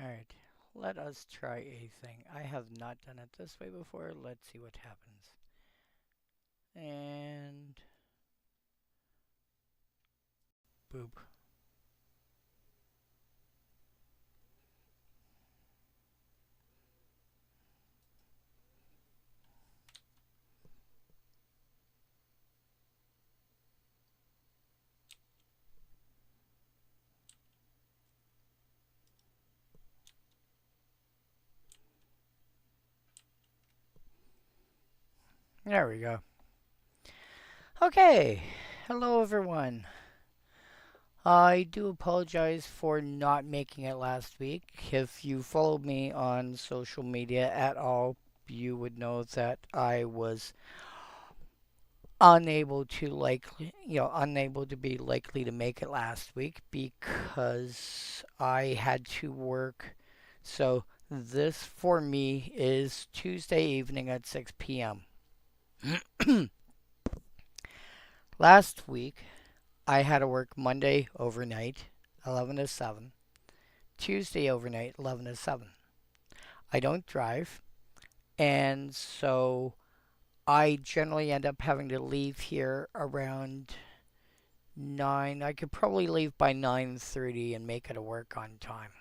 Alright, let us try a thing. I have not done it this way before. Let's see what happens. And boop. There we go. Okay, hello everyone. I do apologize for not making it last week. If you followed me on social media at all, you would know that I was unable to unable to be likely to make it last week because I had to work. So this for me is Tuesday evening at 6 p.m. Last week I had to work Monday overnight, 11 to 7, Tuesday overnight, 11 to 7. I don't drive, and so I generally end up having to leave here around 9. I could probably leave by 9:30 and make it to work on time.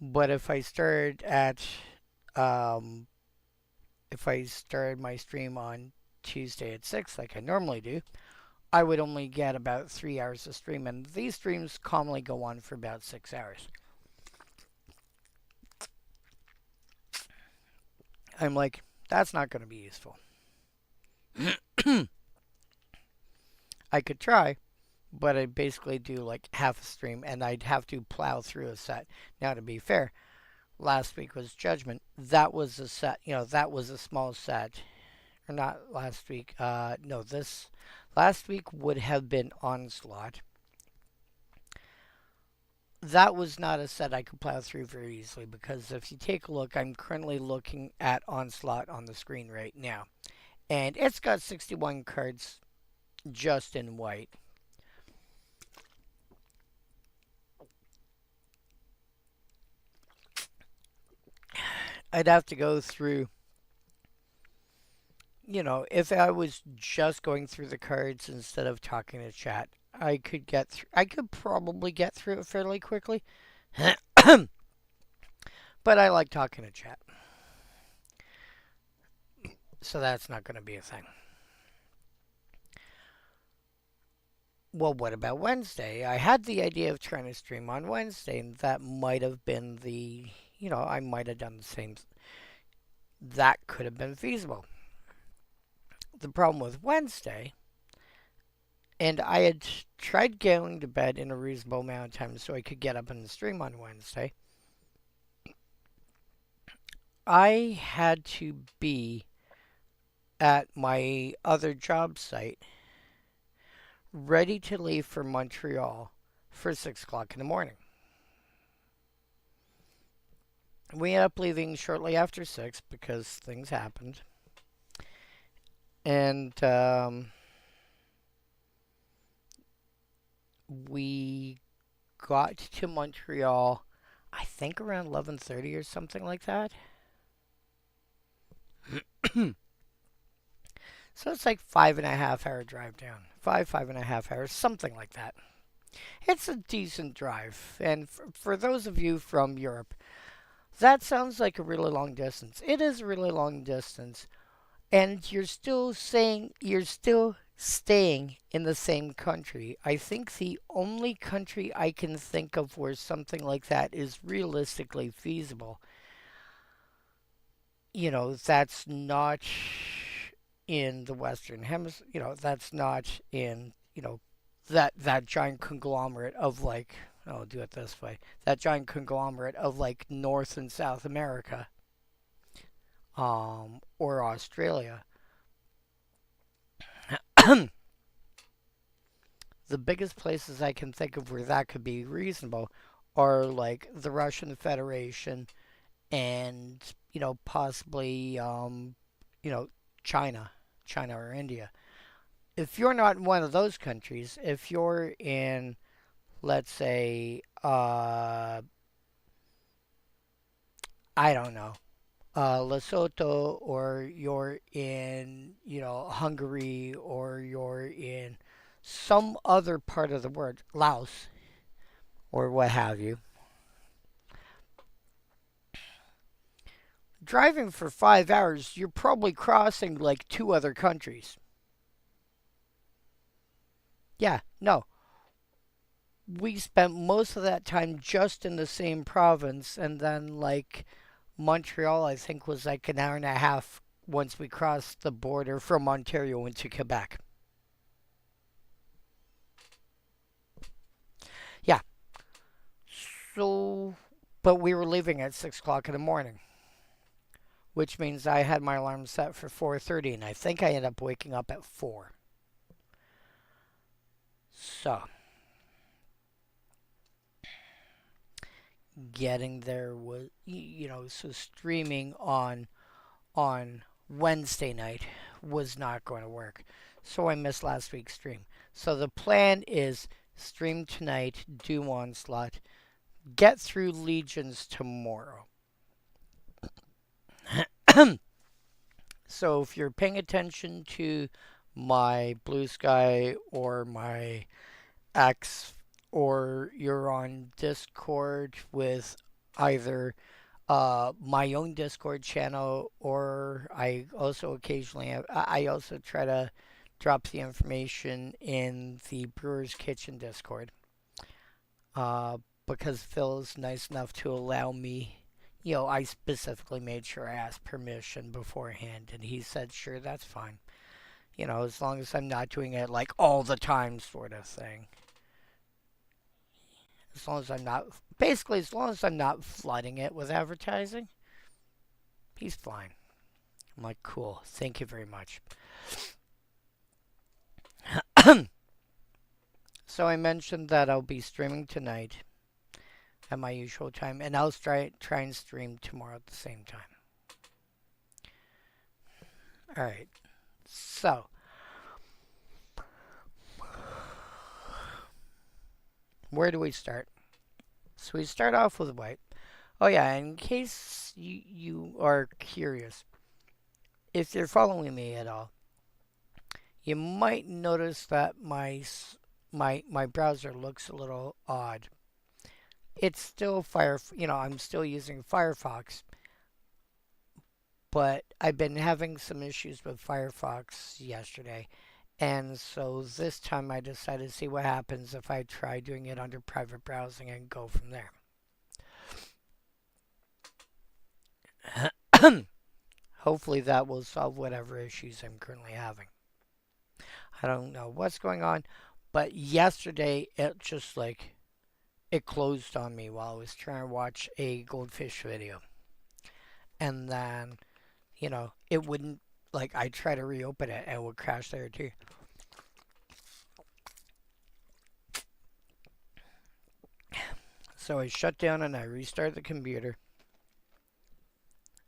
But um if I started my stream on Tuesday at 6 like I normally do, I would only get about 3 hours of stream, and these streams commonly go on for about 6 hours. I'm like, that's not going to be useful. I could try, but I'd basically do like half a stream and I'd have to plow through a set. Now, to be fair, last week was Judgment. That was a set, that was a small set. Or not last week. No, this last week would have been Onslaught. That was not a set I could plow through very easily because if you take a look, I'm currently looking at Onslaught on the screen right now. And it's got 61 cards just in white. I'd have to go through, if I was just going through the cards instead of talking to chat, I could probably get through it fairly quickly. But I like talking to chat. So that's not going to be a thing. Well, what about Wednesday? I had the idea of trying to stream on Wednesday, and that might have been I might have done the same. That could have been feasible. The problem with Wednesday, and I had tried going to bed in a reasonable amount of time so I could get up and stream on Wednesday. I had to be at my other job site ready to leave for Montreal for 6 o'clock in the morning. We ended up leaving shortly after 6 because things happened. And we got to Montreal, I think around 11:30 or something like that. So it's like 5.5 hour drive down. 5.5 hours, something like that. It's a decent drive. And for those of you from Europe, that sounds like a really long distance. It is a really long distance. And you're still staying in the same country. I think the only country I can think of where something like that is realistically feasible, that's not in the Western Hemisphere, that's not in, that giant conglomerate of like, I'll do it this way, that giant conglomerate of like North and South America, or Australia. The biggest places I can think of where that could be reasonable are like the Russian Federation and, possibly, China, or India. If you're not in one of those countries, if you're in, let's say, uh, I don't know, Lesotho, or you're in, Hungary, or you're in some other part of the world, Laos, or what have you, driving for 5 hours, you're probably crossing like two other countries. Yeah, no. We spent most of that time just in the same province, and then like Montreal, I think, was like an hour and a half once we crossed the border from Ontario into Quebec. Yeah. So, but we were leaving at 6 o'clock in the morning, which means I had my alarm set for 4:30, and I think I ended up waking up at 4. So, getting there was, so streaming on Wednesday night was not going to work. So I missed last week's stream. So the plan is stream tonight, do Onslaught, get through Legions tomorrow. So if you're paying attention to my Blue Sky or my X, or you're on Discord with either my own Discord channel, or I also occasionally I also try to drop the information in the Brewer's Kitchen Discord, uh, because Phil is nice enough to allow me. I specifically made sure I asked permission beforehand, and he said, sure, that's fine. As long as I'm not doing it like all the time, sort of thing. As long as I'm not, basically, as long as I'm not flooding it with advertising, he's fine. I'm like, cool, thank you very much. So I mentioned that I'll be streaming tonight at my usual time, and I'll try and stream tomorrow at the same time. Alright, so where do we start? So we start off with white. Oh yeah, in case you are curious, if you're following me at all, you might notice that my browser looks a little odd. It's still I'm still using Firefox, but I've been having some issues with Firefox yesterday. And so this time I decided to see what happens if I try doing it under private browsing and go from there. Hopefully that will solve whatever issues I'm currently having. I don't know what's going on, but yesterday it just it closed on me while I was trying to watch a goldfish video. And then, it wouldn't, I tried to reopen it and it would crash there too. So I shut down and I restarted the computer.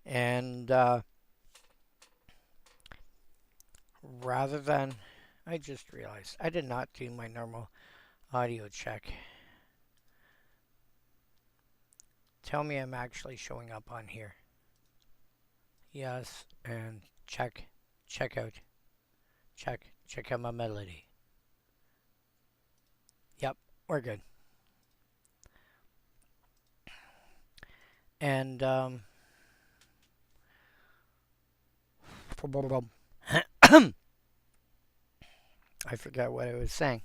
And rather than, I just realized I did not do my normal audio check. Tell me I'm actually showing up on here. Yes, and check out my melody. Yep, we're good. And I forgot what I was saying.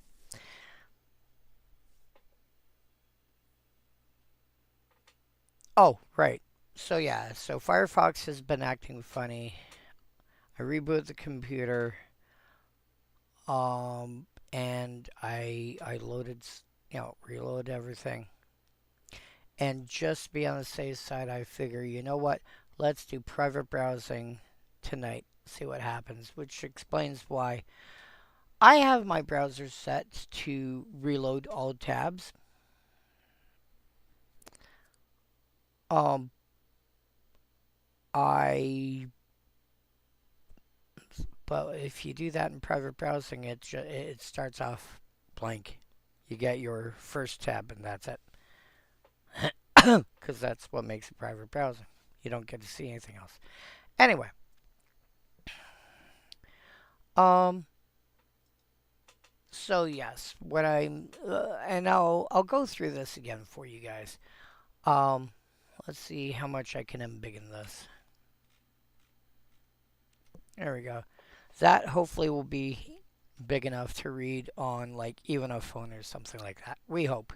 Oh, right. So yeah, so Firefox has been acting funny. I rebooted the computer, and I loaded, reload everything. And just to be on the safe side, I figure, you know what? Let's do private browsing tonight. See what happens, which explains why I have my browser set to reload all tabs. But if you do that in private browsing, it starts off blank. You get your first tab and that's it. because that's what makes it private browsing. You don't get to see anything else. Anyway, um, so yes, what I'm and I'll go through this again for you guys. Um, let's see how much I can embiggen this. There we go. That hopefully will be big enough to read on like even a phone or something like that. We hope.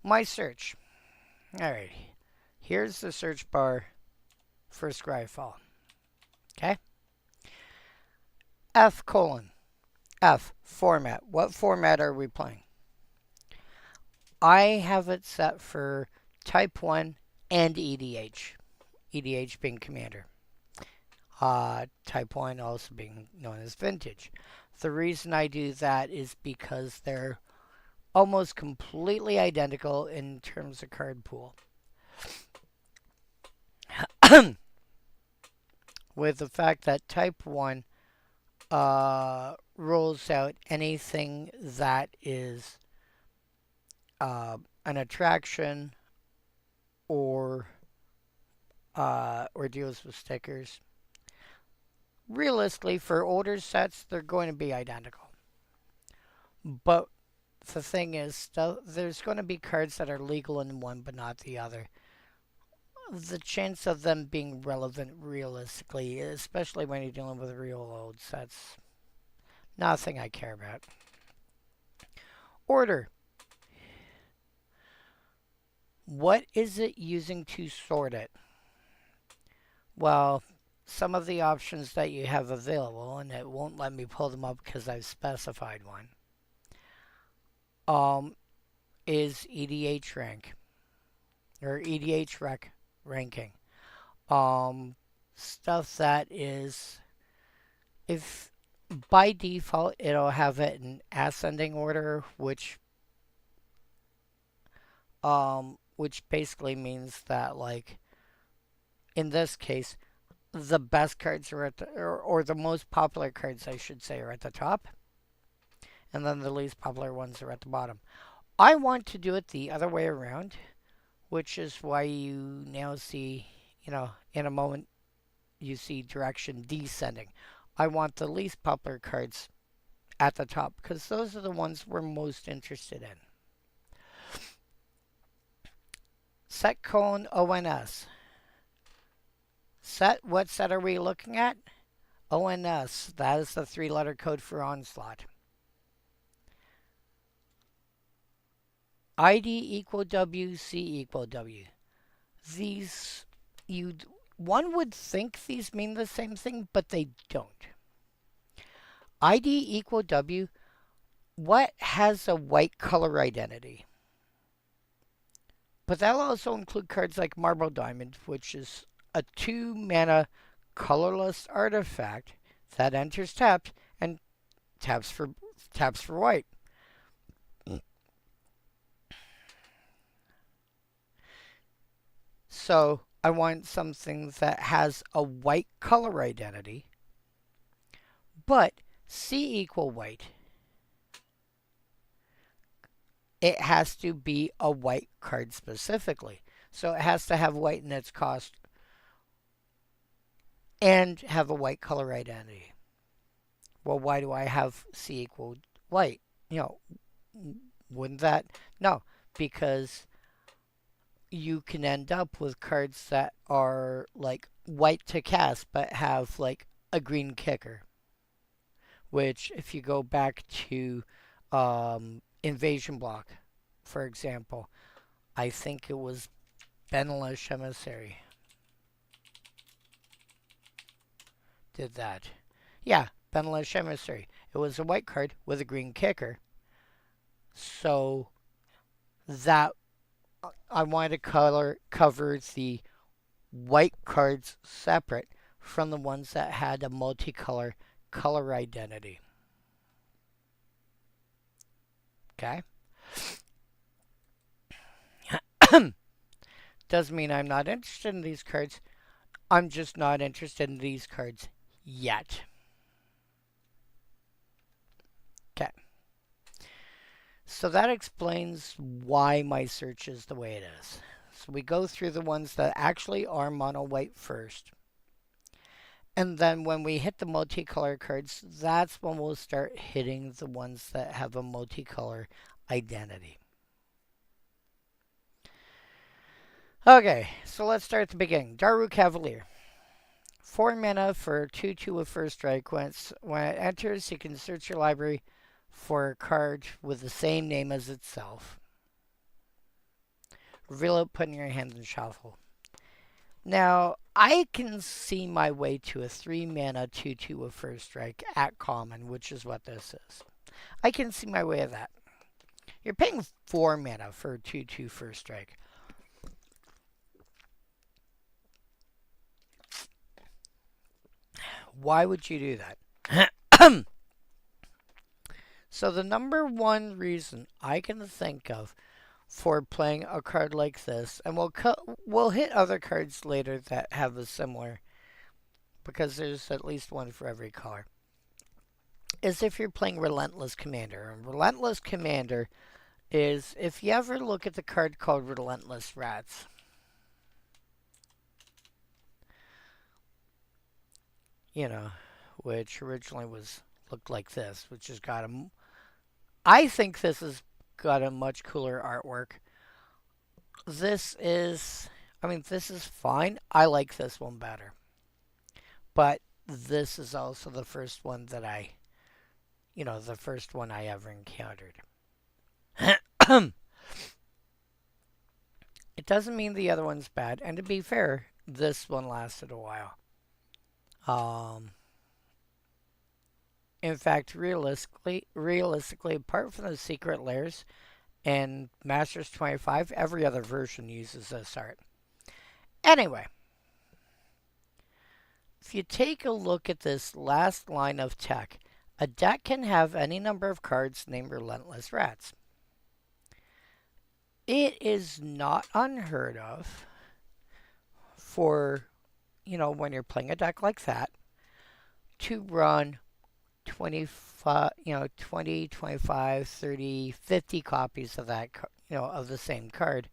My search. Alright. Here's the search bar for Scryfall. Okay? F colon. F format. What format are we playing? I have it set for type 1 and EDH. EDH being Commander. Type 1 also being known as Vintage. The reason I do that is because they're almost completely identical in terms of card pool. With the fact that Type 1 rolls out anything that is an attraction or deals with stickers. Realistically, for older sets, they're going to be identical. But the thing is, there's going to be cards that are legal in one but not the other. The chance of them being relevant realistically, especially when you're dealing with real old sets, nothing I care about. Order. What is it using to sort it? Well, some of the options that you have available, and it won't let me pull them up because I've specified one, is EDH rank or EDH ranking. Stuff that is, if by default it'll have it in ascending order, which basically means that, like, in this case, the best cards are at the, or the most popular cards, I should say, are at the top, and then the least popular ones are at the bottom. I want to do it the other way around, which is why you now see, in a moment, you see direction descending. I want the least popular cards at the top because those are the ones we're most interested in. Set colon ONS. Set, what set are we looking at? ONS, that is the 3-letter code for Onslaught. ID equal W, C equal W. These, one would think these mean the same thing, but they don't. ID equal W, what has a white color identity? But that'll also include cards like Marble Diamond, which is a 2-mana colorless artifact that enters tapped and taps for white. So I want something that has a white color identity, but C equal white. It has to be a white card specifically. So it has to have white in its cost and have a white color identity. Well, why do I have C equal white? Wouldn't that? No, because you can end up with cards that are like white to cast but have like a green kicker. Which, if you go back to Invasion Block, for example, I think it was Benelish Emissary did that. Yeah, Benelish Emissary. It was a white card with a green kicker. So that I wanted to cover the white cards separate from the ones that had a multicolor color identity. Okay? Doesn't mean I'm not interested in these cards. I'm just not interested in these cards yet. Okay. So that explains why my search is the way it is. So we go through the ones that actually are mono white first. And then when we hit the multicolor cards, that's when we'll start hitting the ones that have a multicolor identity. Okay, so let's start at the beginning. Daru Cavalier. 4 mana for 2/2 with first strike. When it enters, you can search your library for a card with the same name as itself. Reveal it, put in your hand, and shuffle. Now, I can see my way to a 3 mana 2/2 with first strike at common, which is what this is. I can see my way of that. You're paying 4 mana for a 2/2 first strike. Why would you do that? So the number one reason I can think of for playing a card like this, and we'll hit other cards later that have a similar, because there's at least one for every color, is if you're playing Relentless Commander. And Relentless Commander is, if you ever look at the card called Relentless Rats, you know, which originally looked like this, which has got a, I think this has got a much cooler artwork. This is, I mean, this is fine. I like this one better. But this is also the first one that the first one I ever encountered. It doesn't mean the other one's bad. And to be fair, this one lasted a while. In fact, realistically, apart from the secret layers and Masters 25, every other version uses this art. Anyway, if you take a look at this last line of tech, a deck can have any number of cards named Relentless Rats. It is not unheard of for, when you're playing a deck like that, to run 25, 20, 25, 30, 50 copies of that, of the same card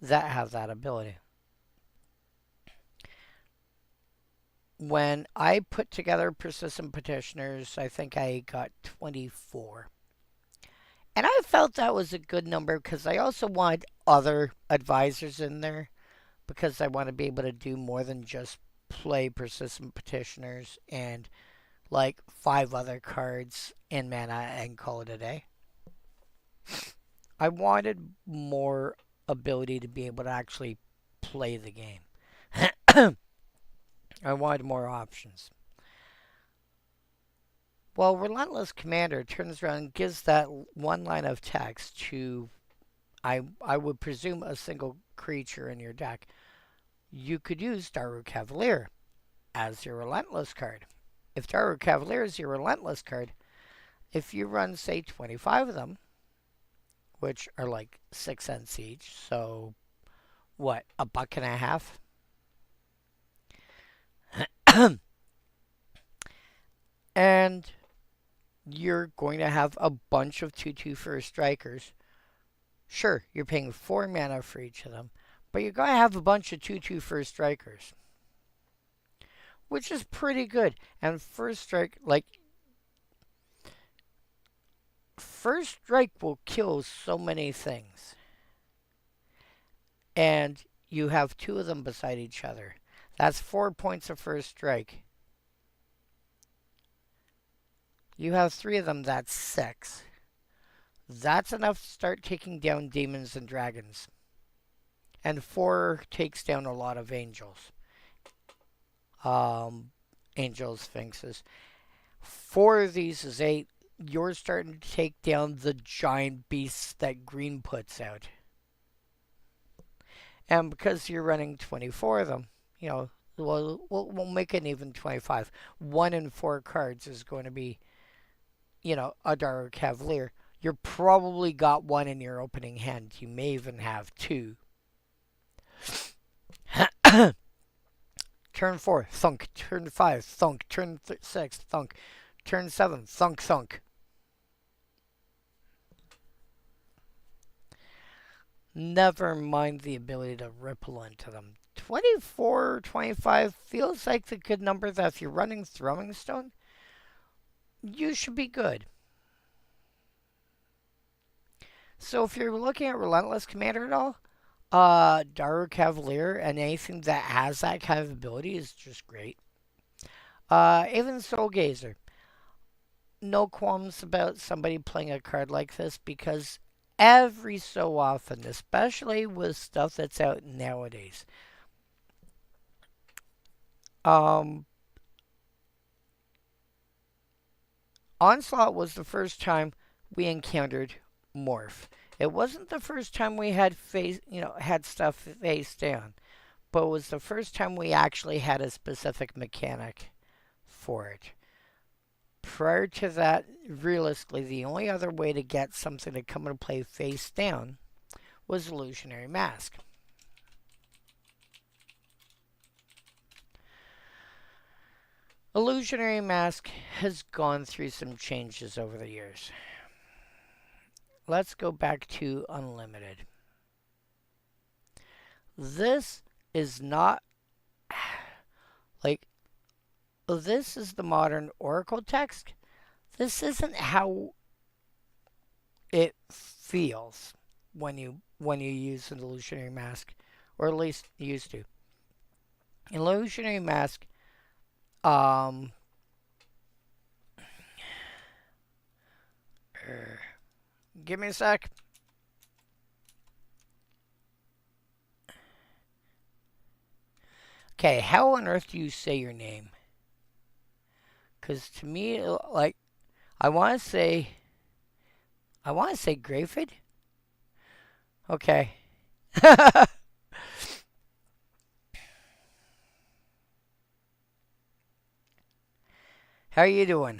that have that ability. When I put together Persistent Petitioners, I think I got 24. And I felt that was a good number because I also wanted other advisors in there, because I want to be able to do more than just play Persistent Petitioners and like 5 other cards in mana and call it a day. I wanted more ability to be able to actually play the game. I wanted more options. Well, Relentless Commander turns around and gives that one line of text to, I would presume, a single creature in your deck. You could use Daru Cavalier as your Relentless card. If Daru Cavalier is your Relentless card, if you run, say, 25 of them, which are like 6 cents each, so what, $1.50? And you're going to have a bunch of 2/2 first strikers. Sure, you're paying 4 mana for each of them, but you're going to have a bunch of 2/2 first strikers, which is pretty good. And first strike will kill so many things. And you have 2 of them beside each other. That's 4 points of first strike. You have 3 of them, that's 6. That's enough to start taking down demons and dragons. And 4 takes down a lot of angels. Angels, sphinxes. 4 of these is 8. You're starting to take down the giant beasts that green puts out. And because you're running 24 of them, we'll make it even 25. 1 in 4 cards is going to be, a Daru Cavalier. You're probably got 1 in your opening hand. You may even have 2. Turn 4, thunk. Turn 5, thunk. Turn 6, thunk. Turn 7, thunk, thunk. Never mind the ability to ripple into them. 24, 25 feels like the good number that if you're running Throwing Stone, you should be good. So if you're looking at Relentless Commander at all, Daru Cavalier and anything that has that kind of ability is just great. Even Soul Gazer. No qualms about somebody playing a card like this because every so often, especially with stuff that's out nowadays, um, Onslaught was the first time we encountered Morph. It wasn't the first time we had had stuff face down, but it was the first time we actually had a specific mechanic for it. Prior to that, realistically, the only other way to get something to come into play face down was Illusionary Mask. Illusionary Mask has gone through some changes over the years. Let's go back to Unlimited. This is not like this is the modern Oracle text. This isn't how it feels when you use an Illusionary Mask, or at least used to. Illusionary Mask, give me a sec. Okay, how on earth do you say your name? Because to me, like, I want to say Aggravated. Okay. How are you doing?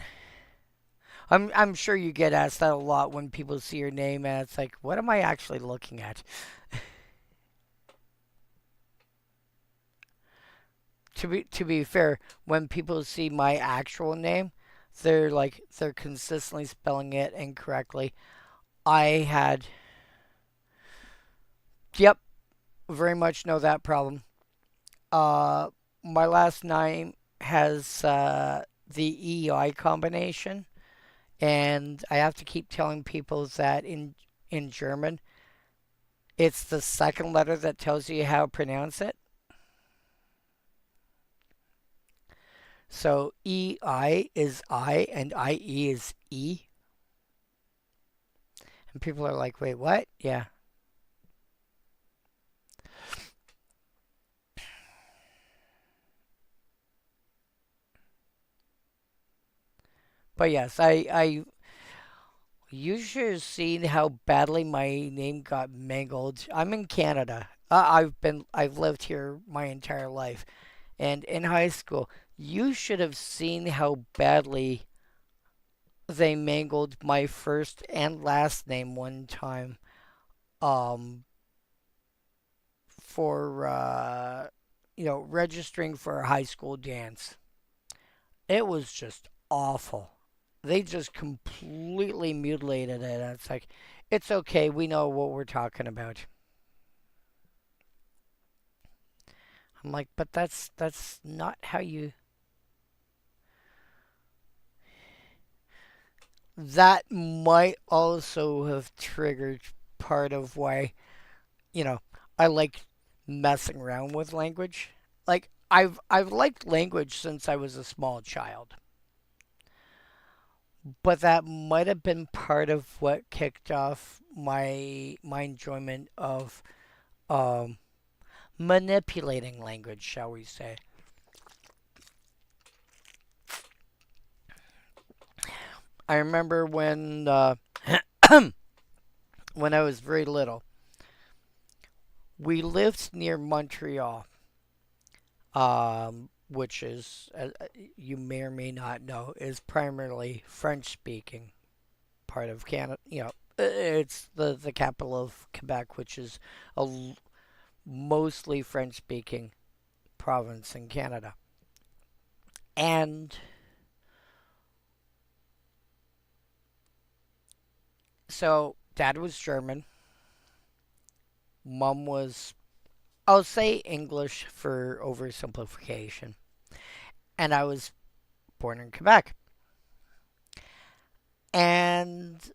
I'm sure you get asked that a lot when people see your name and it's like, what am I actually looking at? To be fair, when people see my actual name, they're consistently spelling it incorrectly. I had Yep, very much know that problem. Uh my last name has the EI combination, and I have to keep telling people that in German it's the second letter that tells you how to pronounce it. So EI is I and IE is E. And people are like, wait, what? Yeah. But yes, you should have seen how badly my name got mangled. I'm in Canada. I've lived here my entire life. And in high school, you should have seen how badly they mangled my first and last name one time. Um, for registering for a high school dance. It was just awful. They just completely mutilated it. It's like, it's okay. We know what we're talking about. I'm like, but that's not how you. That might also have triggered part of why I like messing around with language. Like I've liked language since I was a small child. But that might have been part of what kicked off my enjoyment of um, manipulating language, shall we say. I remember when I was very little, we lived near Montreal, which is, you may or may not know, is primarily French speaking part of Canada. It's the capital of Quebec, which is a mostly French speaking province in Canada. And so dad was German, Mom was, I'll say English for oversimplification. And I was born in Quebec. And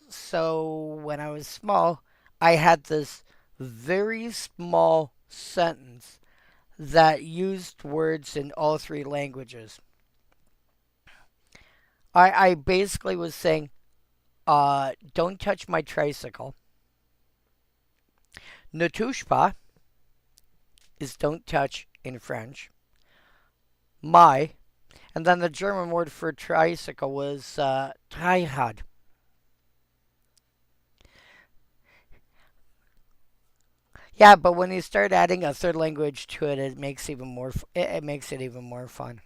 so when I was small, I had this very small sentence that used words in all three languages. I basically was saying, don't touch my tricycle. Ne touche pas is don't touch in French. My, and then the German word for tricycle was Dreirad. Yeah, but when you start adding a third language to it, it makes even more. It makes it even more fun.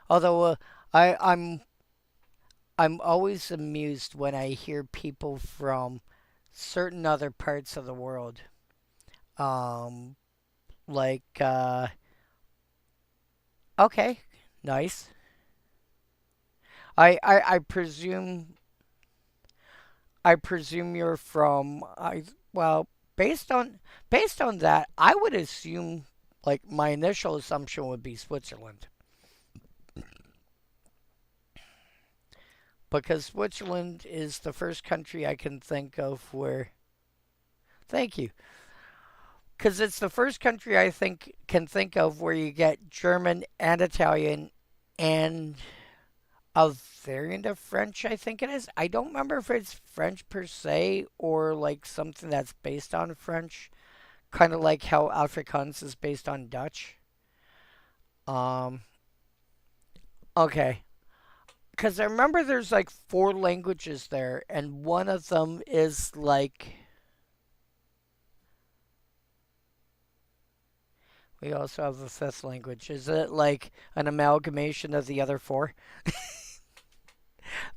Although I'm always amused when I hear people from certain other parts of the world, um, like okay, nice. I presume you're from well based on that I would assume like my initial assumption would be Switzerland because Switzerland is the first country I can think of where thank you because it's the first country I think of where you get German and Italian and a variant of French, I think it is. I don't remember if it's French per se or like something that's based on French, kind of like how Afrikaans is based on Dutch. Um, okay. Because I remember there's like four languages there, and one of them is like. We also have a fifth language. Is it like an amalgamation of the other four?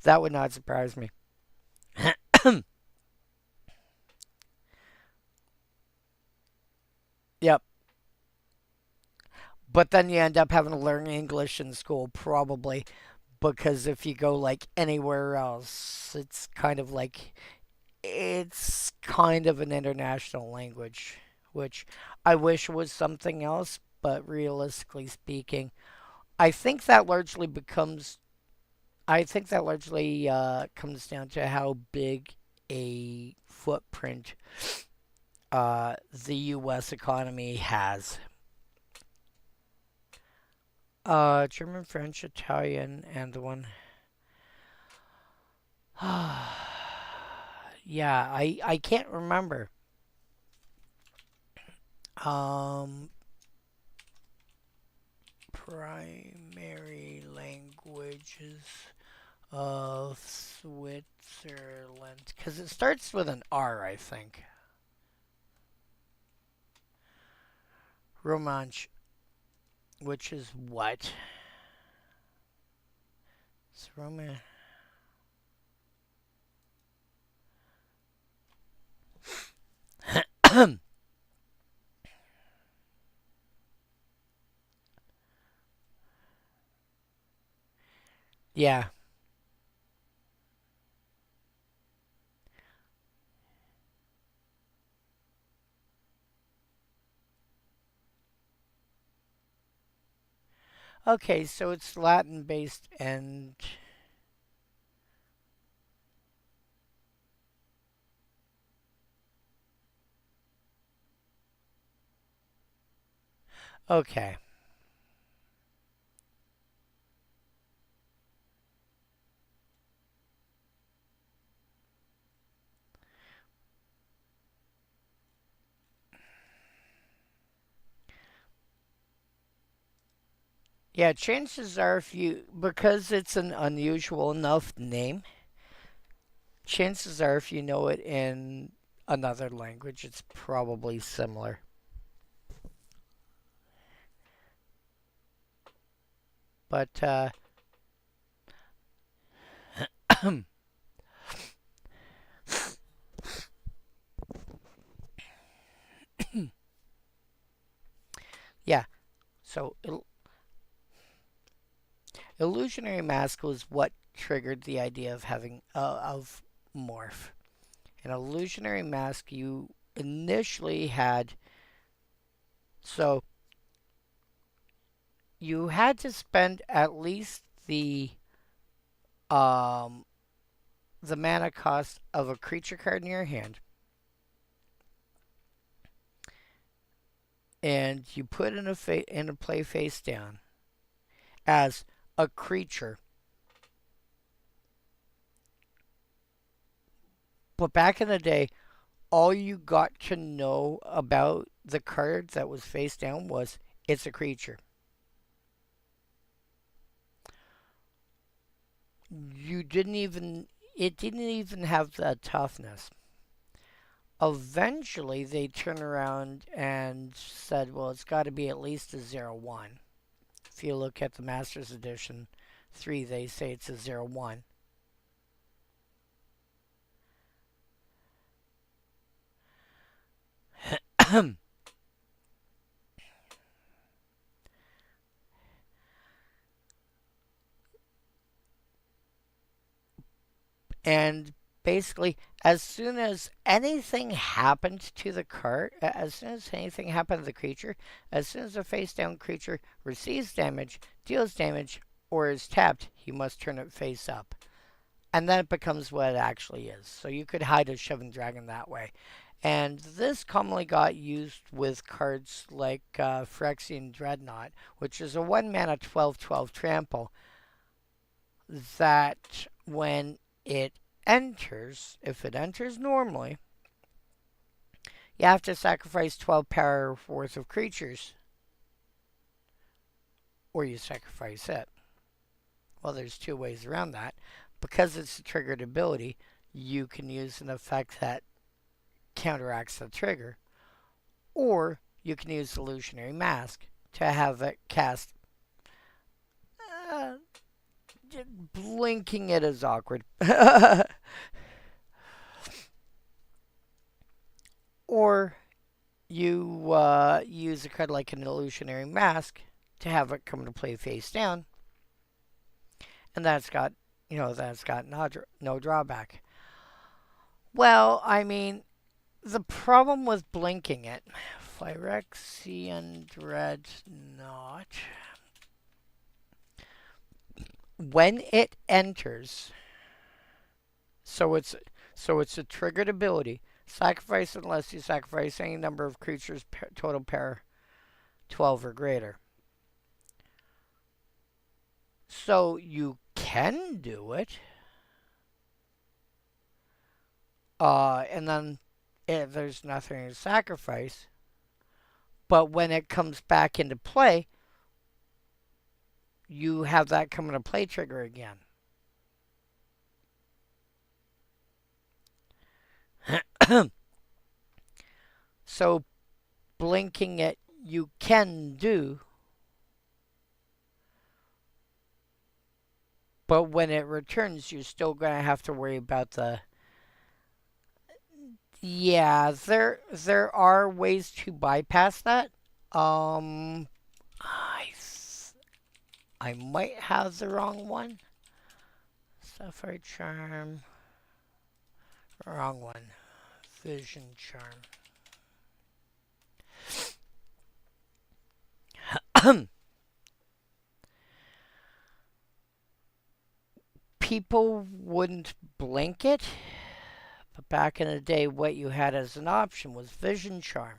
That would not surprise me. Yep. But then you end up having to learn English in school, probably, because if you go like anywhere else, it's kind of an international language, which I wish was something else, but realistically speaking, I think that largely becomes I think that largely comes down to how big a footprint the U.S. economy has. German, French, Italian, and the one. Yeah, I can't remember. Um, primary languages of Switzerland, because it starts with an R, I think. Romansh, which is what? It's Roman. Yeah. Okay, so it's Latin based and okay. Yeah, chances are if you because it's an unusual enough name, chances are if you know it in another language, it's probably similar. But yeah, so illusionary mask was what triggered the idea of having of Morph. In Illusionary Mask, you initially had, so you had to spend at least um the mana cost of a creature card in your hand, and you put in a play face down as a creature. But back in the day, all you got to know about the card that was face down was it's a creature. You didn't even it didn't even have the toughness. Eventually they turned around and said, well, it's got to be at least a 0/1. If you look at the Masters Edition 3, they say it's a 0/1. And basically, as soon as anything happened to the card, as soon as anything happened to the creature, as soon as a face down creature receives damage, deals damage, or is tapped, he must turn it face up. And then it becomes what it actually is. So you could hide a Shivan Dragon that way. And this commonly got used with cards like Phyrexian Dreadnought, which is a 1 mana 12/12 trample that when it enters, if it enters normally, you have to sacrifice 12 power worth of creatures, or you sacrifice it. Well, there's two ways around that. Because it's a triggered ability, you can use an effect that counteracts the trigger, or you can use Illusionary Mask to have it cast. Uh, Blinking it is awkward. Or you use a card like an Illusionary Mask to have it come to play face down, and that's got no drawback. Well, I mean, the problem with blinking it, Phyrexian Dreadnought, when it enters, so it's a triggered ability. Sacrifice unless you sacrifice any number of creatures total power 12 or greater. So you can do it. And then there's nothing to sacrifice. But when it comes back into play, you have that come into play trigger again. So blinking it you can do, but when it returns you're still going to have to worry about the. Yeah, there are ways to bypass that. I I might have the wrong one. Sapphire Charm. Wrong one. Vision Charm. People wouldn't blink it, but back in the day, what you had as an option was Vision Charm.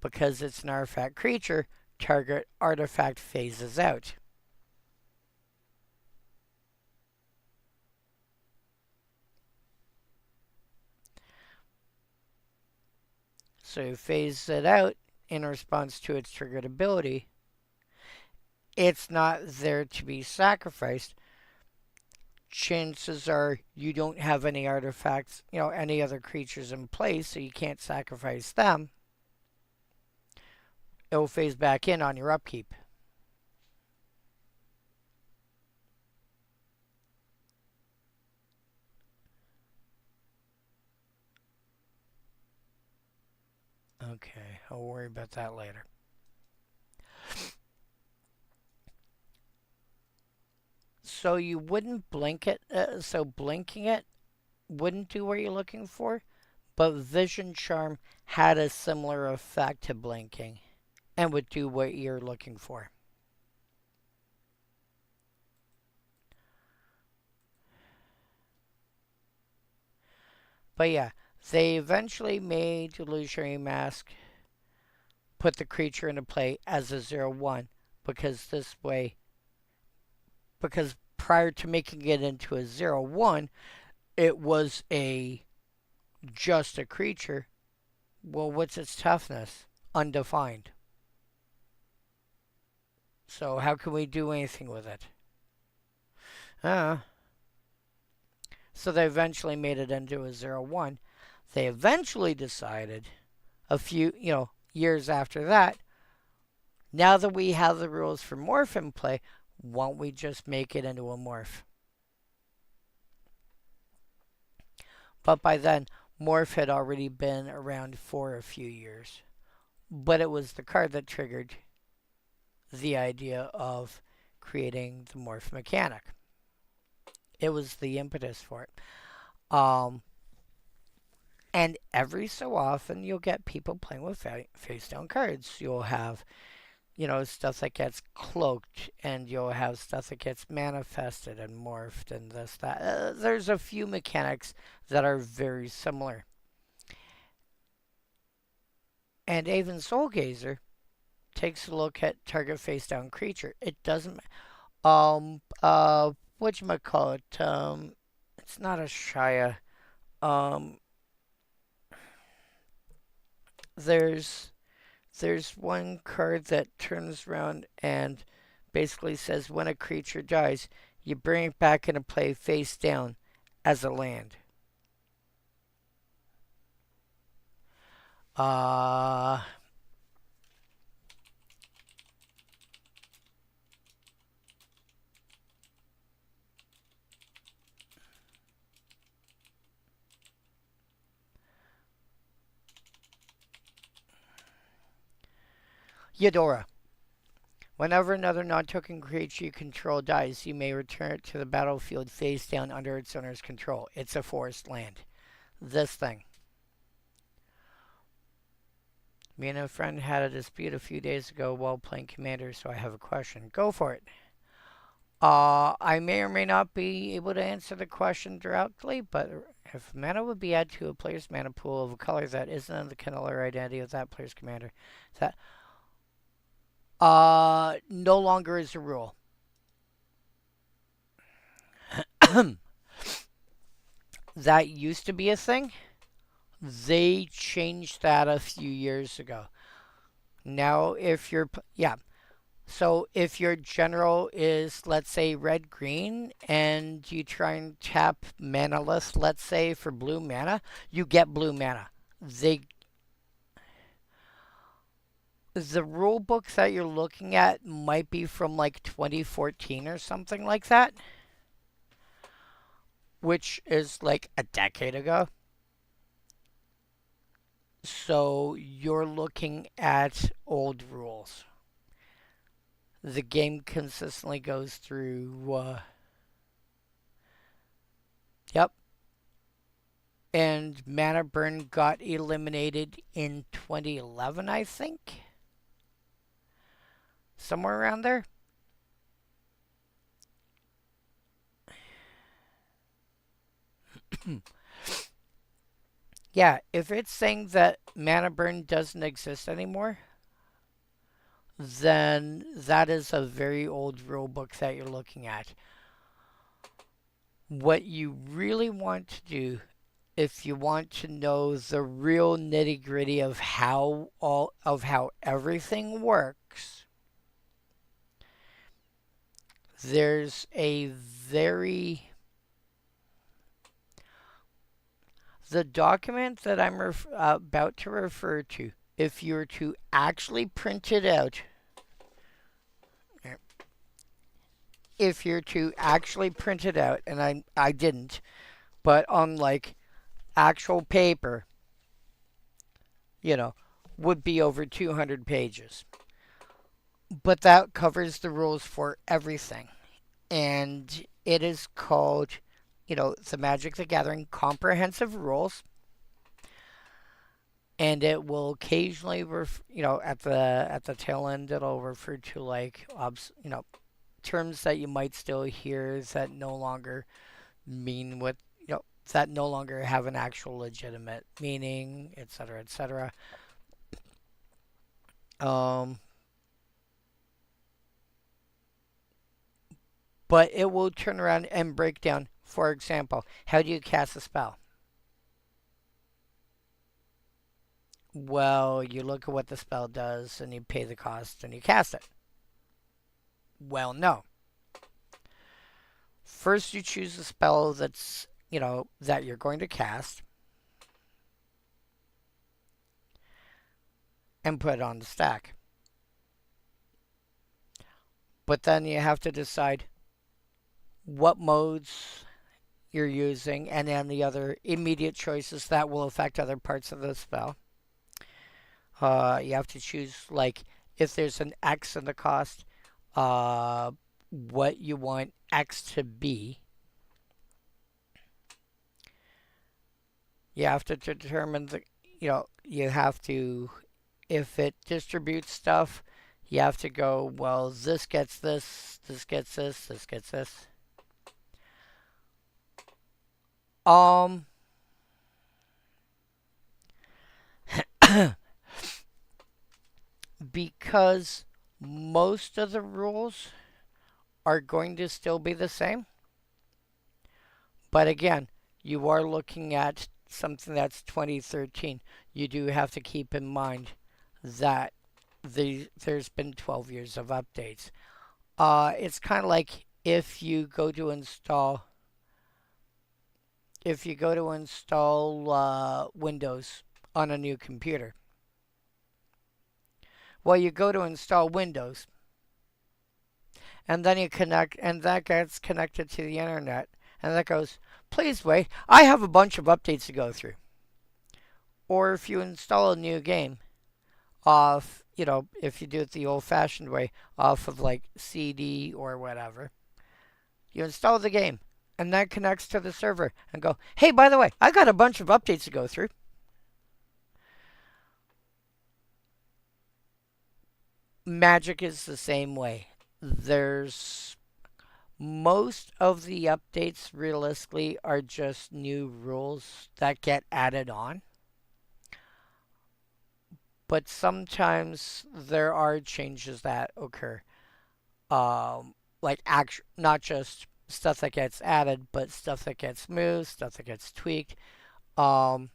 Because it's an artifact creature, target artifact phases out. So you phase it out in response to its triggered ability. It's not there to be sacrificed. Chances are you don't have any artifacts, any other creatures in place, so you can't sacrifice them. It'll phase back in on your upkeep. Okay, I'll worry about that later. So you wouldn't blink it. So blinking it wouldn't do what you're looking for, but Vision Charm had a similar effect to blinking and would do what you're looking for. But yeah, they eventually made Illusionary Mask put the creature into play as a 0/1 because this way, because prior to making it into a 0/1, it was just a creature. Well, what's its toughness? Undefined. So how can we do anything with it? Uh, so they eventually made it into a 0/1. They eventually decided a few, years after that, now that we have the rules for Morph in play, won't we just make it into a Morph? But by then, Morph had already been around for a few years. But it was the card that triggered the idea of creating the Morph mechanic. It was the impetus for it. And every so often, you'll get people playing with face down cards. You'll have, stuff that gets cloaked, and you'll have stuff that gets manifested and morphed, and this, that. There's a few mechanics that are very similar. And even Soulgazer takes a look at target face down creature. It doesn't, whatchamacallit, it's not a Shia. There's one card that turns around and basically says when a creature dies, you bring it back into play face down as a land. Eudora. Whenever another non-token creature you control dies, you may return it to the battlefield face down under its owner's control. It's a forest land. This thing. Me and a friend had a dispute a few days ago while playing Commander, so I have a question. Go for it. I may or may not be able to answer the question directly, but if mana would be added to a player's mana pool of a color that isn't in the color identity of that player's commander, that no longer is a rule. That used to be a thing. They changed that a few years ago. Now, if you're, so if your general is, let's say, red-green, and you try and tap manaless, let's say, for blue mana, you get blue mana. The rule book that you're looking at might be from like 2014 or something like that, which is like a decade ago. So you're looking at old rules. The game consistently goes through, yep. And Mana Burn got eliminated in 2011, I think. Somewhere around there. Yeah, if it's saying that Mana Burn doesn't exist anymore, then that is a very old rule book that you're looking at. What you really want to do, if you want to know the real nitty-gritty of how everything works, there's a the document that I'm about to refer to, if you were to actually print it out, and I didn't, but on like actual paper, would be over 200 pages. But that covers the rules for everything. And it is called the Magic the Gathering comprehensive rules, and it will occasionally, at the tail end, it'll refer to like, terms that you might still hear that no longer mean what, that no longer have an actual legitimate meaning, etc., etc. Um, but it will turn around and break down. For example, how do you cast a spell? Well, you look at what the spell does and you pay the cost and you cast it. Well, no. First, you choose a spell that you're going to cast and put it on the stack. But then you have to decide what modes you're using and then the other immediate choices that will affect other parts of the spell. You have to choose, like, if there's an X in the cost, what you want X to be. You have to determine you have to, if it distributes stuff, you have to go, well, this gets this, this gets this, this gets this. Because most of the rules are going to still be the same. But again, you are looking at something that's 2013. You do have to keep in mind that there's been 12 years of updates. It's kind of like if you go to install Windows on a new computer. Well, you go to install Windows, and then you connect, and that gets connected to the internet, and that goes, please wait, I have a bunch of updates to go through. Or if you install a new game off, if you do it the old-fashioned way, off of like CD or whatever, you install the game, and that connects to the server, and go, hey, by the way, I got a bunch of updates to go through. Magic is the same way. There's most of the updates realistically are just new rules that get added on. But sometimes there are changes that occur. Not just stuff that gets added, but stuff that gets moved, stuff that gets tweaked. The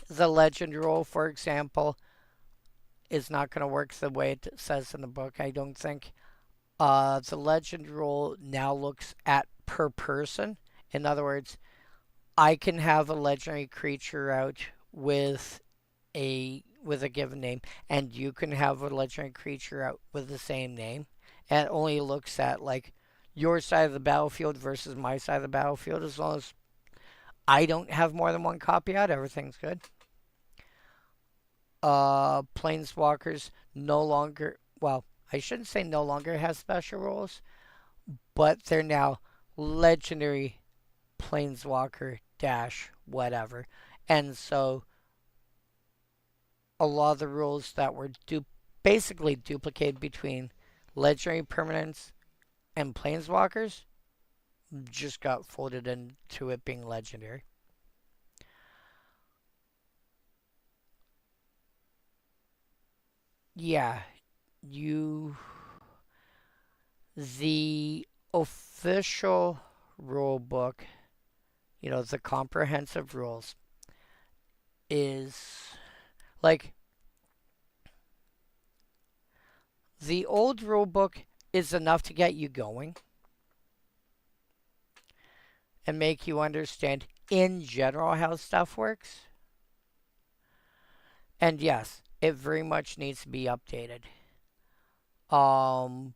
legend rule, for example, is not going to work the way it says in the book, I don't think. The legend rule now looks at per person. In other words, I can have a legendary creature out with a given name, and you can have a legendary creature out with the same name. And it only looks at like your side of the battlefield versus my side of the battlefield. As long as I don't have more than one copy out, everything's good. Planeswalkers no longer, well, I shouldn't say no longer has special rules, but they're now legendary planeswalker dash whatever. And so a lot of the rules that were basically duplicated between legendary permanents and planeswalkers just got folded into it being legendary. Yeah, the official rule book, the comprehensive rules, is like the old rule book is enough to get you going and make you understand in general how stuff works. And yes, it very much needs to be updated. But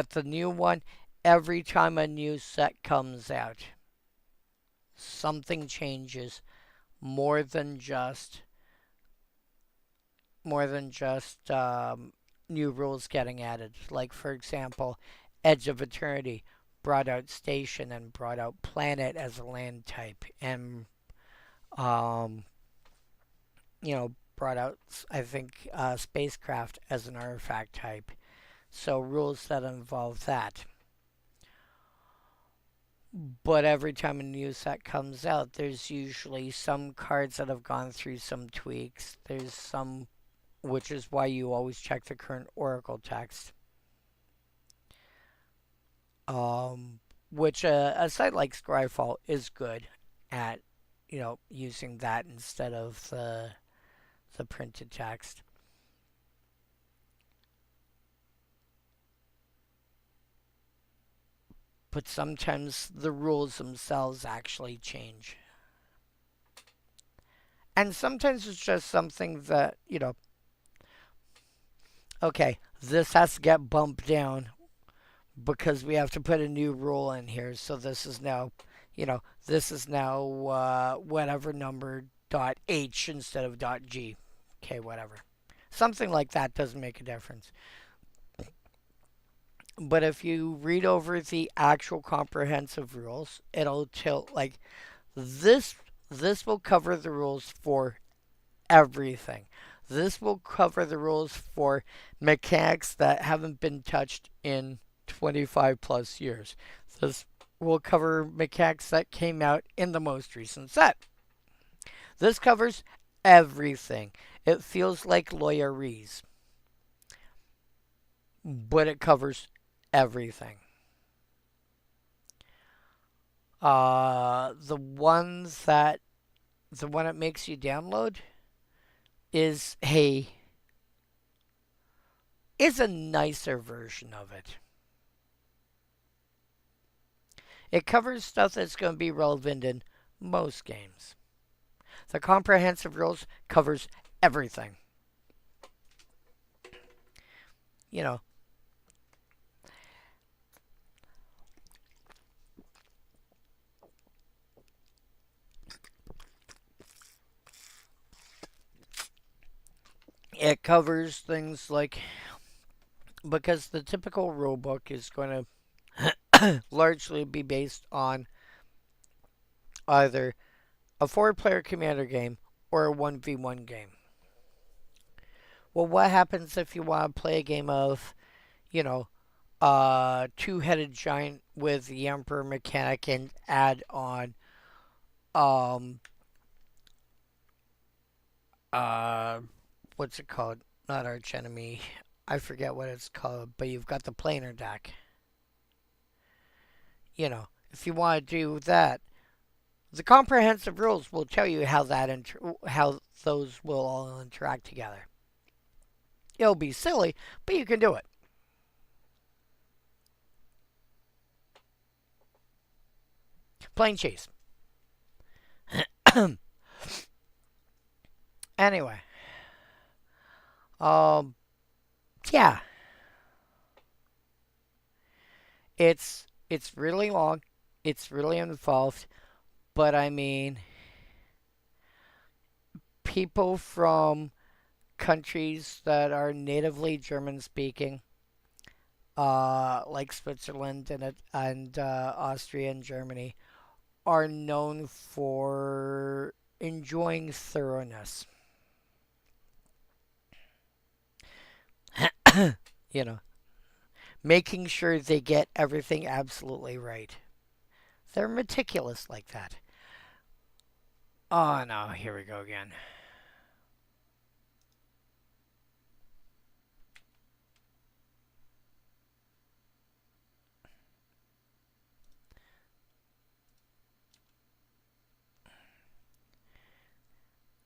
the new one, every time a new set comes out, something changes more than just new rules getting added. Like, for example, Edge of Eternity brought out station and brought out planet as a land type, and um, brought out, I think, spacecraft as an artifact type. So rules that involve that. But every time a new set comes out, there's usually some cards that have gone through some tweaks. There's some, which is why you always check the current Oracle text. Which a site like Scryfall is good at, using that instead of the printed text. But sometimes the rules themselves actually change. And sometimes it's just something that, okay, this has to get bumped down because we have to put a new rule in here. So this is now, whatever number dot H instead of dot G. Okay, whatever. Something like that doesn't make a difference. But if you read over the actual comprehensive rules, it'll tell like this this will cover the rules for everything. This will cover the rules for mechanics that haven't been touched in 25 plus years. This will cover mechanics that came out in the most recent set. This covers everything. It feels like lawyerese, but it covers everything. The one it makes you download is a nicer version of it. It covers stuff that's going to be relevant in most games. The comprehensive rules covers everything. It covers things like, because the typical rulebook is going to largely be based on either a 4-player commander game or a 1v1 game. Well, what happens if you want to play a game of, two-headed giant with the Emperor mechanic and add on, what's it called? Not archenemy. I forget what it's called, but you've got the planar deck. If you want to do that, the comprehensive rules will tell you how those will all interact together. It'll be silly, but you can do it. Plain cheese. Anyway. Yeah. It's really long. It's really involved. But I mean, people from countries that are natively German speaking, like Switzerland and Austria and Germany, are known for enjoying thoroughness. Making sure they get everything absolutely right. They're meticulous like that. Oh no, here we go again.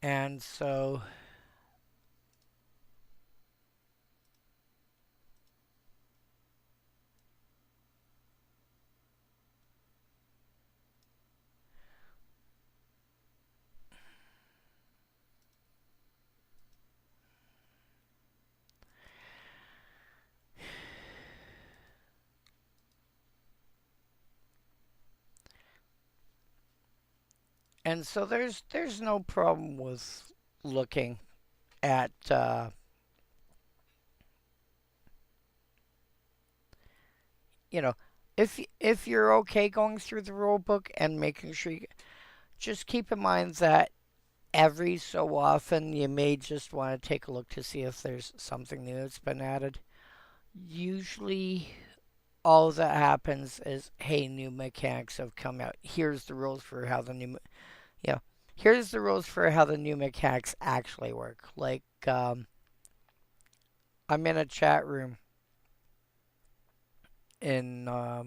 And so there's no problem with looking at you know if you're okay going through the rule book and making sure just keep in mind that every so often you may just want to take a look to see if there's something new that's been added. Usually all that happens is, hey, new mechanics have come out. Here's the rules for how the new yeah. Here's the rules for how the new mechanics actually work. Like I'm in a chat room in I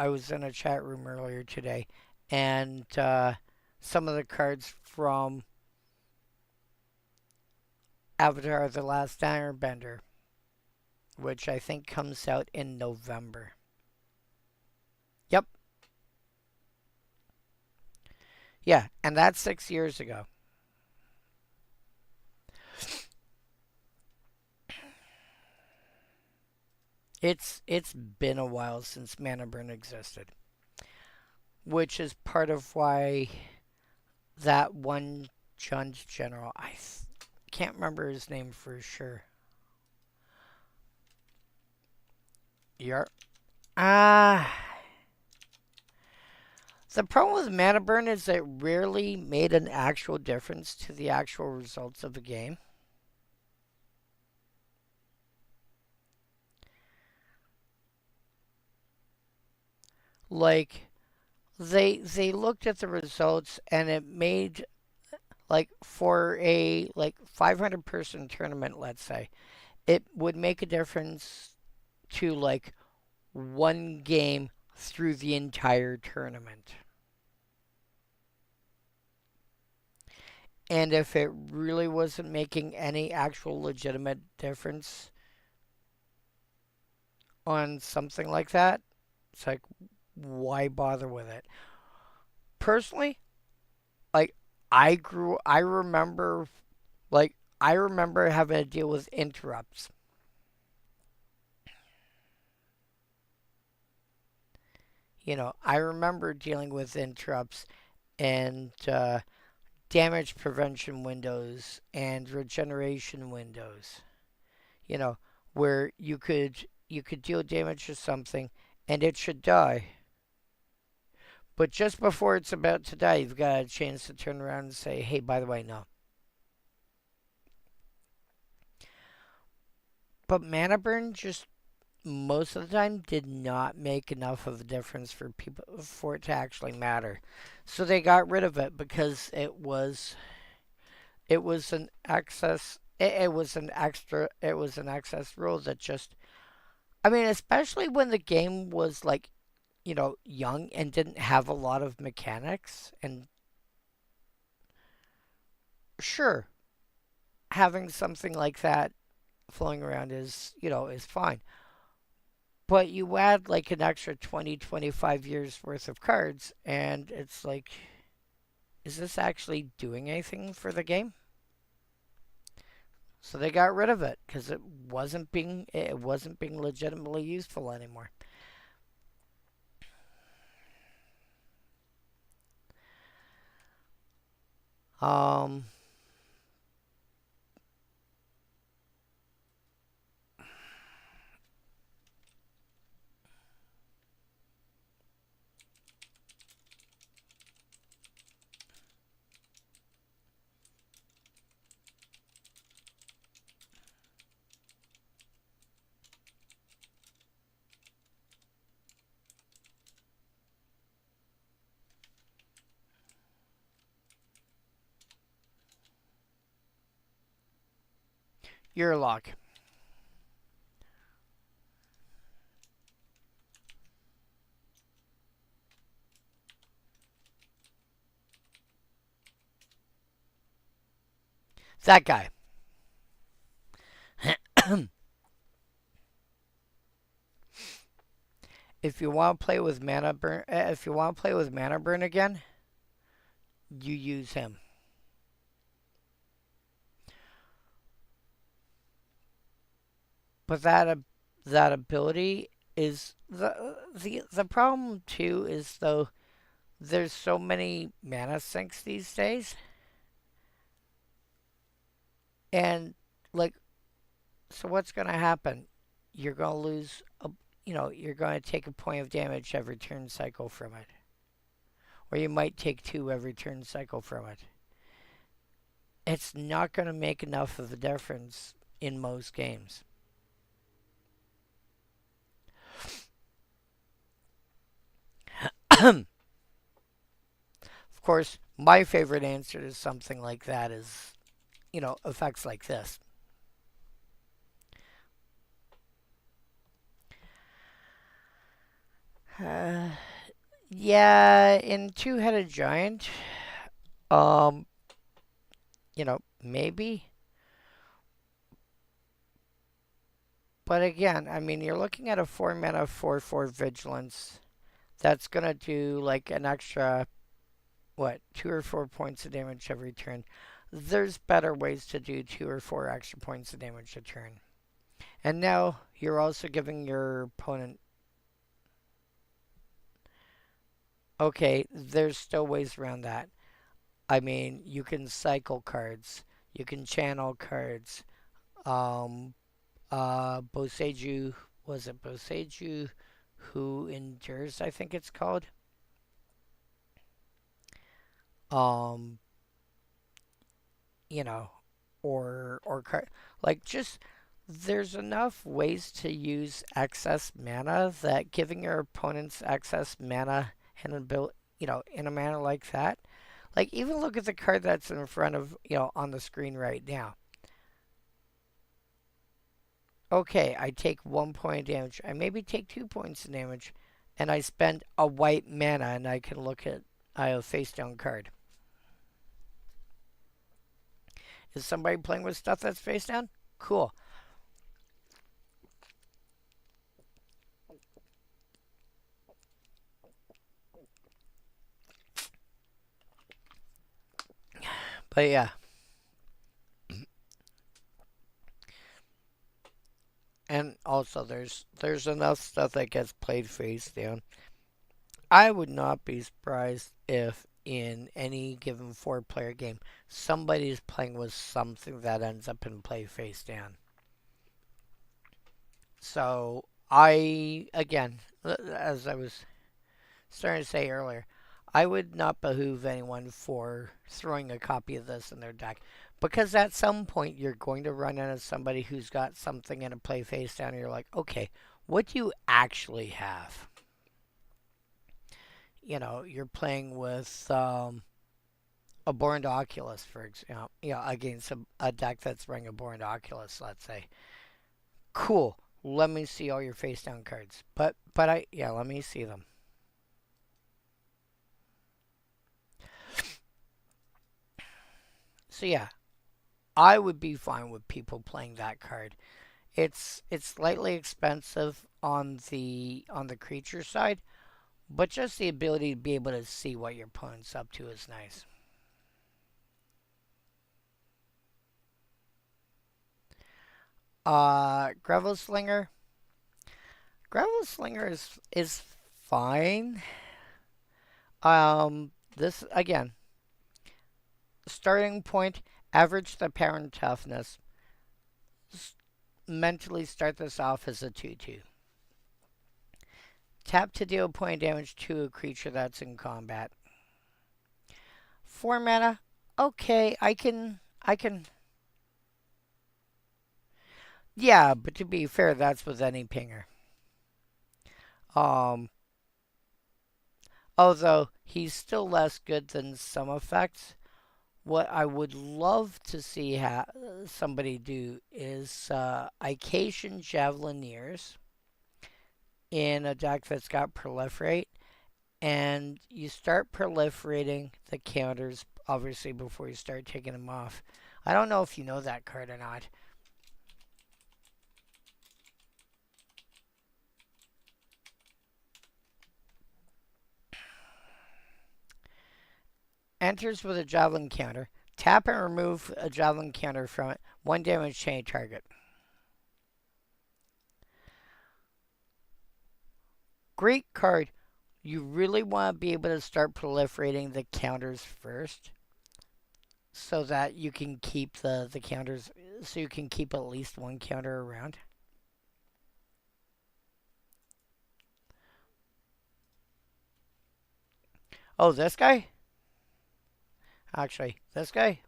was in a chat room earlier today, and some of the cards from Avatar: The Last Airbender, which I think comes out in November. Yep, yeah, and that's 6 years ago. It's been a while since Mana Burn existed, which is part of why that one judge general, can't remember his name for sure. Yep. Ah. The problem with Mana Burn is it rarely made an actual difference to the actual results of the game. Like they looked at the results and it made like for a like 500 person tournament, let's say, it would make a difference to like one game through the entire tournament. And if it really wasn't making any actual legitimate difference on something like that, it's like, why bother with it? Personally, like, I remember, I remember having to deal with interrupts. I remember dealing with interrupts and damage prevention windows and regeneration windows. You know, where you could deal damage to something and it should die. But just before it's about to die, you've got a chance to turn around and say, hey, by the way, no. But Mana Burn just most of the time did not make enough of a difference for people for it to actually matter. So they got rid of it because it was an excess it was an extra it was an excess rule that just I mean, especially when the game was like, young and didn't have a lot of mechanics and sure, having something like that flowing around is fine. But you add like an extra 20, 25 years worth of cards and it's like is this actually doing anything for the game? So they got rid of it because it wasn't being legitimately useful anymore. Um, your luck. That guy. If you want to play with mana burn, if you want to play with mana burn again, you use him. But that ability is the problem too is though there's so many mana sinks these days, and like so what's gonna happen? You're gonna lose. you're going to take a point of damage every turn cycle from it. Or you might take 2 every turn cycle from it. It's not going to make enough of a difference in most games. Of course, my favorite answer to something like that is, effects like this. Yeah, in Two-Headed Giant, um, maybe. But again, I mean, you're looking at a 4 mana 4/4 Vigilance. That's gonna do like an extra, 2 or 4 points of damage every turn. There's better ways to do 2 or 4 extra points of damage a turn. And now you're also giving your opponent. Okay, there's still ways around that. I mean, you can cycle cards, you can channel cards. Um, Boseiju, was it Boseiju Who Endures, I think it's called. Um, you know, or like just there's enough ways to use excess mana that giving your opponents excess mana and ability, in a manner like that. Like even look at the card that's in front of, on the screen right now. Okay, I take 1 point of damage. I maybe take 2 points of damage, and I spend a white mana, and I can look at a face down card. Is somebody playing with stuff that's face down? Cool. But yeah. And also there's enough stuff that gets played face down. I would not be surprised if in any given 4-player game somebody's playing with something that ends up in play face down. So again, as I was starting to say earlier, I would not behoove anyone for throwing a copy of this in their deck. Because at some point you're going to run into somebody who's got something in a play face down and you're like, okay, what do you actually have? You're playing with Abhorrent Oculus, for example, against a deck that's running Abhorrent Oculus, let's say. Cool. Let me see all your face down cards. But let me see them. So yeah, I would be fine with people playing that card. It's slightly expensive on the creature side, but just the ability to be able to see what your opponent's up to is nice. Gravel Slinger. Gravel Slinger is fine. This again. Starting point, average the power and toughness. Mentally start this off as a 2/2. Tap to deal point damage to a creature that's in combat. 4 mana. Okay, I can. Yeah, but to be fair, that's with any pinger. Um, Although he's still less good than some effects. What I would love to see somebody do is Icatian Javelineers in a deck that's got Proliferate, and you start proliferating the counters, obviously, before you start taking them off. I don't know if you know that card or not. Enters with a Javelin counter. Tap and remove a Javelin counter from it. 1 damage to any target. Great card. You really want to be able to start proliferating the counters first, so that you can keep the counters, so you can keep at least 1 counter around. Oh, this guy? Actually, this guy?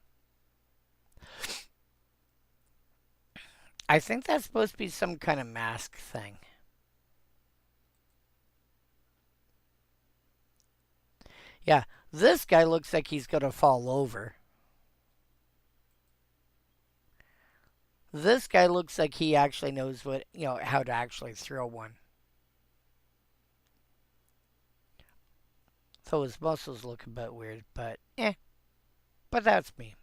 I think that's supposed to be some kind of mask thing. Yeah, this guy looks like he's gonna fall over. This guy looks like he actually knows what, how to actually throw one. So his muscles look a bit weird, but but that's me.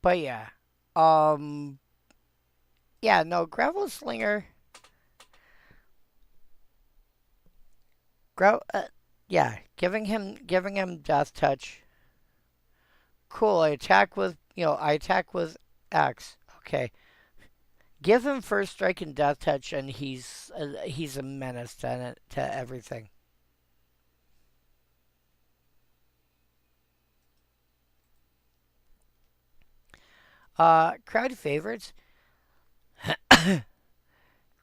But yeah. Um yeah, no, Gravel Slinger Gra- uh, yeah, giving him death touch. Cool, I attack with X. Okay. Give him first strike and death touch and he's a menace to everything. Crowd favorites.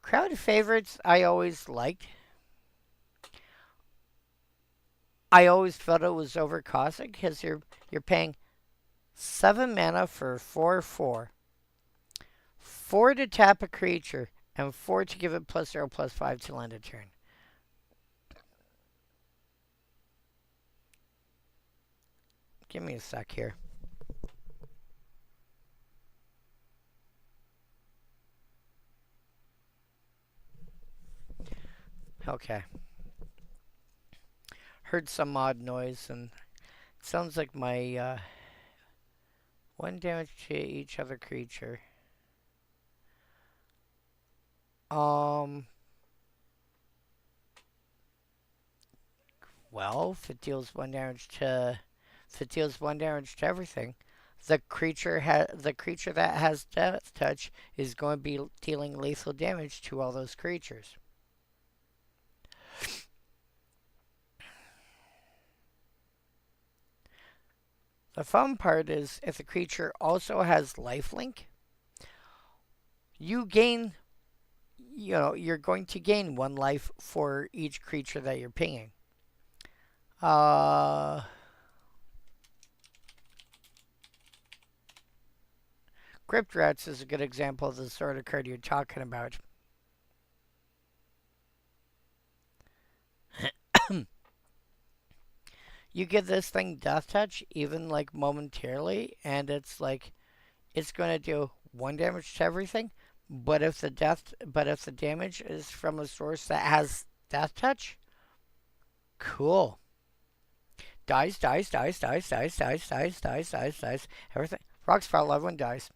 Crowd favorites I always liked. I always felt it was overcosted because you're paying 7 mana for 4/4, 4 to tap a creature, and 4 to give it +0/+5 to land a turn. Give me a sec here. Okay. Heard some odd noise and it sounds like my 1 damage to each other creature. Um. Well, if it deals 1 damage to everything, the creature that has death touch is going to be dealing lethal damage to all those creatures. The fun part is if the creature also has lifelink, you gain you're going to gain 1 life for each creature that you're pinging. Uh Crypt Rats is a good example of the sort of card you're talking about. You give this thing death touch even like momentarily and it's going to do 1 damage to everything, but if the damage is from a source that has death touch, cool. Dies, dies, dies, dies, dies, dies, dies, dies, dies, dies. Everything. Rocks fall, everyone dies.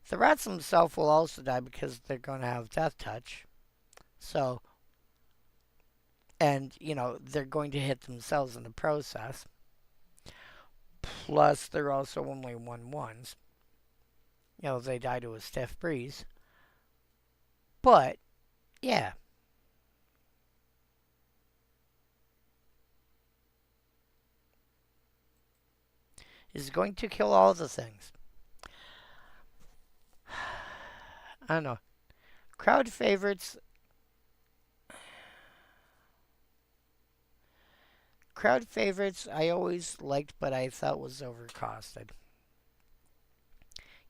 The rats themselves will also die because they're going to have death touch. So, and they're going to hit themselves in the process. Plus, they're also only 1/1s. They die to a stiff breeze. But yeah, is going to kill all the things. I don't know. Crowd favorites. Crowd favorites I always liked, but I thought was overcosted.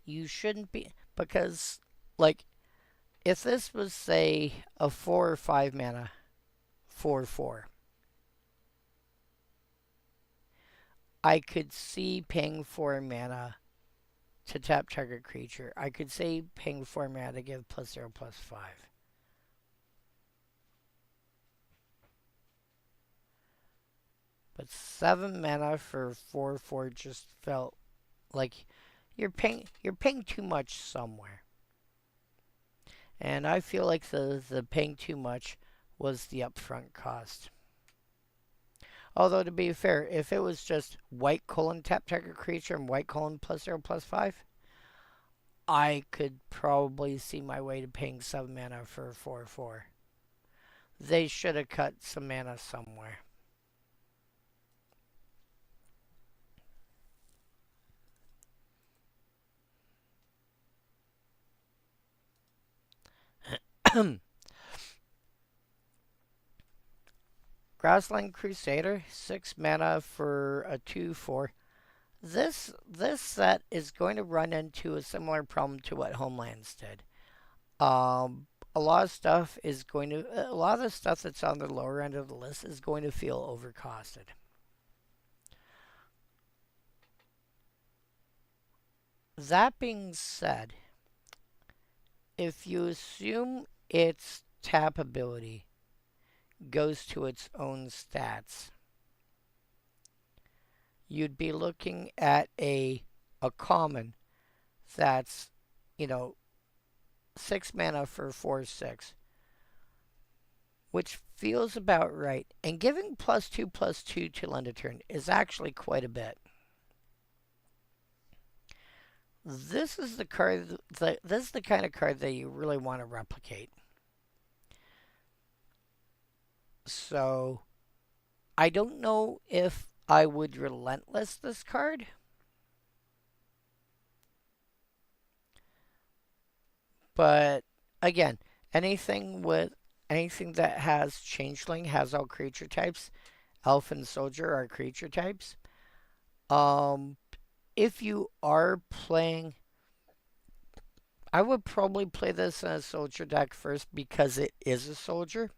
You shouldn't be because like if this was say a 4 or 5 mana 4/4, I could see paying 4 mana to tap target creature. I could say paying 4 mana to give +0/+5. But 7 mana for 4/4 just felt like you're paying too much somewhere. And I feel like the paying too much was the upfront cost. Although to be fair, if it was just white colon tap target creature and white colon +0/+5, I could probably see my way to paying 7 mana for 4/4. They should have cut some mana somewhere. Grassland Crusader, 6 mana for a 2/4. This set is going to run into a similar problem to what Homelands did. A lot of stuff is going to a lot of the stuff that's on the lower end of the list is going to feel overcosted. That being said, if you assume its tap ability goes to its own stats, you'd be looking at a common that's, you know, 6 mana for 4/6, which feels about right. And giving +2/+2 to land a turn is actually quite a bit. This is the card. This is the kind of card that you really want to replicate. So, I don't know if I would Relentless this card. But again, anything that has Changeling has all creature types. Elf and Soldier are creature types. If you are playing, I would probably play this in a Soldier deck first because it is a Soldier.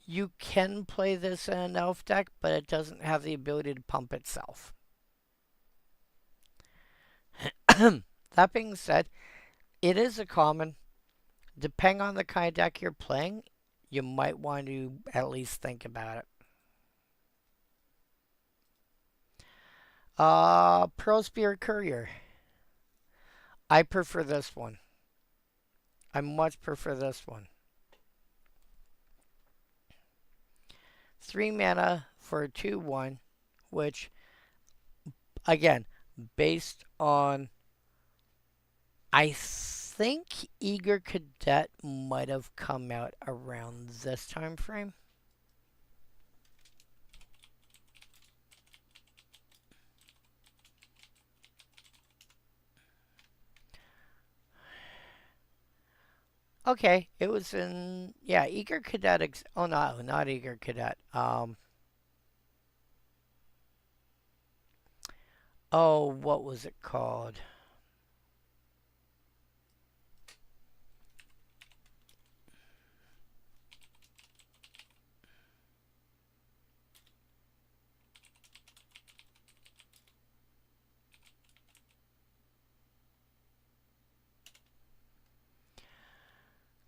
You can play this in an Elf deck, but it doesn't have the ability to pump itself. That being said, it is a common. Depending on the kind of deck you're playing, you might want to at least think about it. Pearl Spear Courier. I prefer this one. I much prefer this one. 3 mana for a 2/1, which, again, based on, I think Eager Cadet might have come out around this time frame. Okay, it was in, yeah, Eager Cadet, oh no, not Eager Cadet. Oh, what was it called?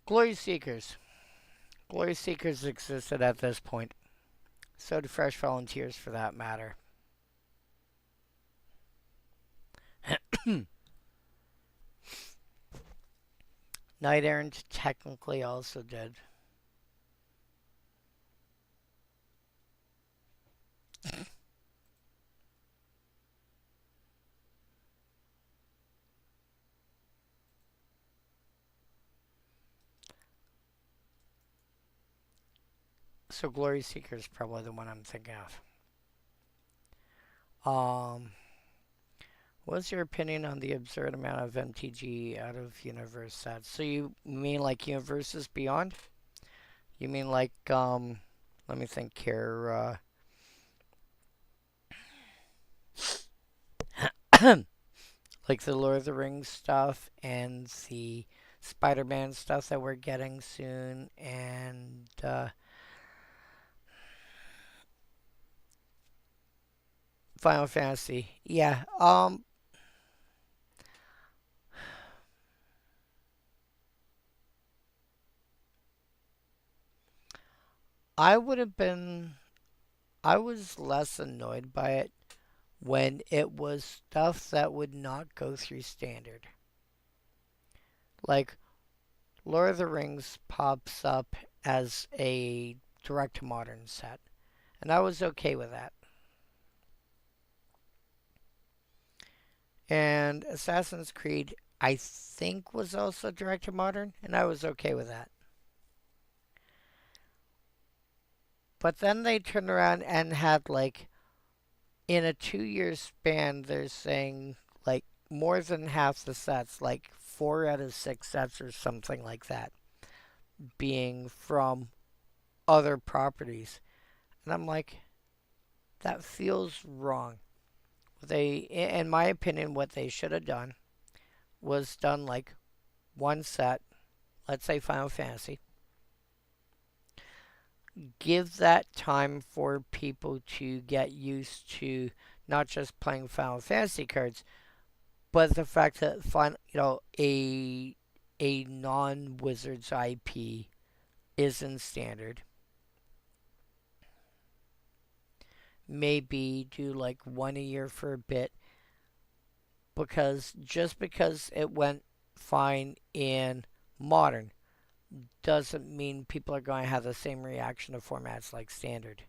Glory Seekers. Glory Seekers existed at this point. So do Fresh Volunteers for that matter. Knight Errant technically also did. So Glory Seeker is probably the one I'm thinking of. What's your opinion on the absurd amount of MTG out of universe sets? So you mean like Universes Beyond? You mean like, let me think here, like the Lord of the Rings stuff and the Spider-Man stuff that we're getting soon, and Final Fantasy. Yeah. I would have been. I was less annoyed by it when it was stuff that would not go through standard. Like, Lord of the Rings pops up as a direct to modern set, and I was okay with that. And Assassin's Creed, I think, was also direct to modern, and I was okay with that. But then they turned around and had, like, in a 2 year span, they're saying, like, more than half the sets, like 4 out of 6 sets or something like that, being from other properties. And I'm like, that feels wrong. In my opinion, what they should have done was done like one set, let's say Final Fantasy, give that time for people to get used to not just playing Final Fantasy cards, but the fact that a non Wizards IP is in standard. Maybe do like one a year for a bit, because just because it went fine in modern doesn't mean people are going to have the same reaction to formats like standard.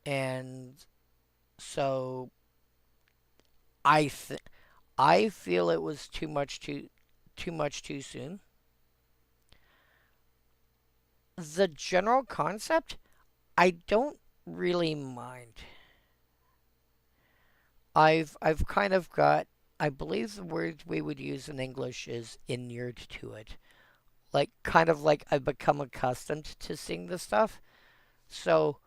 And so I th- I feel it was too much too soon. The general concept, I don't really mind. I've kind of got, I believe the word we would use in English is inured to it. Like kind of like I've become accustomed to seeing the stuff. So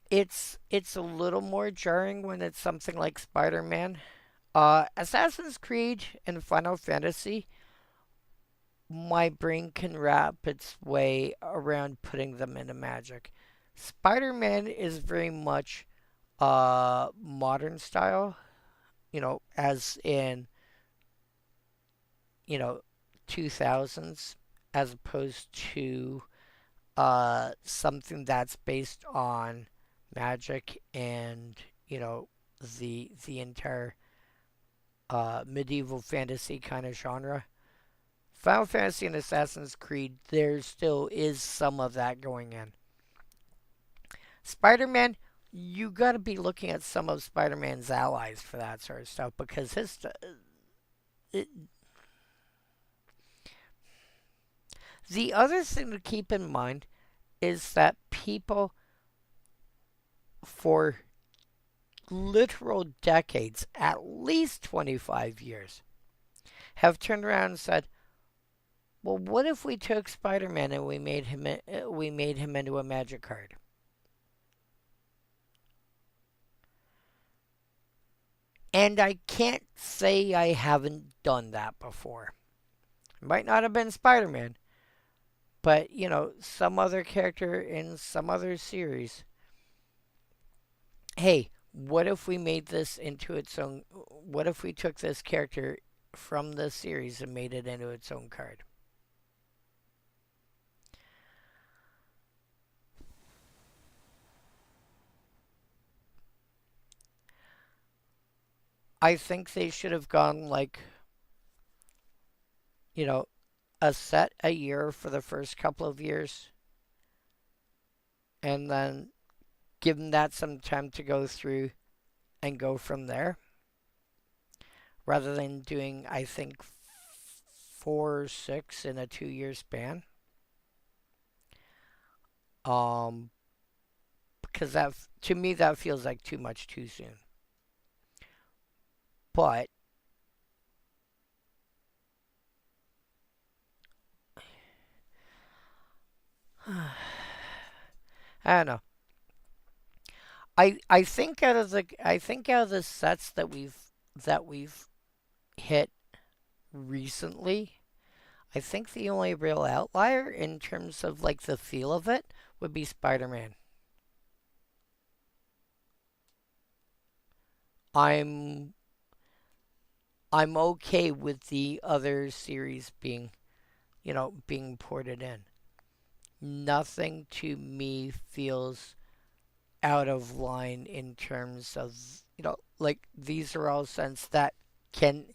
it's a little more jarring when it's something like Spider-Man. Assassin's Creed and Final Fantasy, my brain can wrap its way around putting them into Magic. Spider-Man is very much modern style, as in, you know, 2000s, as opposed to something that's based on Magic and, the entire medieval fantasy kind of genre. Final Fantasy and Assassin's Creed, there still is some of that going in. Spider Man, you got to be looking at some of Spider Man's allies for that sort of stuff, because it, the other thing to keep in mind is that people for literal decades, at least 25 years, have turned around and said, "Well, what if we took Spider-Man and we made him into a Magic card?" And I can't say I haven't done that before. It might not have been Spider-Man, but some other character in some other series. Hey, what if we made this into its own? What if we took this character from the series and made it into its own card? I think they should have gone like, you know, a set a year for the first couple of years, and then given that some time to go through and go from there, rather than doing, I think, 4 or 6 in a 2 year span. Um, because that, to me, that feels like too much too soon. But I don't know. I think out of the sets that we've hit recently, I think the only real outlier in terms of like the feel of it would be Spider-Man. I'm I'm okay with the other series being ported in. Nothing to me feels out of line in terms of, like these are all sense that can,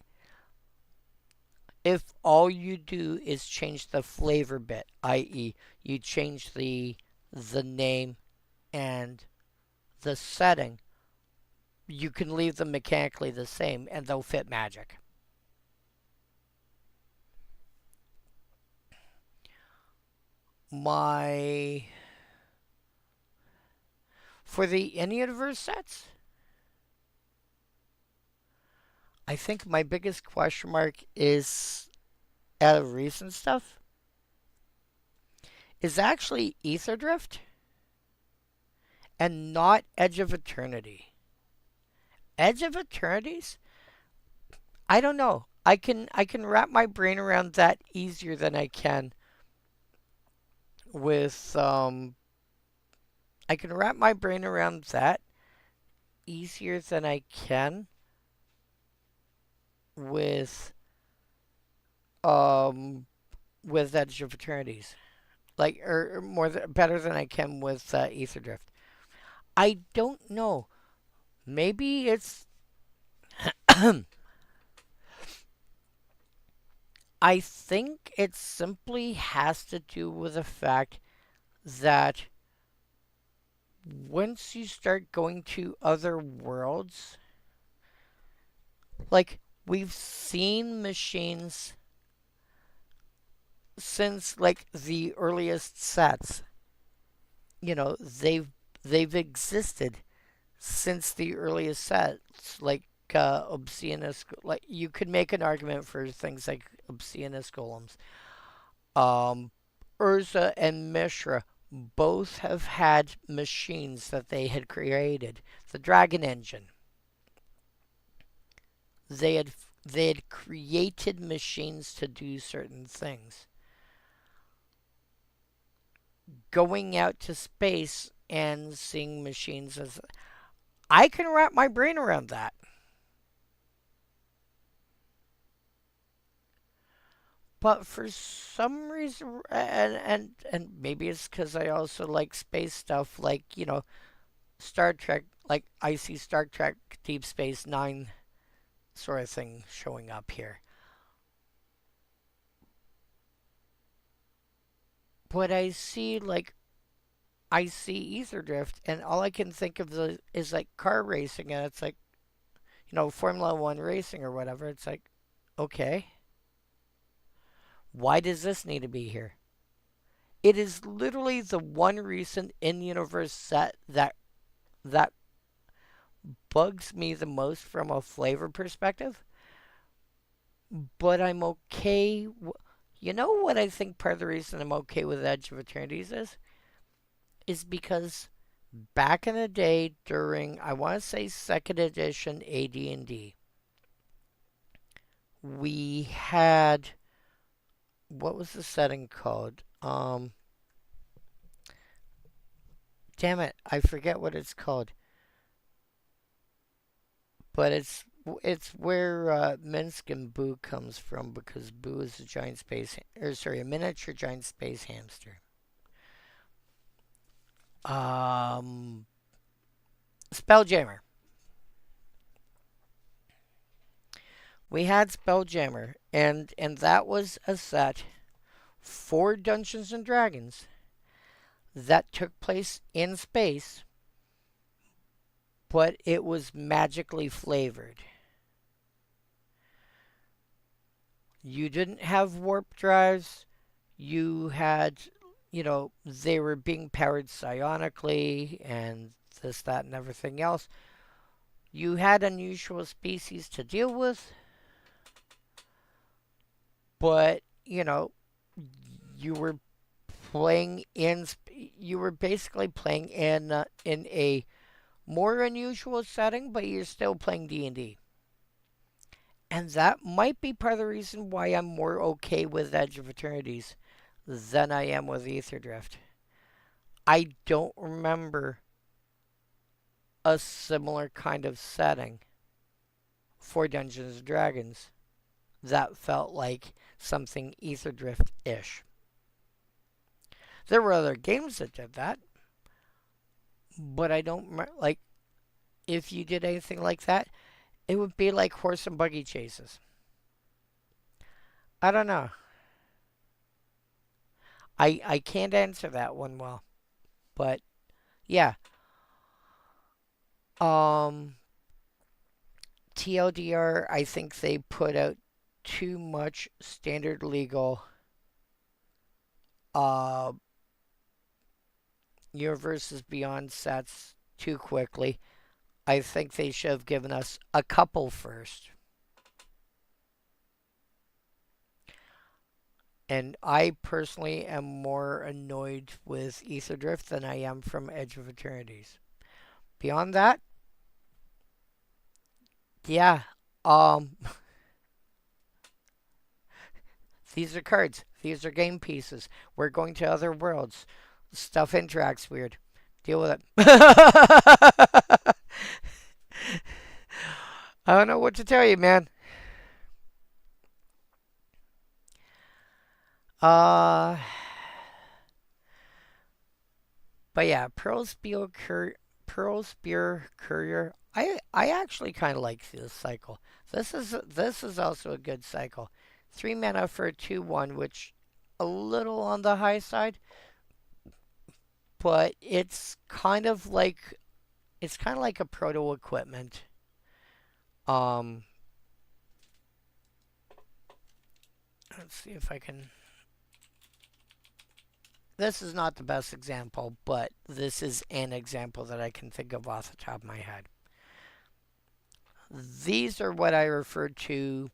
if all you do is change the flavor bit, i.e., you change the name and the setting, you can leave them mechanically the same and they'll fit Magic. My For the in-universe sets, I think my biggest question mark is out of recent stuff is actually Ether Drift and not Edge of Eternity. Edge of Eternities? I don't know. I can wrap my brain around that easier than I can with I can wrap my brain around that easier than I can with um with Edge of Eternities. Like or better than I can with Ether Drift. I don't know. Maybe it's I think it simply has to do with the fact that once you start going to other worlds, like we've seen machines since like the earliest sets. You know, they've existed since the earliest sets, like Obsidianus. Like you could make an argument for things like Obsidianus golems. Um, Urza and Mishra both have had machines that they had created. The Dragon Engine. They had they had created machines to do certain things. Going out to space and seeing machines as I can wrap my brain around that. But for some reason, and maybe it's because I also like space stuff, like Star Trek. Like I see Star Trek Deep Space Nine sort of thing showing up here. But I see Ether Drift, and all I can think of is like car racing, and it's like Formula One racing or whatever. It's like, okay, why does this need to be here? It is literally the one recent in-universe set that bugs me the most from a flavor perspective. But I'm okay. You know what I think part of the reason I'm okay with Edge of Eternities is because back in the day during I want to say second edition AD&D, we had what was the setting called? Damn it, I forget what it's called. But it's where Minsk and Boo comes from because Boo is a giant or sorry, a miniature giant space hamster. Um, Spelljammer. We had Spelljammer, and that was a set for Dungeons and Dragons that took place in space, but it was magically flavored. You didn't have warp drives. You had, they were being powered psionically and this, that, and everything else. You had unusual species to deal with, but, you were you were basically playing in a more unusual setting, but you're still playing D&D. And that might be part of the reason why I'm more okay with Edge of Eternities than I am with Ether Drift. I don't remember a similar kind of setting for Dungeons and Dragons that felt like something Ether Drift-ish. There were other games that did that, but I don't like if you did anything like that, it would be like horse and buggy chases. I don't know. I can't answer that one well, but yeah. Um, TLDR, I think they put out too much standard legal uh universes beyond sets too quickly. I think they should have given us a couple first. And I personally am more annoyed with Ether Drift than I am from Edge of Eternities. Beyond that, yeah, um, these are cards. These are game pieces. We're going to other worlds. Stuff interacts weird. Deal with it. I don't know what to tell you, man. Uh, but yeah, Pearl Spear Courier. I actually kind of like this cycle. This is also a good cycle. 3 mana for a 2/1, which a little on the high side, but it's kind of like a proto equipment. Um, let's see if I can. This is not the best example, but this is an example that I can think of off the top of my head. These are what I refer to,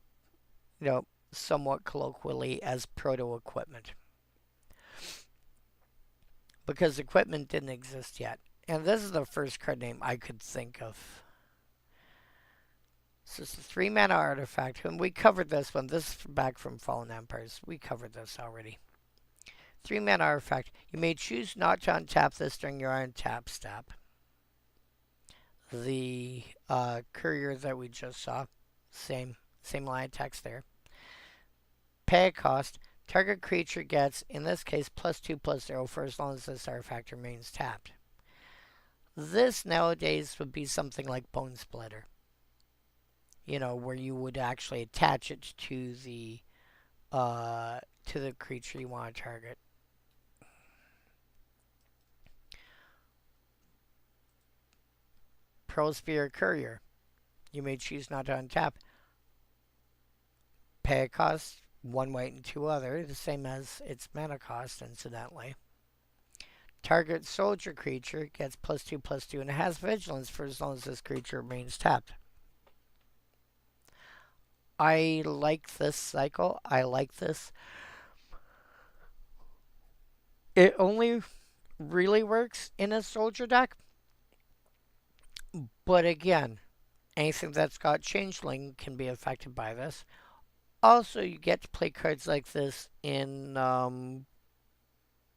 somewhat colloquially as proto equipment. Because equipment didn't exist yet. And this is the first card name I could think of. So it's a 3 mana artifact, and we covered this one. This is back from Fallen Empires. We covered this already. 3 mana artifact. You may choose not to untap this during your untap step. The courier that we just saw, same line of text there. Pay a cost. Target creature gets, in this case, +2/+0 for as long as this artifact remains tapped. This nowadays would be something like Bone Splitter. Where you would actually attach it to the creature you want to target. Pearl Spear Courier. You may choose not to untap. Pay a cost, 1 white and 2 other, the same as its mana cost, incidentally. Target soldier creature gets +2/+2 and it has vigilance for as long as this creature remains tapped. I like this cycle. I like this. It only really works in a soldier deck. But again, anything that's got changeling can be affected by this. Also, you get to play cards like this in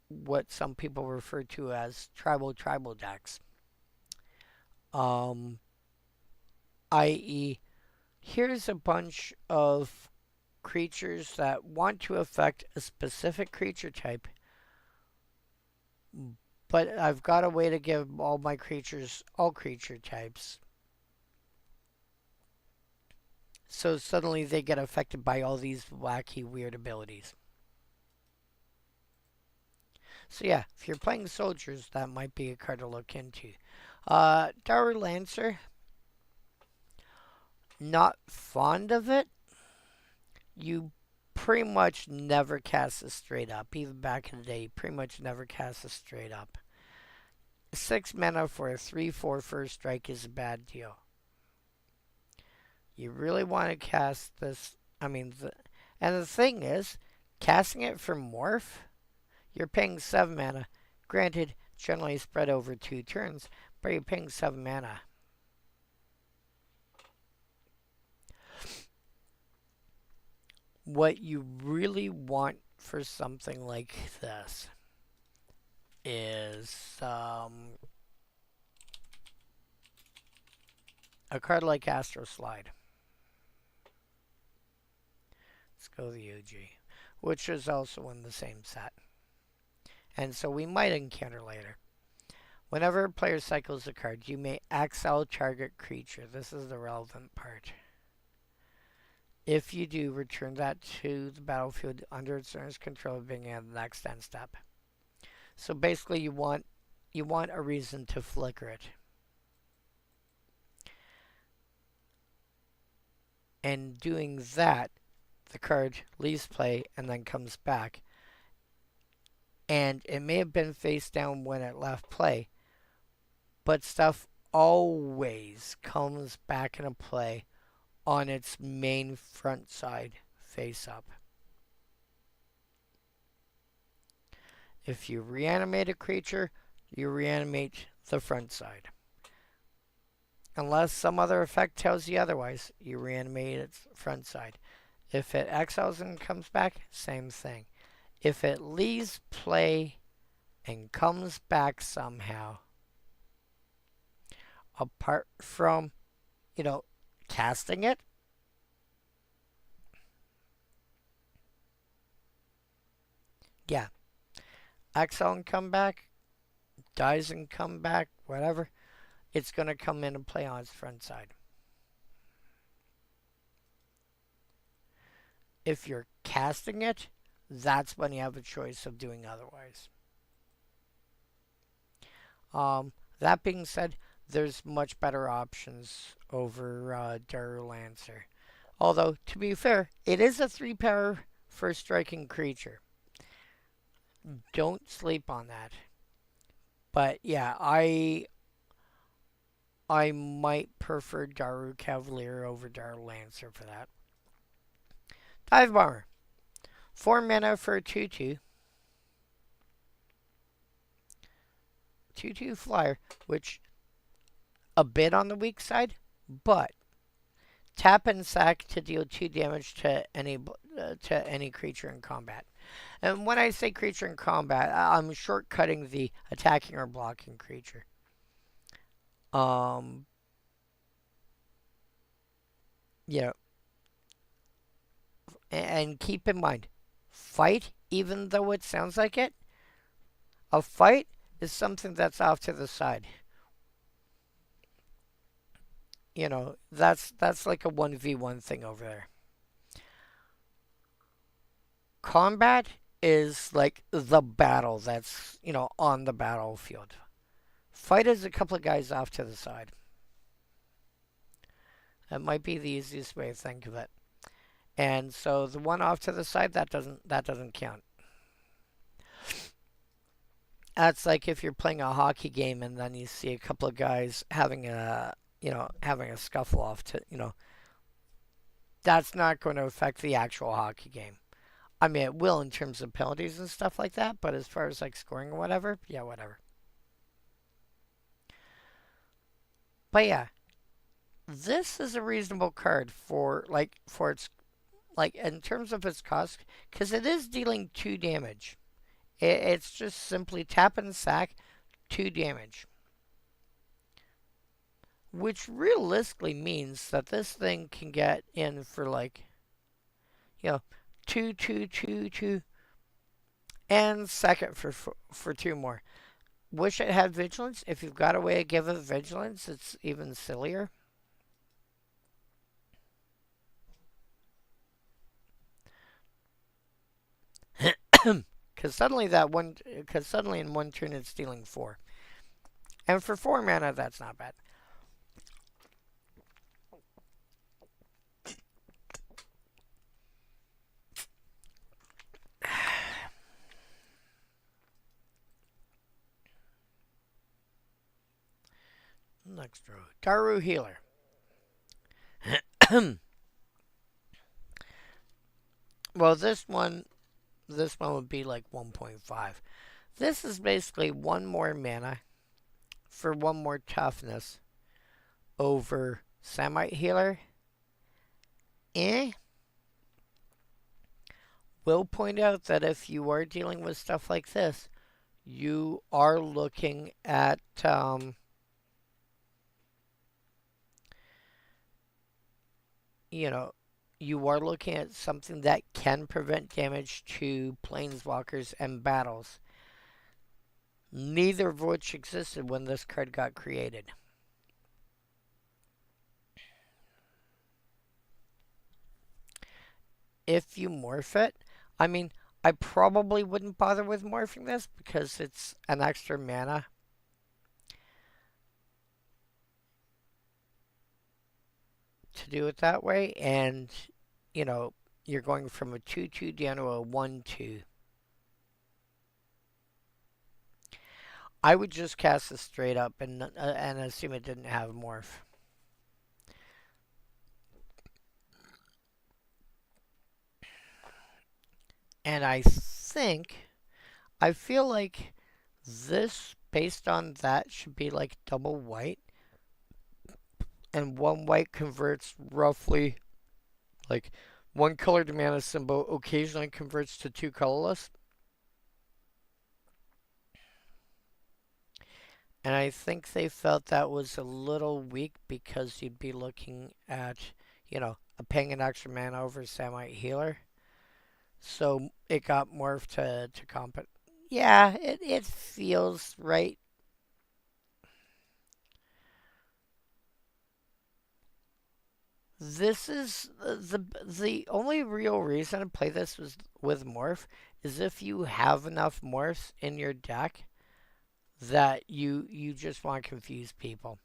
what some people refer to as tribal decks. I.e., here's a bunch of creatures that want to affect a specific creature type, but I've got a way to give all my creatures all creature types. So suddenly they get affected by all these wacky, weird abilities. So yeah, if you're playing soldiers, that might be a card to look into. Dour Lancer, not fond of it. You pretty much never cast this straight up. Even back in the day, you pretty much never cast this straight up. 6 mana for a 3/4 first strike is a bad deal. You really want to cast this. And the thing is, casting it for Morph, you're paying 7 mana. Granted, generally spread over 2 turns, but you're paying 7 mana. What you really want for something like this is a card like Astro Slide. Let's go the OG, which is also in the same set. And so we might encounter later. Whenever a player cycles a card, you may exile target creature. This is the relevant part. If you do, return that to the battlefield under its owner's control, being at the next end step. So basically, you want a reason to flicker it. And doing that, the card leaves play and then comes back. And it may have been face down when it left play, but stuff always comes back into play on its main front side face up. If you reanimate a creature, you reanimate the front side. Unless some other effect tells you otherwise, you reanimate its front side. If it exiles and comes back, same thing. If it leaves play and comes back somehow, apart from, casting it, yeah, exile and come back, dies and come back, whatever, it's going to come in and play on its front side. If you're casting it, that's when you have a choice of doing otherwise. That being said, there's much better options over Daru Lancer. Although, to be fair, it is a 3-power first striking creature. Don't sleep on that. But yeah, I might prefer Daru Cavalier over Daru Lancer for that. Dive Bomber. 4 mana for a 2/2. 2/2 flyer, which a bit on the weak side, but tap and sack to deal 2 damage to any creature in combat. And when I say creature in combat, I'm shortcutting the attacking or blocking creature. Yeah. And keep in mind, fight, even though it sounds like it, a fight is something that's off to the side. That's like a 1v1 thing over there. Combat is like the battle that's, on the battlefield. Fight is a couple of guys off to the side. That might be the easiest way to think of it. And so the one off to the side, that doesn't count. That's like if you're playing a hockey game and then you see a couple of guys having a scuffle off to, that's not going to affect the actual hockey game. I mean, it will in terms of penalties and stuff like that, but as far as like scoring or whatever, yeah, whatever. But yeah, this is a reasonable card for its in terms of its cost, because it is dealing 2 damage. It's just simply tap and sack 2 damage. Which realistically means that this thing can get in for 2, 2, 2, 2, and second for 2 more. Wish it had vigilance. If you've got a way to give it vigilance, it's even sillier. Because suddenly in one turn it's dealing 4. And for 4 mana, that's not bad. Next row. Daru Healer. Well, this one would be like 1.5. This is basically 1 more mana for 1 more toughness over Samite Healer. Will point out that if you are dealing with stuff like this, you are looking at you are looking at something that can prevent damage to planeswalkers and battles, neither of which existed when this card got created. If you morph it, I mean, I probably wouldn't bother with morphing this because it's an extra mana. To do it that way, and you're going from a 2/2 down to a 1/2. I would just cast this straight up and assume it didn't have morph. And I think I feel like this, based on that, should be like double white. And one white converts roughly, like, one colored mana symbol occasionally converts to two colorless. And I think they felt that was a little weak because you'd be looking at, paying an extra mana over Samite Healer. So it got morphed to comp it. Yeah, it feels right. This is the only real reason to play this was with Morph is if you have enough Morphs in your deck that you just want to confuse people.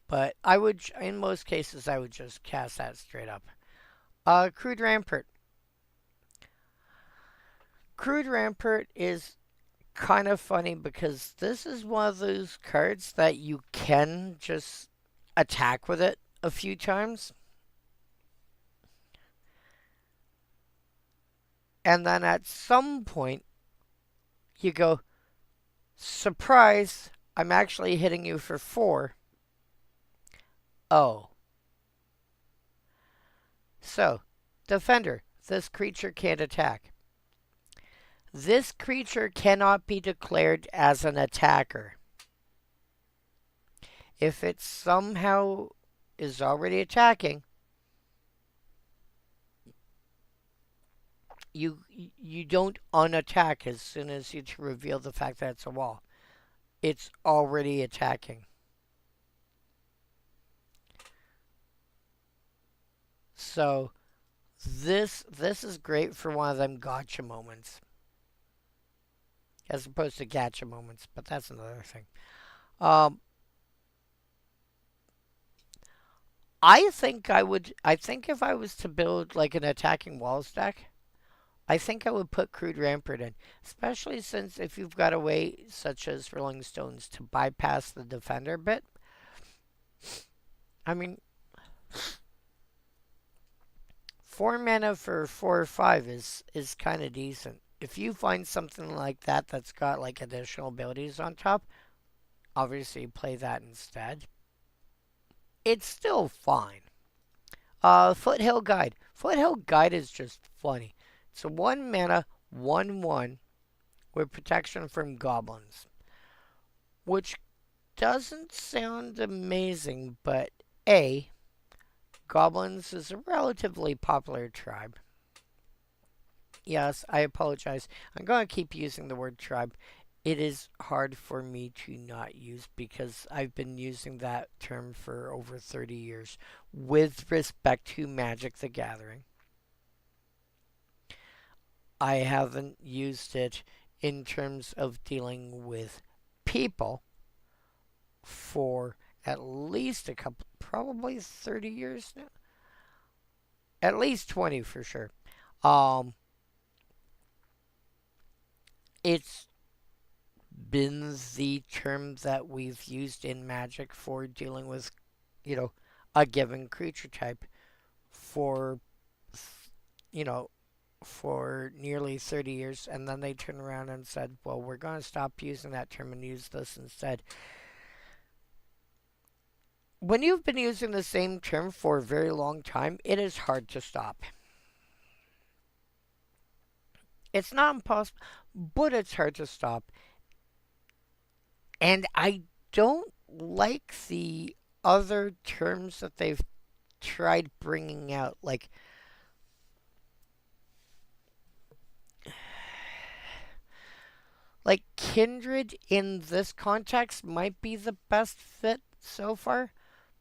But I would, in most cases, I would just cast that straight up. Crude Rampart. Crude Rampart is kind of funny because this is one of those cards that you can just attack with it a few times. And then at some point, you go, surprise, I'm actually hitting you for 4. Oh. So, Defender, this creature can't attack. This creature cannot be declared as an attacker. If it somehow is already attacking, you don't unattack as soon as you reveal the fact that it's a wall. It's already attacking. So this is great for one of them gotcha moments. As opposed to gotcha moments, but that's another thing. I think if I was to build like an attacking walls deck, I think I would put Crude Rampart in. Especially since if you've got a way, such as Rolling Stones, to bypass the defender bit. I mean, 4 mana for 4 or 5 is kind of decent. If you find something like that that's got like additional abilities on top, obviously play that instead. It's still fine. Foothill Guide. Foothill Guide is just funny. It's a 1 mana, 1/1 with protection from goblins. Which doesn't sound amazing, but A, goblins is a relatively popular tribe. Yes, I apologize. I'm going to keep using the word tribe. It is hard for me to not use because I've been using that term for over 30 years with respect to Magic the Gathering. I haven't used it in terms of dealing with people for at least a couple, probably 30 years now. At least 20 for sure. It's been the term that we've used in Magic for dealing with, a given creature type for, for nearly 30 years. And then they turned around and said, well, we're going to stop using that term and use this instead. When you've been using the same term for a very long time, it is hard to stop. It's not impossible, but it's hard to stop. And I don't like the other terms that they've tried bringing out. Like Kindred in this context might be the best fit so far.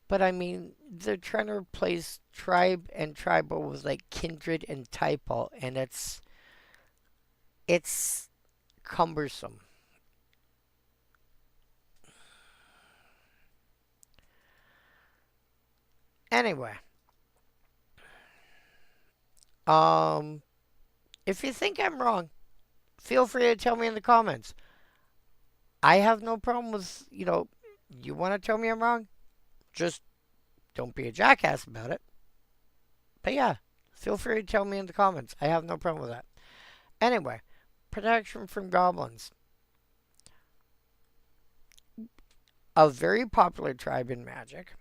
But I mean, they're trying to replace tribe and tribal with like kindred and typal, and it's cumbersome. Anyway, um, if you think I'm wrong, feel free to tell me in the comments. I have no problem with, you want to tell me I'm wrong? Just don't be a jackass about it. But yeah, Feel free to tell me in the comments. I have no problem with that. Anyway, protection from goblins. A very popular tribe in Magic.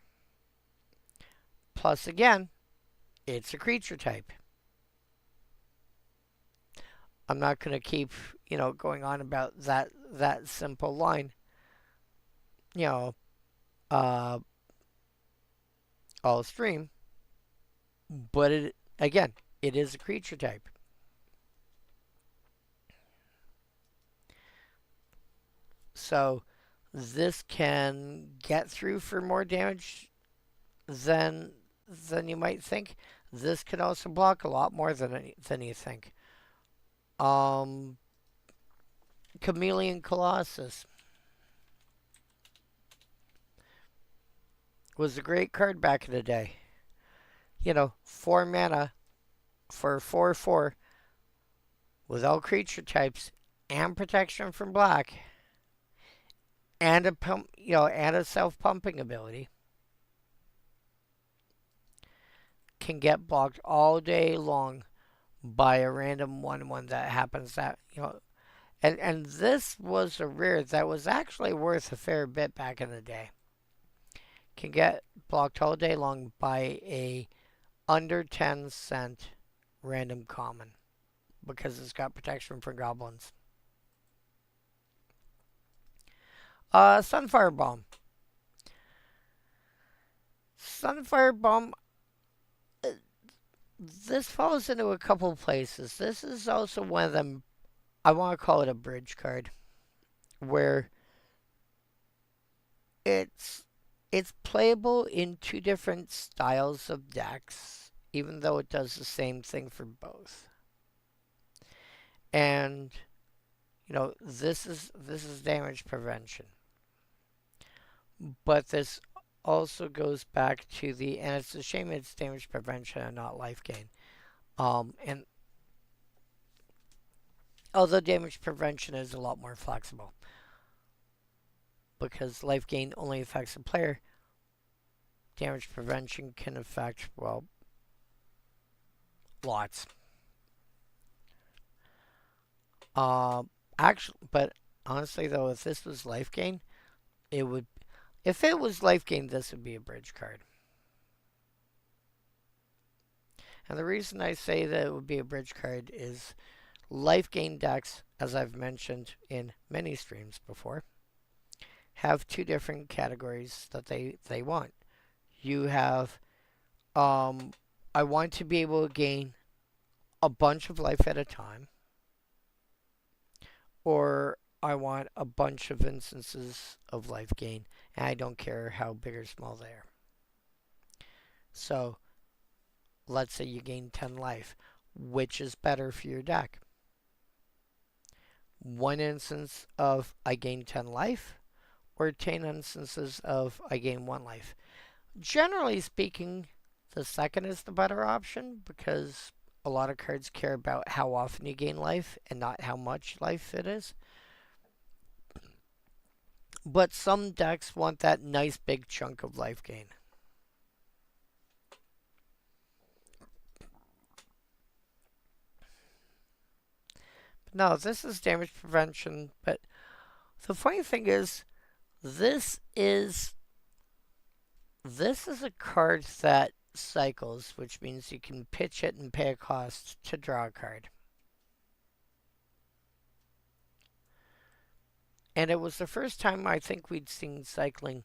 Plus, again, it's a creature type. I'm not going to keep, going on about that simple line. All stream. But it is a creature type. So this can get through for more damage than you might think. This can also block a lot more than you think. Chameleon Colossus was a great card back in the day. 4 mana for 4/4 with all creature types and protection from black and a pump, and a self-pumping ability. Can get blocked all day long by a random 1/1 that happens and this was a rare that was actually worth a fair bit back in the day. Can get blocked all day long by a under 10-cent random common because it's got protection from goblins. Sunfire Bomb. Sunfire Bomb, this falls into a couple places. This is also one of them, I want to call it a bridge card, where it's playable in two different styles of decks, even though it does the same thing for both. And this is damage prevention. But this also goes back to and it's a shame it's damage prevention and not life gain. And although damage prevention is a lot more flexible, because life gain only affects the player, damage prevention can affect, well, lots. But honestly though, if this was life gain, if it was life gain, this would be a bridge card. And the reason I say that it would be a bridge card is life gain decks, as I've mentioned in many streams before, have two different categories that they want. You have, I want to be able to gain a bunch of life at a time, or I want a bunch of instances of life gain, and I don't care how big or small they are. So, let's say you gain 10 life. Which is better for your deck? One instance of I gain 10 life, or 10 instances of I gain 1 life? Generally speaking, the second is the better option, because a lot of cards care about how often you gain life and not how much life it is. But some decks want that nice big chunk of life gain. No, this is damage prevention, but the funny thing is, this is a card that cycles, which means you can pitch it and pay a cost to draw a card. And it was the first time I think we'd seen cycling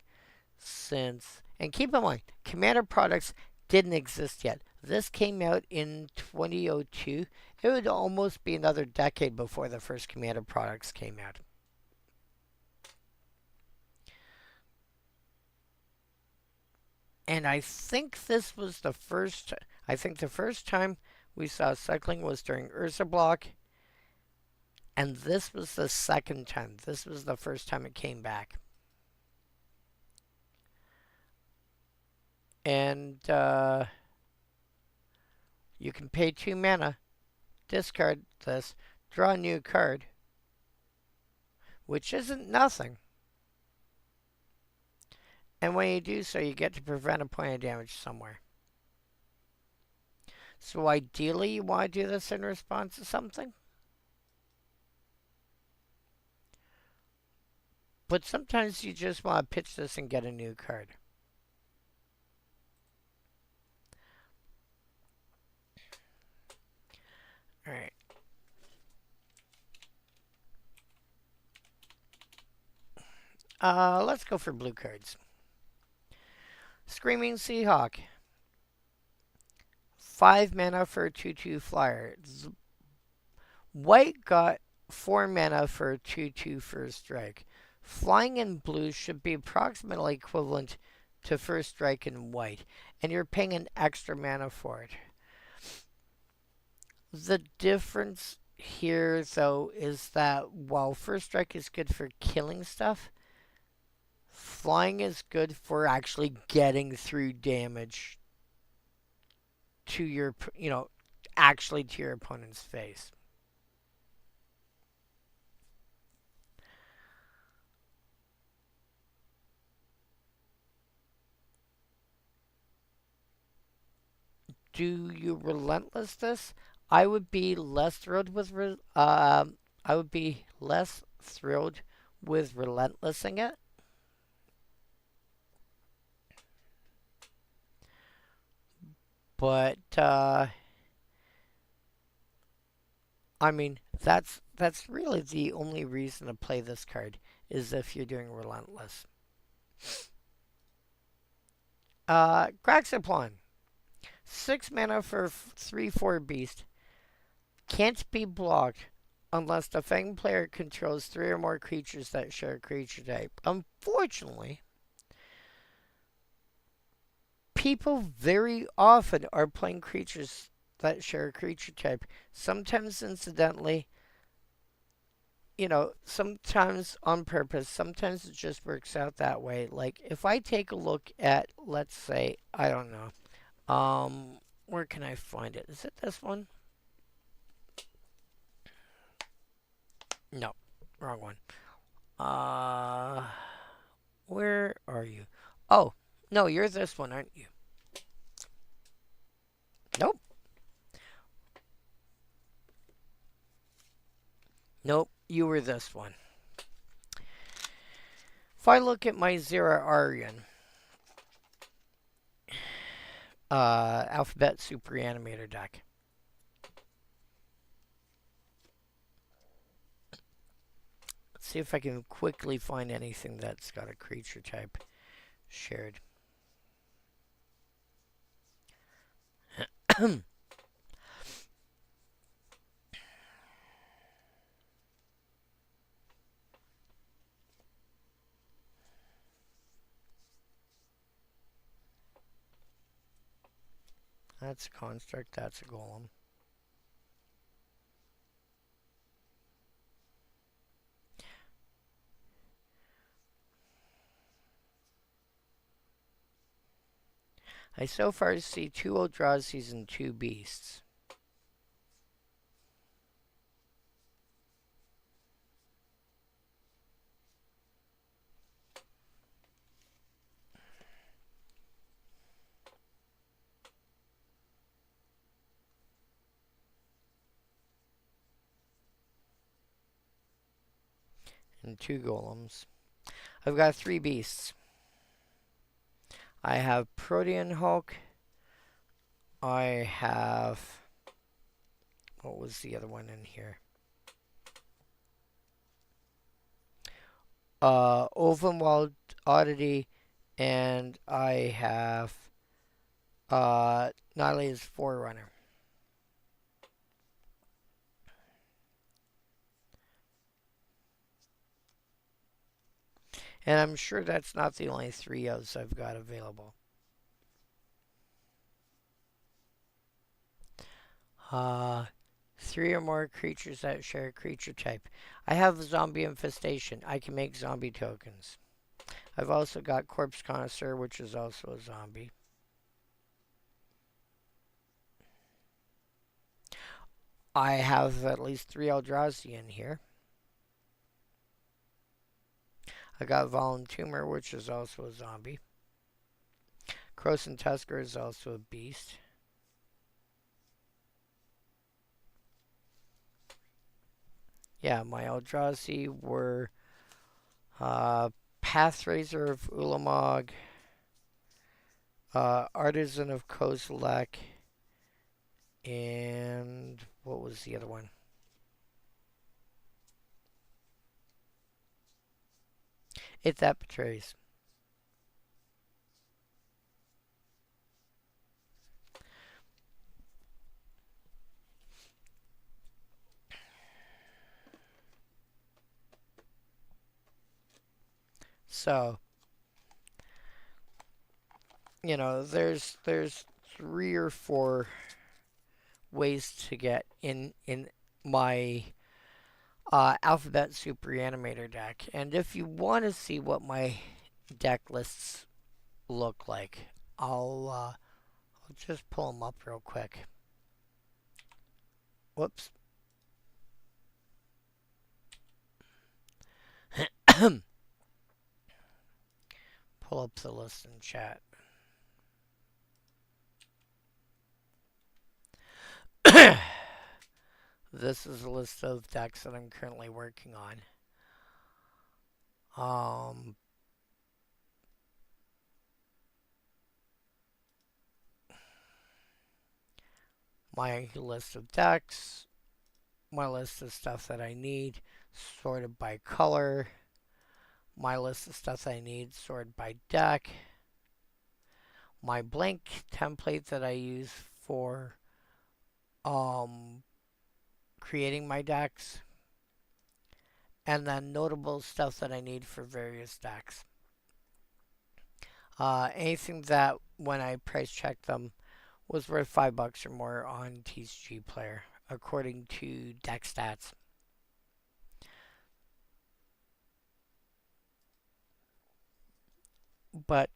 since, and keep in mind, Commander products didn't exist yet. This came out in 2002. It would almost be another decade before the first Commander products came out. And I think this was the first time we saw cycling was during Urza Block. And this was the second time. This was the first time it came back. And you can pay 2 mana, discard this, draw a new card, which isn't nothing. And when you do so, you get to prevent a point of damage somewhere. So ideally, you want to do this in response to something. But sometimes you just want to pitch this and get a new card. Alright. Let's go for blue cards. Screaming Seahawk. 5 mana for a 2/2 flyer. White got 4 mana for a 2/2 first strike. Flying in blue should be approximately equivalent to first strike in white, and you're paying an extra mana for it. The difference here, though, is that while first strike is good for killing stuff, flying is good for actually getting through damage to your, actually to your opponent's face. Do you relentless this? I would be less thrilled with relentlessing it. But I mean, that's really the only reason to play this card is if you're doing relentless. Graxaplon. 6 mana for 3/4 beast. Can't be blocked unless the Fang player controls 3 or more creatures that share a creature type. Unfortunately, people very often are playing creatures that share a creature type. Sometimes incidentally, sometimes on purpose, sometimes it just works out that way. Like, if I take a look at, let's say, I don't know, where can I find it? Is it this one? No, wrong one. Where are you? Oh, no, you're this one, aren't you? Nope. Nope, you were this one. If I look at my Zera Aryan, Alphabet Super Animator deck. Let's see if I can quickly find anything that's got a creature type shared. That's a construct, that's a golem. I so far see 2 Eldrazi's and 2 beasts. And 2 golems. I've got 3 beasts. I have Protean Hulk. I have... What was the other one in here? Ovenwald Oddity. And I have... Nylea's Forerunner. And I'm sure that's not the only 3-Os I've got available. 3 or more creatures that share a creature type. I have Zombie Infestation. I can make zombie tokens. I've also got Corpse Connoisseur, which is also a zombie. I have at least 3 Eldrazi in here. I got Volunteemer, which is also a zombie. Krosan Tusker is also a beast. Yeah, my Eldrazi were Pathraiser of Ulamog, Artisan of Kozilek, and what was the other one? If That Betrays. So, there's 3 or 4 ways to get in my Alphabet Super Reanimator deck. And if you want to see what my deck lists look like, I'll just pull them up real quick. Whoops. Pull up the list in chat. This is a list of decks that I'm currently working on. My list of decks, my list of stuff that I need, sorted by color, my list of stuff that I need, sorted by deck, my blank template that I use for creating my decks, and then notable stuff that I need for various decks. Anything that when I price checked them was worth $5 or more on TCG Player, according to deck stats. But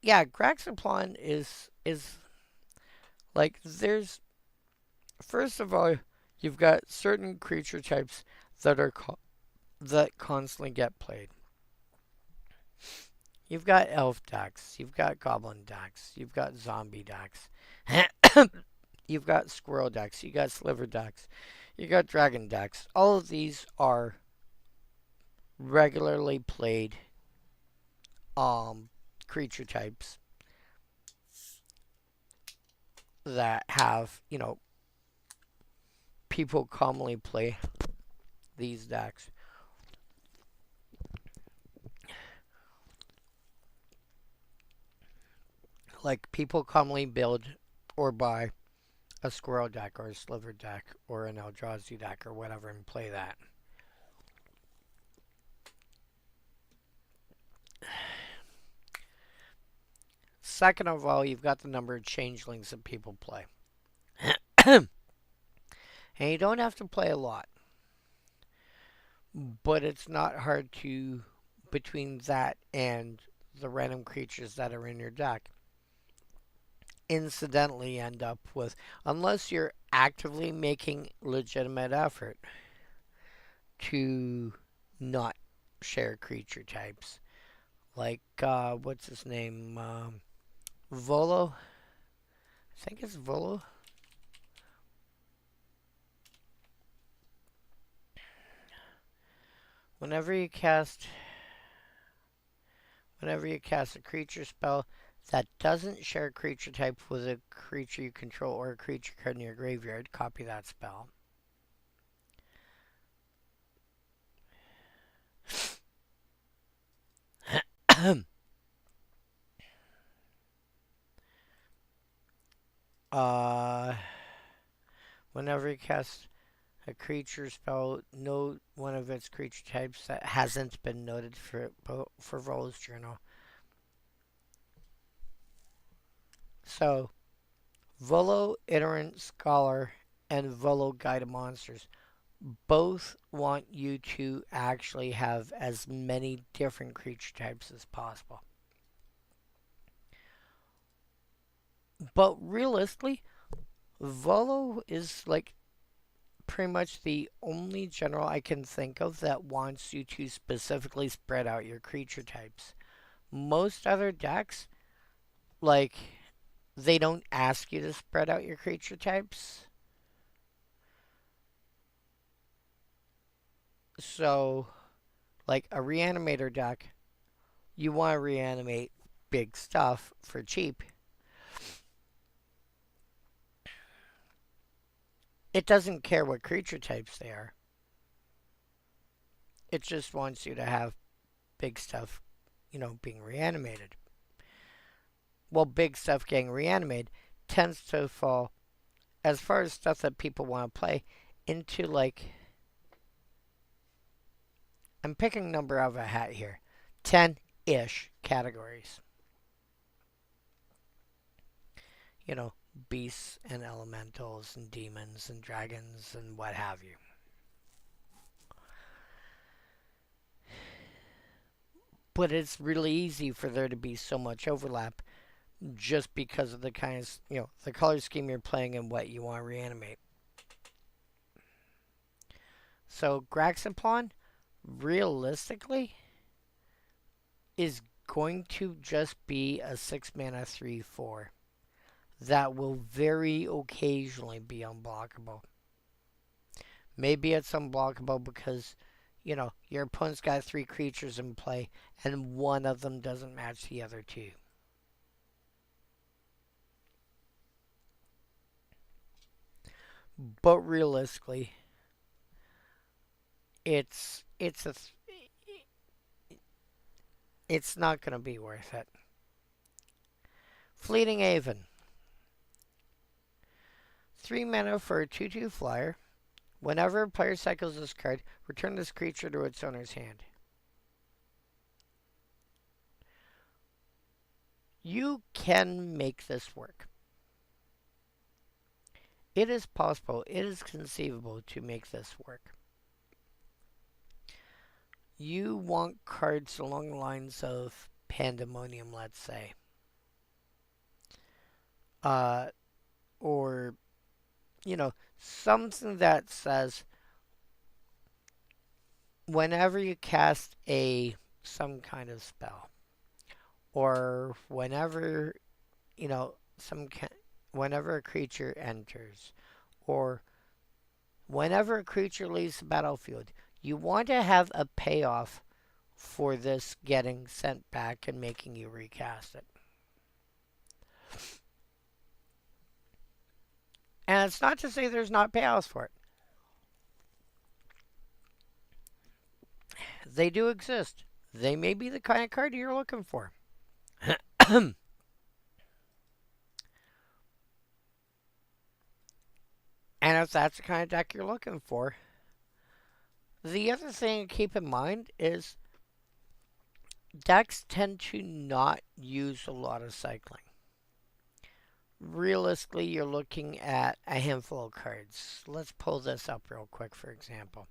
yeah, Graxaplan is like there's first of all you've got certain creature types that are that constantly get played. You've got elf decks, you've got goblin decks, you've got zombie decks, you've got squirrel decks, you got sliver decks, you got dragon decks. All of these are regularly played creature types that have, people commonly play these decks. Like, people commonly build or buy a squirrel deck or a sliver deck or an Eldrazi deck or whatever and play that. Second of all, you've got the number of changelings that people play. And you don't have to play a lot. But it's not hard to, between that and the random creatures that are in your deck, incidentally end up with, unless you're actively making legitimate effort to not share creature types. Like, what's his name? Volo? I think it's Volo. Whenever you cast a creature spell that doesn't share a creature type with a creature you control or a creature card in your graveyard, copy that spell. Whenever you cast a creature spell, note one of its creature types that hasn't been noted for Volo's Journal. So, Volo, Iterant, Scholar, and Volo Guide of Monsters both want you to actually have as many different creature types as possible. But realistically, Volo is like pretty much the only general I can think of that wants you to specifically spread out your creature types. Most other decks, like, they don't ask you to spread out your creature types. So, like a reanimator deck, you want to reanimate big stuff for cheap. It doesn't care what creature types they are. It just wants you to have big stuff, being reanimated. Well, big stuff getting reanimated tends to fall, as far as stuff that people want to play, into like, I'm picking a number out of a hat here, 10-ish categories. You know, beasts and elementals and demons and dragons and what have you. But it's really easy for there to be so much overlap just because of the kind of, the color scheme you're playing and what you want to reanimate. So Graxaplon, realistically, is going to just be a 6 mana 3/4 that will very occasionally be unblockable. Maybe it's unblockable because, your opponent's got 3 creatures in play and one of them doesn't match the other 2. But realistically, it's not going to be worth it. Fleeting Haven. 3 mana for a 2/2 flyer. Whenever a player cycles this card, return this creature to its owner's hand. You can make this work. It is possible, it is conceivable to make this work. You want cards along the lines of Pandemonium, let's say. Or, something that says whenever you cast some kind of spell, or whenever, you know, whenever a creature enters, or whenever a creature leaves the battlefield, you want to have a payoff for this getting sent back and making you recast it. And it's not to say there's not payoffs for it. They do exist. They may be the kind of card you're looking for. And if that's the kind of deck you're looking for, the other thing to keep in mind is decks tend to not use a lot of cycling. Realistically, you're looking at a handful of cards. Let's pull this up real quick, for example.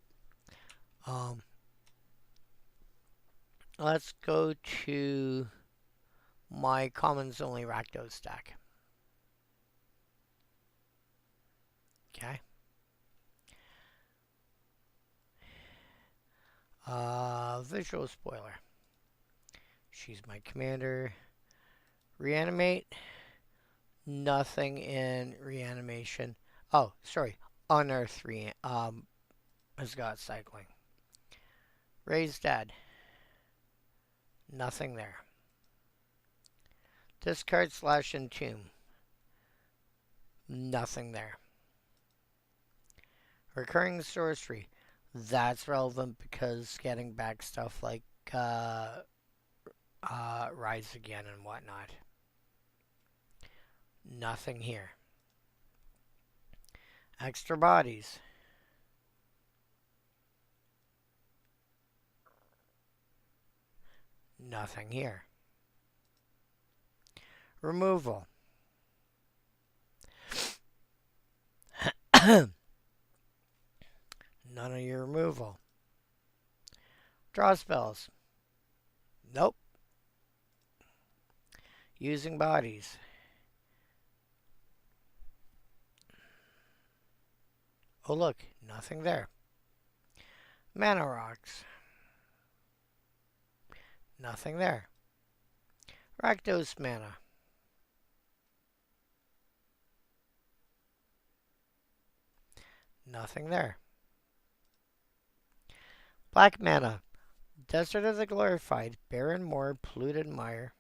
Let's go to my Commons Only Rakdos deck. Okay. Visual spoiler. She's my commander. Reanimate. Nothing in reanimation. Oh, sorry. Unearth has got cycling. Raise dead. Nothing there. Discard / entomb. Nothing there. Recurring sorcery. That's relevant because getting back stuff like Rise Again and whatnot. Nothing here. Extra bodies. Nothing here. Removal. None of your removal. Draw spells. Nope. Using bodies. Oh look, nothing there. Mana rocks. Nothing there. Rakdos mana. Nothing there. Black mana. Desert of the Glorified. Barren Moor. Polluted Mire.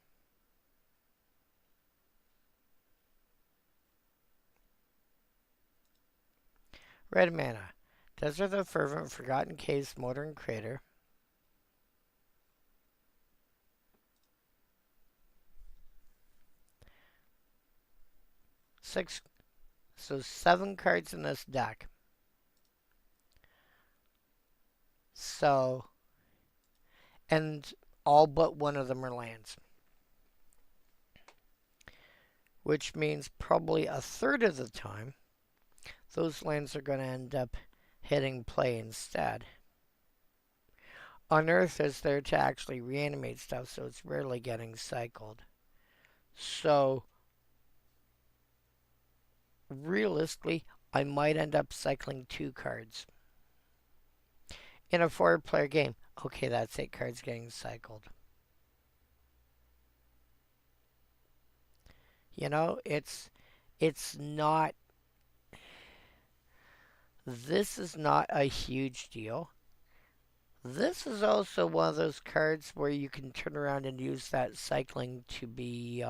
Red mana. Desert of the Fervent. Forgotten Caves. Modern Crater. 6. So 7 cards in this deck. So, and all but one of them are lands. Which means probably a third of the time, those lands are going to end up hitting play instead. Unearth is there to actually reanimate stuff, so it's rarely getting cycled. So, realistically, I might end up cycling 2 cards. In a 4-player game, okay, that's 8 cards getting cycled. You know, it's not, this is not a huge deal. This is also one of those cards where you can turn around and use that cycling to be,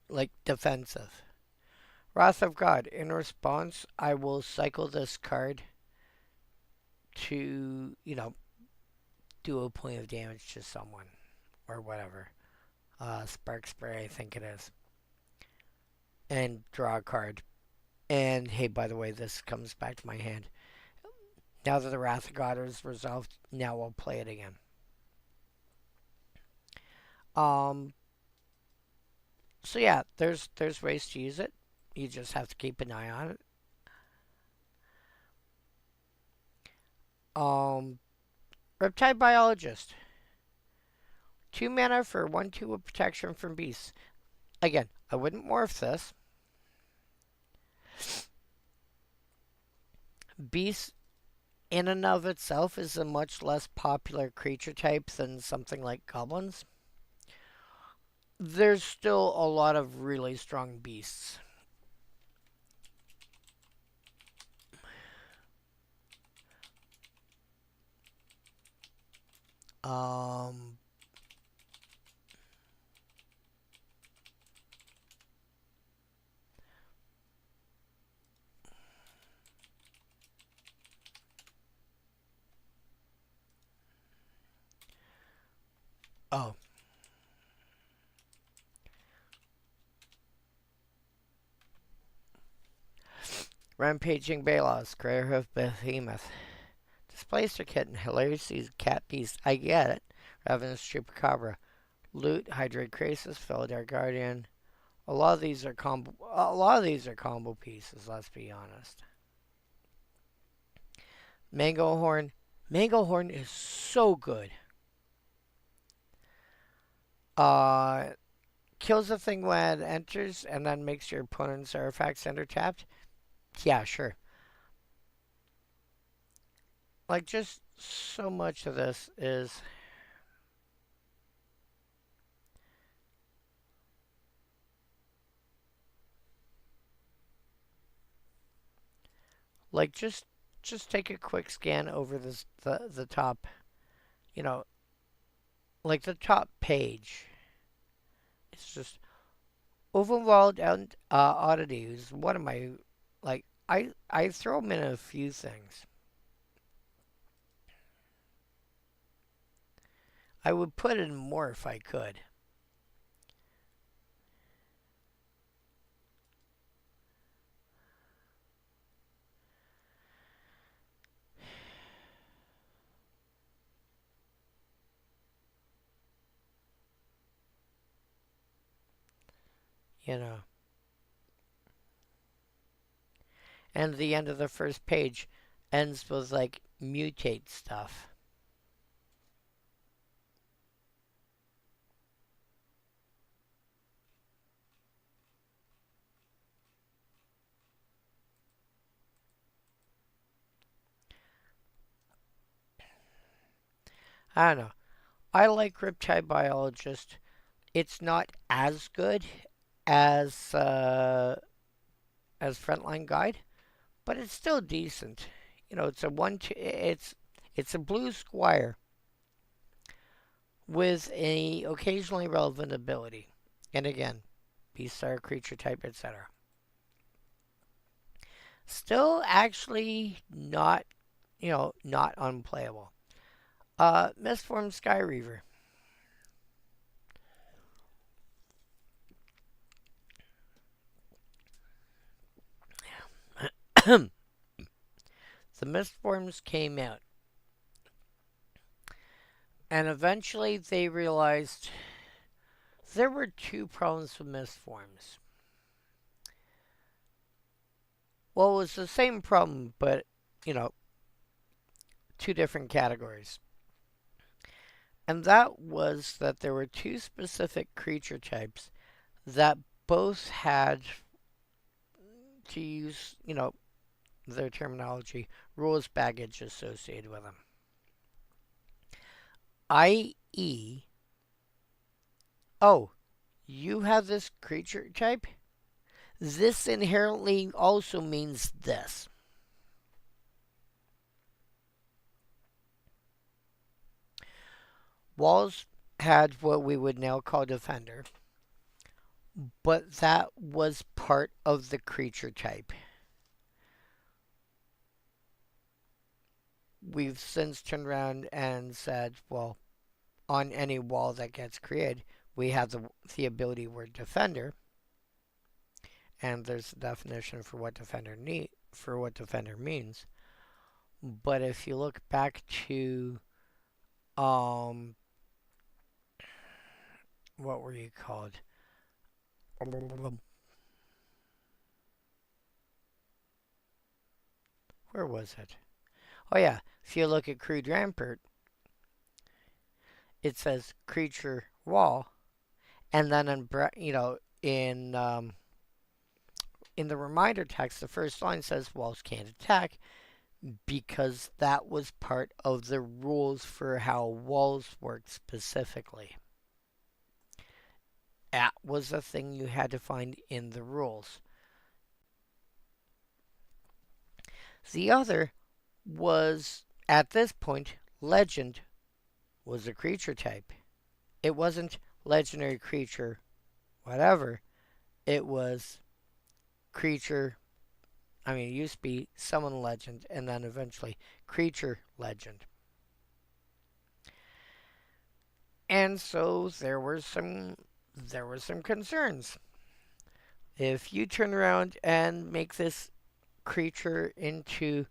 like, defensive. Wrath of God. In response, I will cycle this card to, do a point of damage to someone. Or whatever. Spark Spray, I think it is. And draw a card. And, hey, by the way, this comes back to my hand. Now that the Wrath of God is resolved, now I'll play it again. So yeah, there's ways to use it. You just have to keep an eye on it. Riptide Biologist. 2 mana for 1/2 with protection from beasts. Again, I wouldn't morph this. Beast in and of itself is a much less popular creature type than something like goblins. There's still a lot of really strong beasts. Oh. Rampaging Balos, Greyhoof Behemoth. Displacer Kitten, Hilariously Cat Beast. I get it. Ravenous Chupacabra. Loot, Hydrate Crisis, Felidar Guardian. A lot of these are combo pieces, let's be honest. Mango Horn. Mango Horn is so good. Kills a thing when it enters and then makes your opponent's artifacts enter tapped. Yeah, sure. Like, just so much of this is like just take a quick scan over this the top, you know, like the top page. It's just overwhelmed and oddities. What am I like? I throw them in a few things. I would put in more if I could. You know. And the end of the first page ends with like mutate stuff. I don't know. I like Riptide Biologist. It's not as good as Frontline Guide, but it's still decent. it's a it's a blue squire with a occasionally relevant ability. And again, beast star, creature type, etc. Still actually not, not unplayable. Mistform Sky Reaver. The Mistforms came out. And eventually they realized there were two problems with Mistforms. Well, it was the same problem, but, two different categories. And that was that there were two specific creature types that both had, to use, their terminology, rules baggage associated with them. I.e., oh, you have this creature type? This inherently also means this. Walls had what we would now call Defender, but that was part of the creature type. We've since turned around and said, well, on any wall that gets created, we have the ability word Defender, and there's a definition for what Defender means. But if you look back to what were you called? Where was it? Oh yeah, if you look at Crude Rampart, it says creature wall, and then in the reminder text, the first line says walls can't attack, because that was part of the rules for how walls worked specifically. That was a thing you had to find in the rules. The other was, at this point, legend was a creature type. It wasn't legendary creature, whatever. It was creature. It used to be summon legend, and then eventually creature legend. And so there were some concerns. If you turn around and make this creature into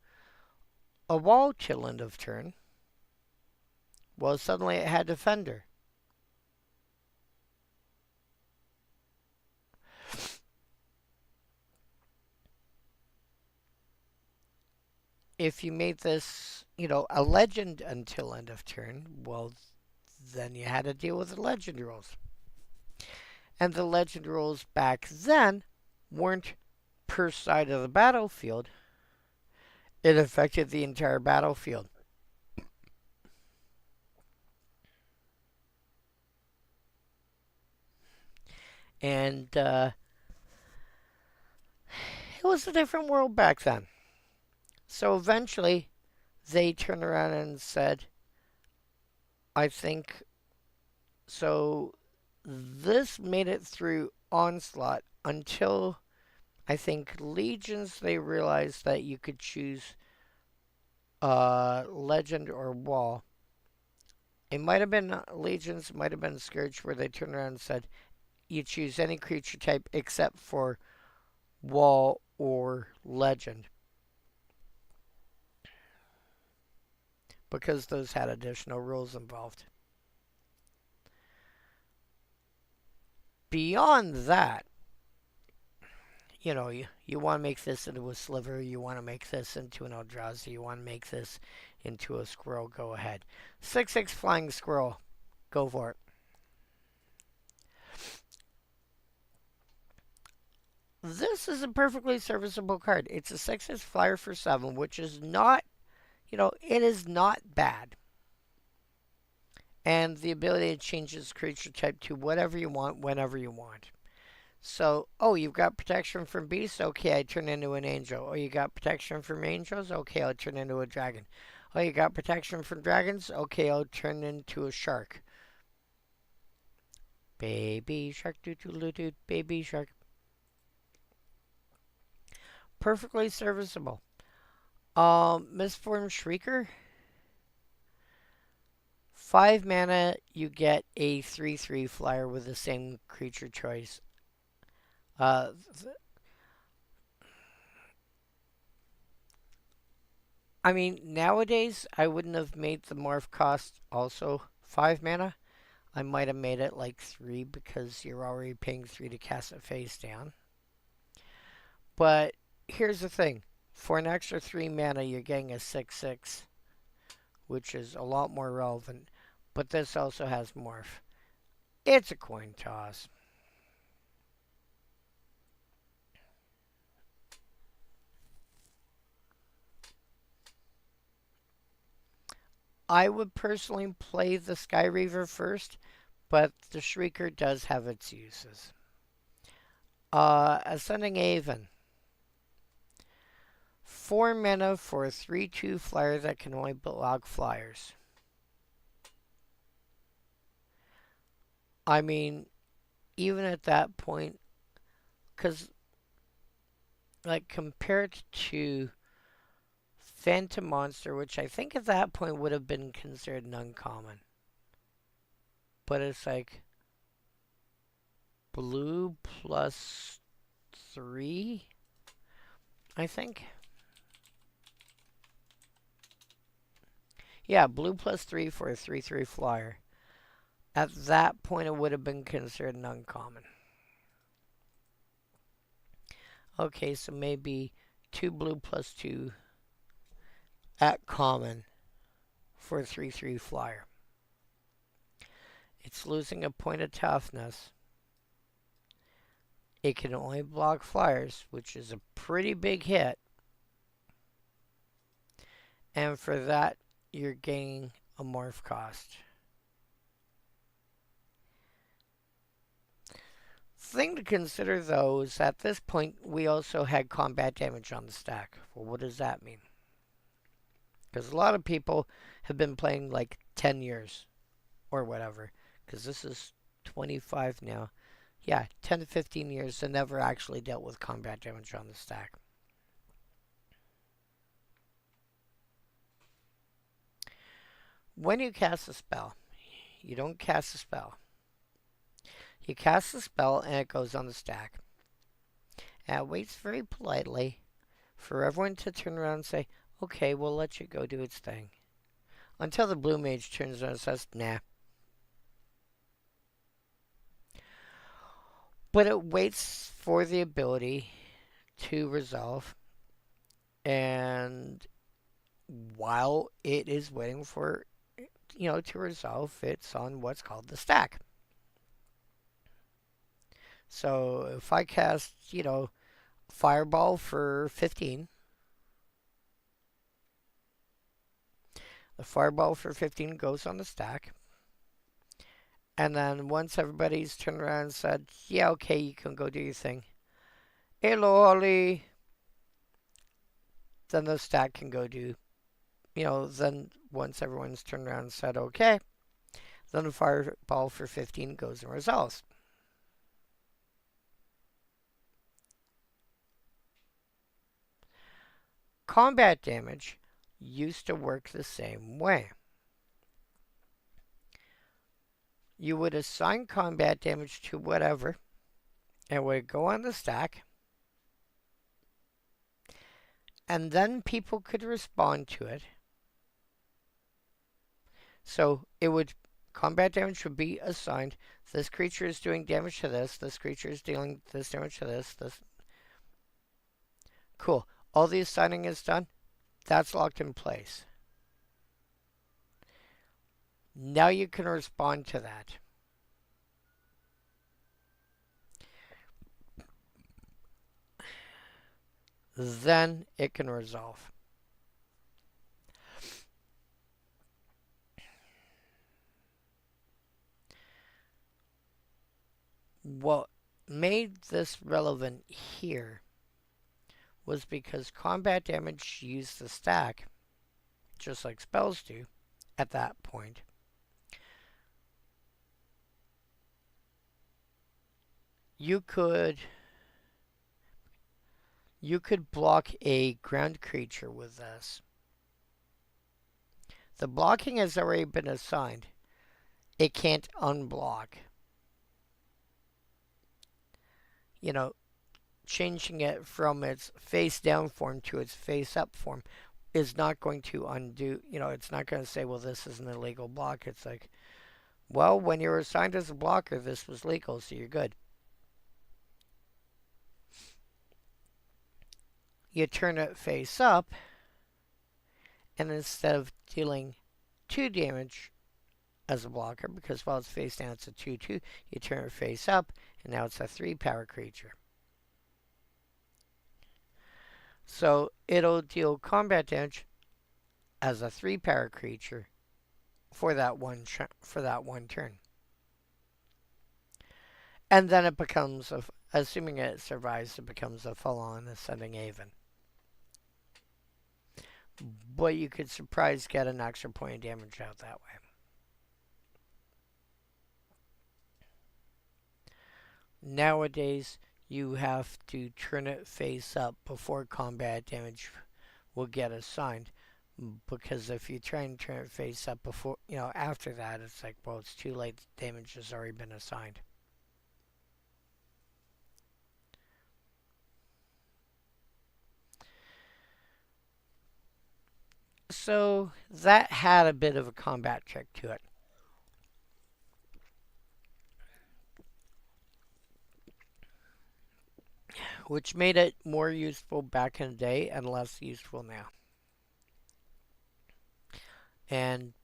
a wall till end of turn, well, suddenly it had Defender. If you made this, a legend until end of turn, well, then you had to deal with the legend rules. And the legend rules back then weren't per side of the battlefield. It affected the entire battlefield. And it was a different world back then. So eventually, they turned around and said, I think, so this made it through Onslaught until, I think, Legions, they realized that you could choose Legend or Wall. It might have been Legions, might have been Scourge, where they turned around and said, you choose any creature type except for Wall or Legend, because those had additional rules involved. Beyond that, you want to make this into a Sliver, you want to make this into an Eldrazi, you want to make this into a Squirrel, go ahead. 6/6 Flying Squirrel, go for it. This is a perfectly serviceable card. It's a 6/6 flyer for 7, which is not, it is not bad. And the ability to change its creature type to whatever you want, whenever you want. So, oh, you've got protection from beasts? Okay, I turn into an angel. Oh, you got protection from angels? Okay, I'll turn into a dragon. Oh, you got protection from dragons? Okay, I'll turn into a shark. Baby shark, doo doo doo doo, baby shark. Perfectly serviceable. Mistform Shrieker. 5 mana, you get a 3/3 flyer with the same creature choice. Uh, I mean, nowadays, I wouldn't have made the morph cost also 5 mana. I might have made it like 3 because you're already paying 3 to cast it face down. But here's the thing. For an extra 3 mana, you're getting a 6/6, which is a lot more relevant. But this also has morph. It's a coin toss. I would personally play the Sky Reaver first, but the Shrieker does have its uses. Ascending Haven. 4 mana for a 3/2 flyer that can only block flyers. I mean, even at that point, because, like, compared to Phantom Monster, which I think at that point would have been considered an uncommon. But it's like blue plus 3, I think. Yeah, blue plus 3 for a 3/3 flyer. At that point, it would have been considered an uncommon. Okay, so maybe 2 blue plus 2 at common for a 3/3 flyer. It's losing a point of toughness. It can only block flyers, which is a pretty big hit. And for that, you're gaining a morph cost. Thing to consider though is at this point we also had combat damage on the stack. Well, what does that mean? Because a lot of people have been playing like 10 years or whatever. Because this is 25 now. Yeah, 10 to 15 years and never actually dealt with combat damage on the stack. When you cast a spell, you don't cast a spell. You cast a spell and it goes on the stack. And it waits very politely for everyone to turn around and say, okay, we'll let you go do its thing. Until the blue mage turns around and says, nah. But it waits for the ability to resolve. And while it is waiting for, to resolve, it's on what's called the stack. So if I cast, Fireball for 15, the Fireball for 15 goes on the stack. And then once everybody's turned around and said, yeah, okay, you can go do your thing. Hello, Ollie. Then the stack can go do, then once everyone's turned around and said, okay, then the Fireball for 15 goes and resolves. Combat damage used to work the same way. You would assign combat damage to whatever, and it would go on the stack, and then people could respond to it. So combat damage would be assigned. This creature is doing damage to this. This creature is dealing this damage to this. Cool. All the assigning is done. That's locked in place. Now you can respond to that. Then it can resolve. Well, made this relevant here was because combat damage used the stack, just like spells do, at that point. You could block a ground creature with this. The blocking has already been assigned. It can't unblock. You know, changing it from its face down form to its face up form is not going to undo, it's not going to say, well, this is an illegal block. It's like, well, when you were assigned as a blocker, this was legal, so you're good. You turn it face up, and instead of dealing 2 damage as a blocker, because while it's face down it's a 2/2, you turn it face up, and now it's a 3 power creature. So it'll deal combat damage as a 3 power creature for that one turn. And then it becomes, assuming it survives, it becomes a full-on Ascending Haven. But you could surprise get an extra point of damage out that way. Nowadays, you have to turn it face up before combat damage will get assigned. Because if you try and turn it face up before, after that, it's like, well, it's too late. Damage has already been assigned. So that had a bit of a combat trick to it. Which made it more useful back in the day and less useful now. And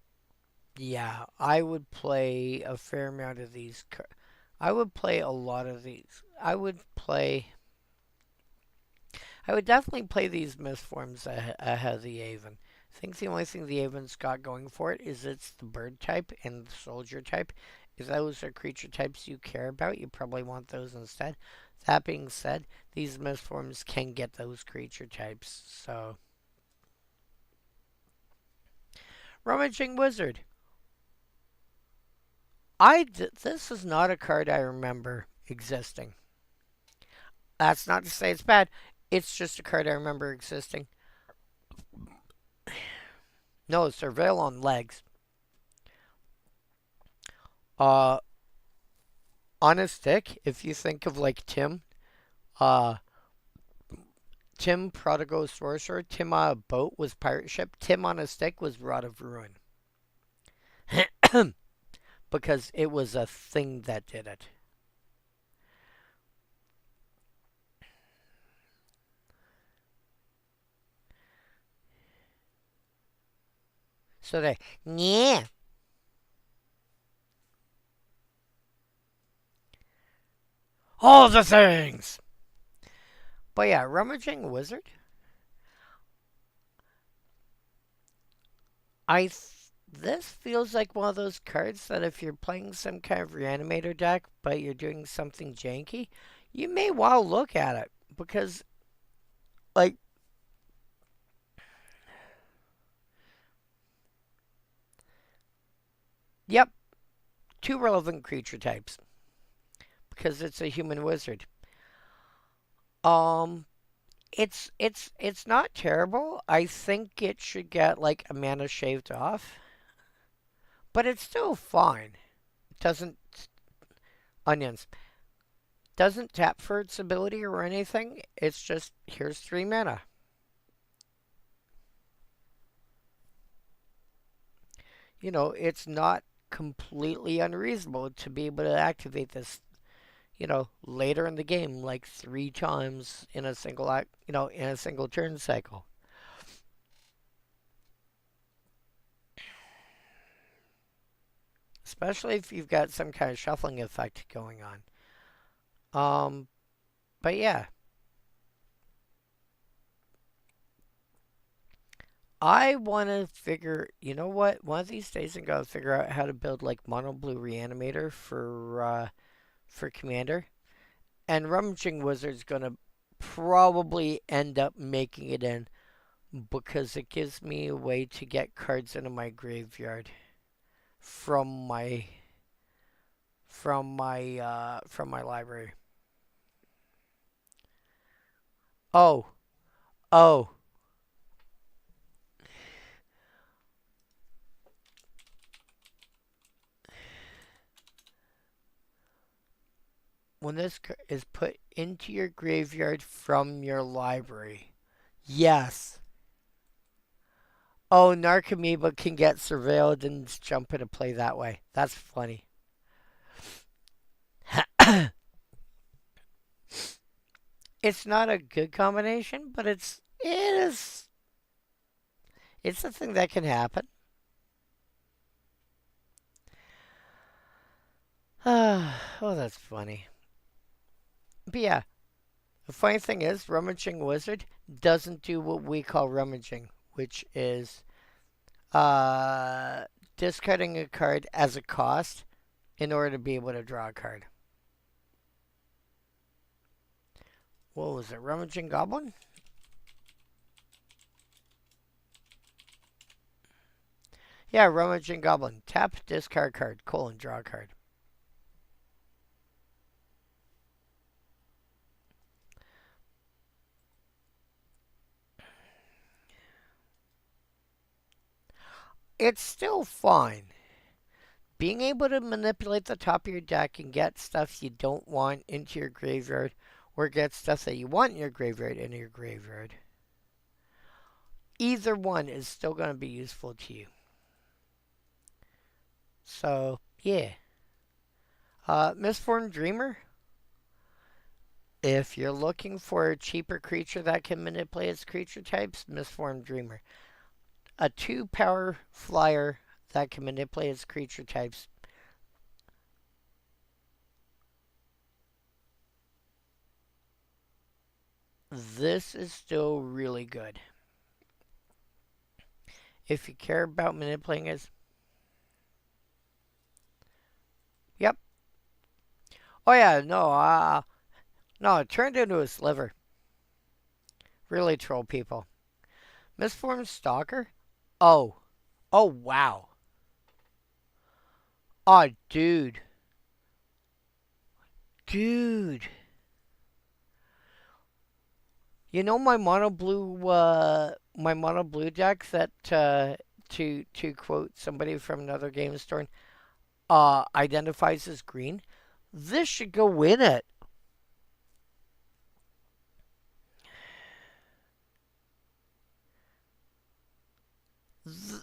yeah, I would play a fair amount of these. I would play a lot of these. I would definitely play these Mistforms ahead of the Haven. I think the only thing the Haven's got going for it is it's the bird type and the soldier type. If those are creature types you care about, you probably want those instead. That being said, these Mistforms can get those creature types, so... Rummaging Wizard. This is not a card I remember existing. That's not to say it's bad. It's just a card I remember existing. No, Surveil on legs. On a stick, if you think of like Tim, Tim Prodigal Sorcerer, Tim on a boat was Pirate Ship, Tim on a stick was Rod of Ruin. Because it was a thing that did it. So they, yeah. All the things! But yeah, Rummaging Wizard. This feels like one of those cards that if you're playing some kind of Reanimator deck, but you're doing something janky, you may well look at it. Because, like, yep, 2 relevant creature types. Because it's a human wizard. It's not terrible. I think it should get like a mana shaved off. But it's still fine. It doesn't onions. Doesn't tap for its ability or anything. It's just here's 3 mana. It's not completely unreasonable to be able to activate this later in the game, like 3 times in a single in a single turn cycle. Especially if you've got some kind of shuffling effect going on. But yeah. I want to figure, you know what? One of these days I'm going to figure out how to build like mono blue reanimator for Commander. And Rummaging Wizard's gonna probably end up making it in because it gives me a way to get cards into my graveyard from my library. Oh, oh. When this is put into your graveyard from your library. Yes. Oh, Narcomoeba can get surveilled and jump into play that way. That's funny. It's not a good combination, but it's a thing that can happen. Oh, that's funny. But yeah, the funny thing is, Rummaging Wizard doesn't do what we call rummaging, which is uh, discarding a card as a cost in order to be able to draw a card. What was it? Rummaging Goblin? Yeah, Rummaging Goblin. Tap, discard card, draw a card. It's still fine. Being able to manipulate the top of your deck and get stuff you don't want into your graveyard, or get stuff that you want in your graveyard into your graveyard. Either one is still going to be useful to you. So, yeah. Misformed Dreamer. If you're looking for a cheaper creature that can manipulate its creature types, Misformed Dreamer. A 2-power flyer that can manipulate its creature types. This is still really good. If you care about manipulating it. Yep. Oh yeah, no, it turned into a sliver. Really troll people. Misformed Stalker? Oh. Oh, wow. Oh, dude. Dude. You know my mono blue deck that to quote somebody from another game store identifies as green? This should go in it.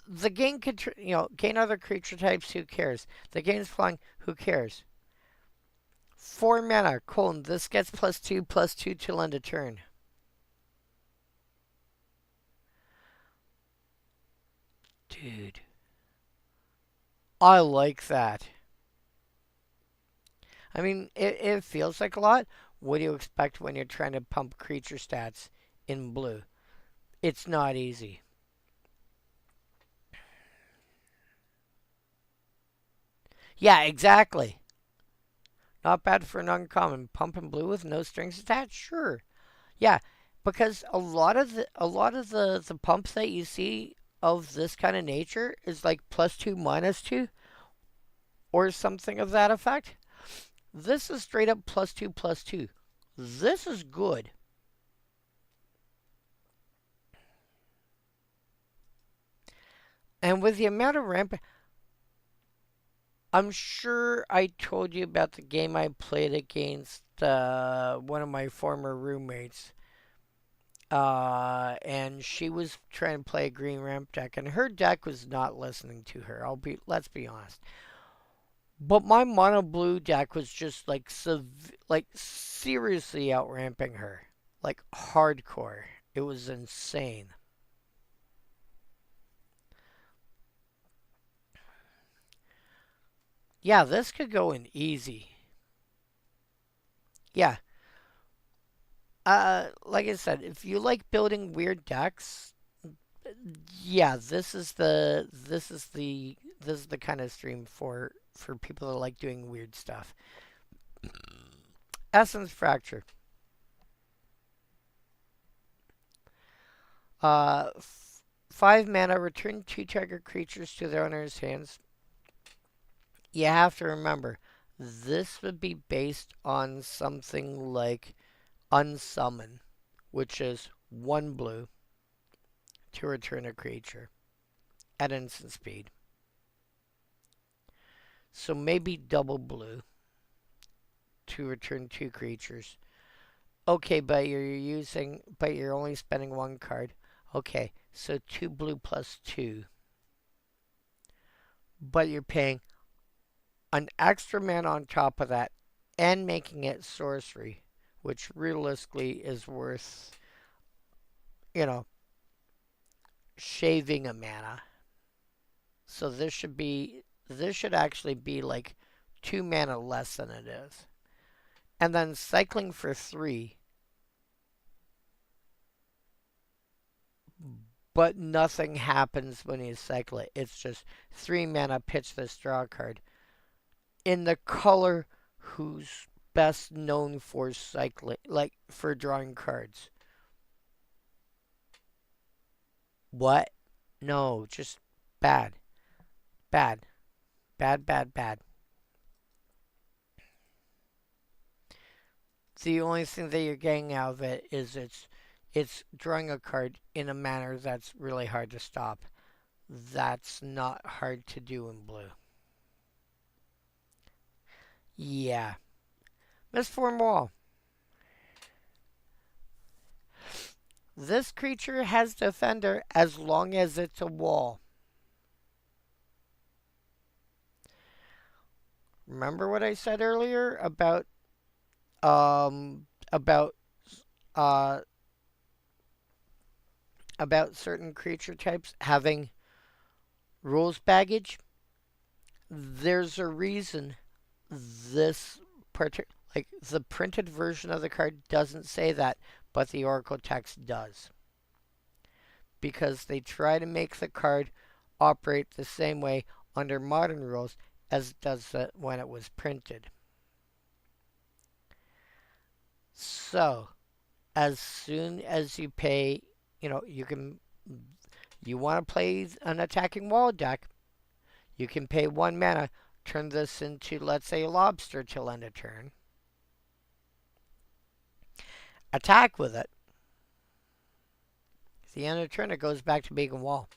The game could, gain other creature types. Who cares? The game's flying. Who cares? 4 mana. This gets +2/+2 till end of turn. Dude. I like that. I mean, it feels like a lot. What do you expect when you're trying to pump creature stats in blue? It's not easy. Yeah, exactly. Not bad for an uncommon. Pumping blue with no strings attached? Sure. Yeah, because a lot of the pumps that you see of this kind of nature is like +2 -2 or something of that effect. This is straight up +2/+2. This is good. And with the amount of ramp, I'm sure I told you about the game I played against one of my former roommates. And she was trying to play a green ramp deck, and her deck was not listening to her. Let's be honest. But my mono blue deck was just like seriously outramping her, like hardcore. It was insane. Yeah, this could go in easy. Yeah. Like I said, if you like building weird decks, yeah, this is the kind of stream for people that like doing weird stuff. Essence Fracture. 5 mana, return 2 target creatures to their owner's hands. You have to remember, this would be based on something like Unsummon, which is 1 blue to return a creature at instant speed. So maybe double blue to return 2 creatures. Okay, but you're only spending 1 card. Okay, so 2 blue plus 2. But you're paying an extra mana on top of that and making it sorcery, which realistically is worth, shaving a mana. So this should actually be like 2 mana less than it is. And then cycling for 3. But nothing happens when you cycle it. It's just 3 mana, pitch this draw card. In the color who's best known for cycling, like for drawing cards. What? No, just bad. Bad. Bad, bad, bad. The only thing that you're getting out of it is it's drawing a card in a manner that's really hard to stop. That's not hard to do in blue. Yeah. Misformed Wall. This creature has Defender as long as it's a wall. Remember what I said earlier about certain creature types having rules baggage? There's a reason this like the printed version of the card doesn't say that, but the Oracle text does. Because they try to make the card operate the same way under modern rules as it does when it was printed. So, as soon as you pay, you want to play an attacking wall deck, you can pay 1 mana, turn this into, let's say, Lobster till end of turn. Attack with it. At the end of the turn, it goes back to being a wall.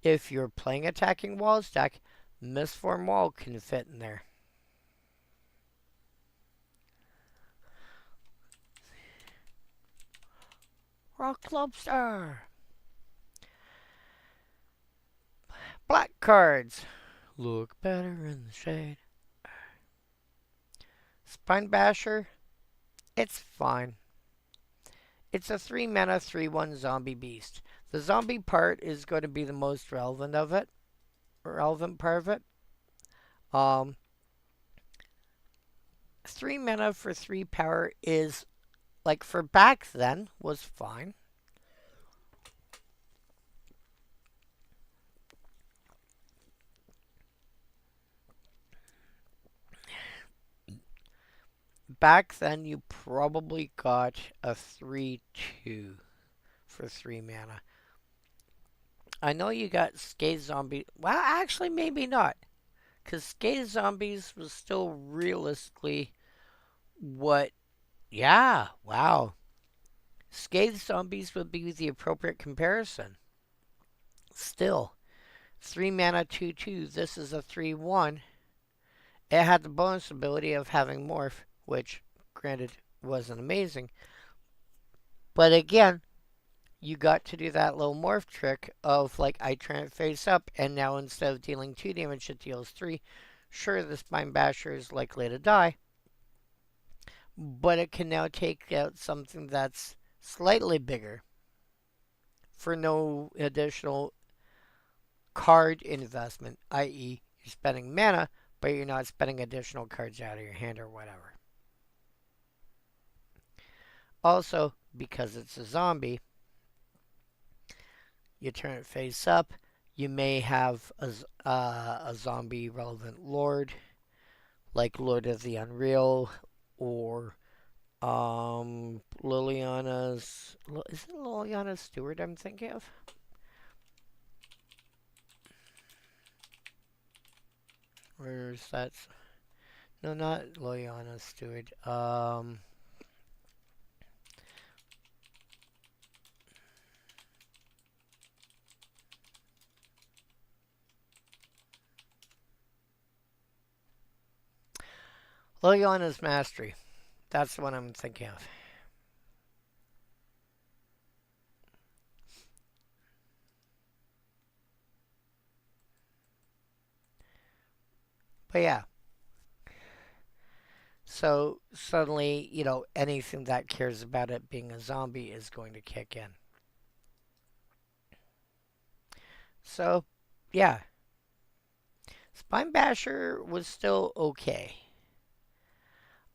If you're playing attacking walls deck, Misformed Wall can fit in there. Rock Lobster. Black cards. Look better in the shade. Spine Basher. It's fine. It's a 3 mana 3/1 zombie beast. The zombie part is going to be the most relevant part of it. 3 mana for 3 power is, like, for back then, was fine. Back then, you probably got a 3/2 for 3 mana. I know you got Scathe Zombie. Well, actually, maybe not. Because Scathe Zombies was still realistically what... Yeah, wow. Scathe Zombies would be the appropriate comparison. Still, 3 mana 2/2. This is a 3/1. It had the bonus ability of having Morph, which, granted, wasn't amazing. But again, you got to do that little Morph trick of, like, I turn it face up, and now instead of dealing 2 damage, it deals 3. Sure, the Spine Basher is likely to die, but it can now take out something that's slightly bigger for no additional card investment, i.e., you're spending mana, but you're not spending additional cards out of your hand or whatever. Also, because it's a zombie, You turn it face up. You may have a zombie relevant lord, like Lord of the Unreal, or Liliana's. Is it Liliana's Steward I'm thinking of? Where's that? No, not Liliana's Steward. Liliana's Mastery. That's the one I'm thinking of. But yeah, so suddenly, anything that cares about it being a zombie is going to kick in. So, yeah, Spine Basher was still okay.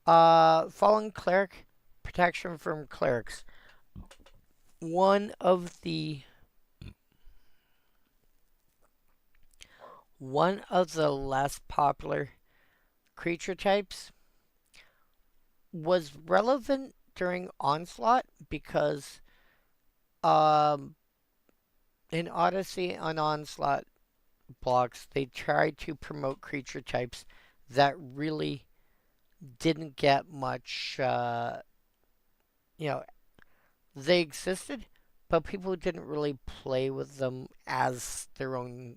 Fallen Cleric, protection from clerics. One of the less popular creature types was relevant during Onslaught because um, in Odyssey and Onslaught blocks, they tried to promote creature types that really didn't get much, you know, they existed, but people didn't really play with them as their own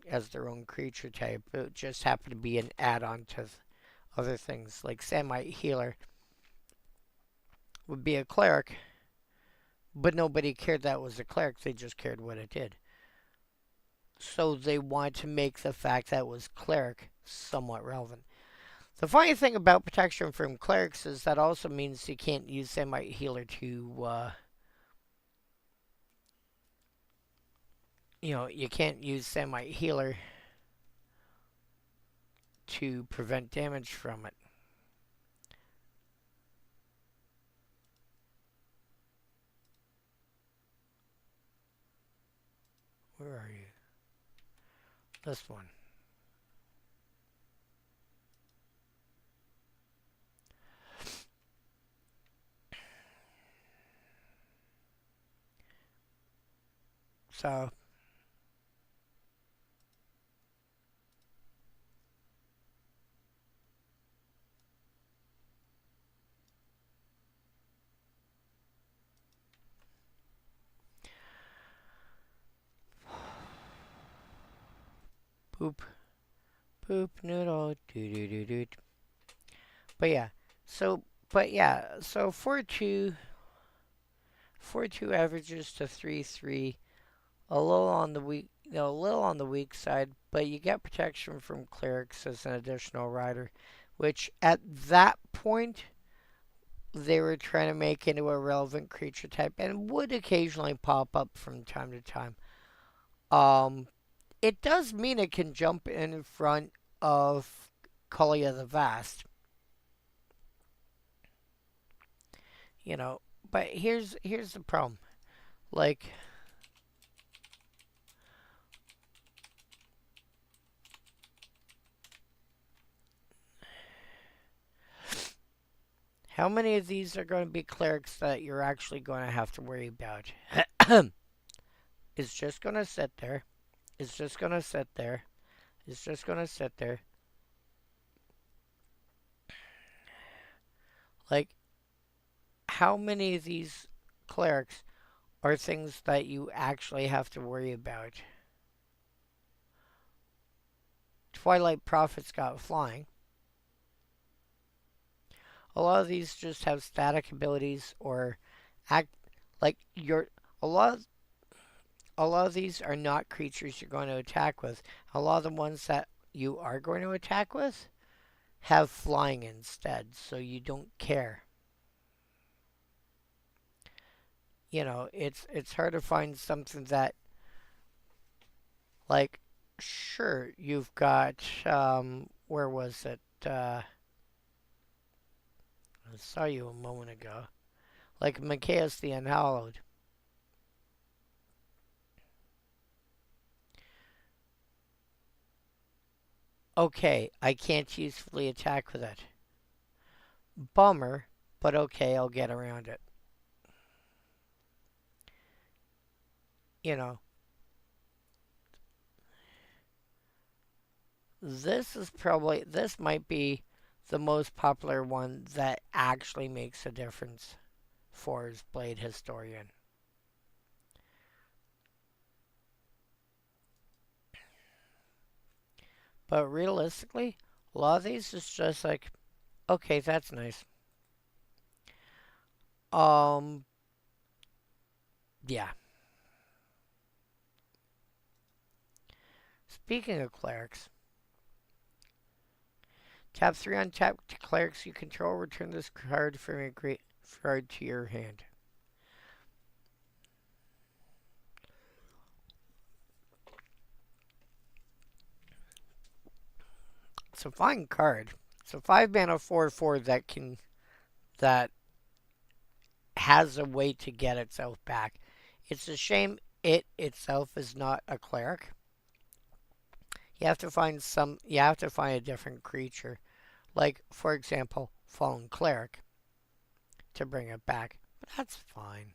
creature type. It just happened to be an add-on to other things. Like Samite Healer would be a cleric, but nobody cared that was a cleric. They just cared what it did. So they wanted to make the fact that it was cleric somewhat relevant. The funny thing about protection from clerics is that also means you can't use Samite Healer to, you can't use Samite Healer to prevent damage from it. Where are you? This one. So, poop, poop, noodle, doo doo doo doo. But yeah, so 4-2 averages to 3-3, a little on the weak, a little on the weak side, but you get protection from clerics as an additional rider, which at that point they were trying to make into a relevant creature type and would occasionally pop up from time to time. Um, it does mean it can jump in front of Kalia the Vast, you know. But here's the problem. Like, how many of these are going to be clerics that you're actually going to have to worry about? It's just going to sit there. It's just going to sit there. It's just going to sit there. Like, how many of these clerics are things that you actually have to worry about? Twilight Prophet's got flying. A lot of these just have static abilities or act like you're a lot of these are not creatures you're going to attack with. A lot of the ones that you are going to attack with have flying instead, so you don't care. It's hard to find something that, like, sure, you've got where was it? I saw you a moment ago. Like Machias the Unhallowed. Okay, I can't usefully attack with it. Bummer, but okay, I'll get around it. You know, this might be the most popular one that actually makes a difference for his Blade Historian. But realistically, a lot of these is just like, okay, that's nice. Um, yeah. Speaking of clerics, tap 3 on tap clerics you control. Return this card from your graveyard to your hand. It's a fine card. It's a 5 mana 4/4 that has a way to get itself back. It's a shame it itself is not a cleric. You have to find a different creature. Like, for example, Fallen Cleric to bring it back. But that's fine.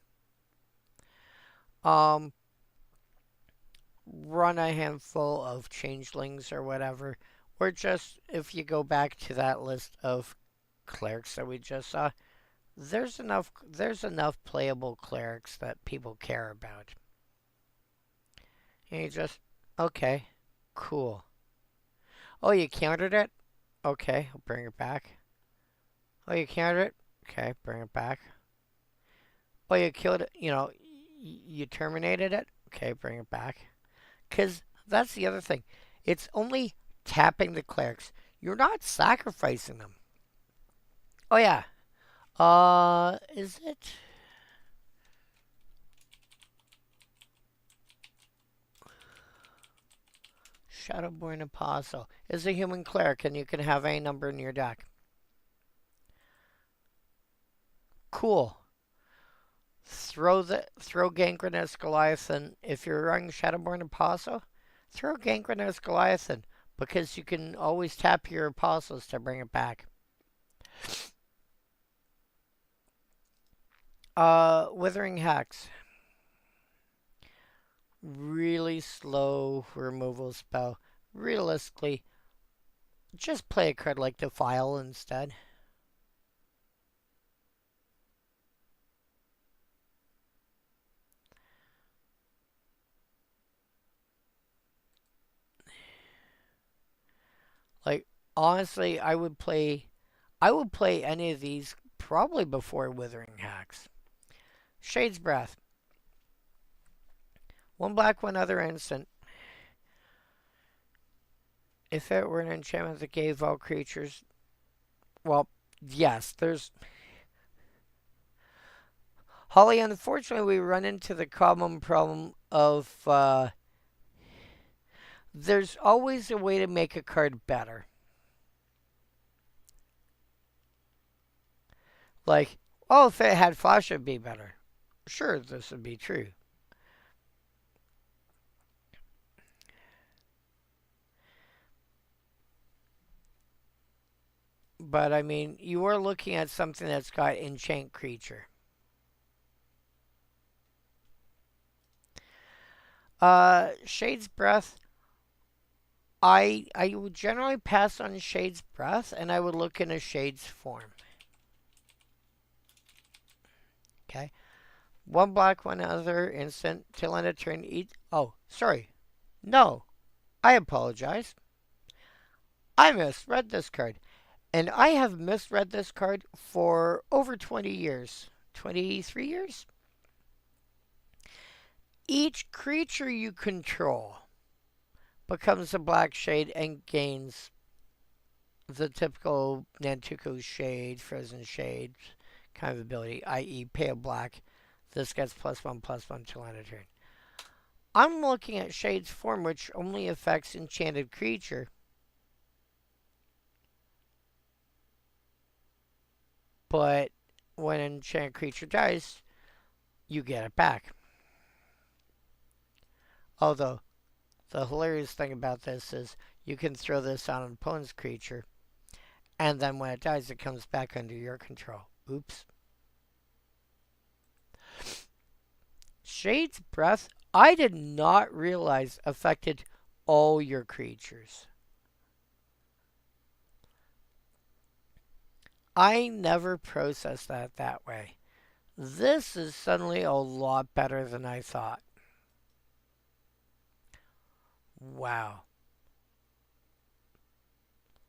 Run a handful of changelings or whatever. Or just if you go back to that list of clerics that we just saw, there's enough playable clerics that people care about. And you just okay, cool. Oh, you countered it? Okay, I'll bring it back. Oh, you countered it? Okay, bring it back. Oh, you killed it, you terminated it? Okay, bring it back. Because that's the other thing. It's only tapping the clerics. You're not sacrificing them. Oh, yeah. Is it? Shadowborn Apostle is a human cleric, and you can have any number in your deck. Cool. Throw Gangrenous Goliathan. If you're running Shadowborn Apostle, throw Gangrenous Goliathan because you can always tap your apostles to bring it back. Withering Hex. Really slow removal spell. Realistically, just play a card like Defile instead. Like, honestly, I would play any of these probably before Withering Hex. Shade's Breath. One black, one other instant. If it were an enchantment that gave all creatures, well, yes, there's Holly. Unfortunately, we run into the common problem of there's always a way to make a card better. Like, oh, if it had flash, it'd be better. Sure, this would be true. But I mean, you are looking at something that's got enchant creature. Shade's Breath. I would generally pass on Shade's Breath, and I would look in a Shade's form. Okay. One black, one other instant till end of turn. Oh, sorry. No, I apologize. I misread this card. And I have misread this card for over 20 years. 23 years? Each creature you control becomes a black shade and gains the typical Nantuko shade, frozen shade kind of ability, i.e., pay a black. This gets +1/+1 till end of turn. I'm looking at Shade's form, which only affects enchanted creature. But when an enchanted creature dies, you get it back. Although, the hilarious thing about this is you can throw this on an opponent's creature, and then when it dies, it comes back under your control. Oops. Shade's Breath, I did not realize affected all your creatures. I never processed that way. This is suddenly a lot better than I thought. Wow.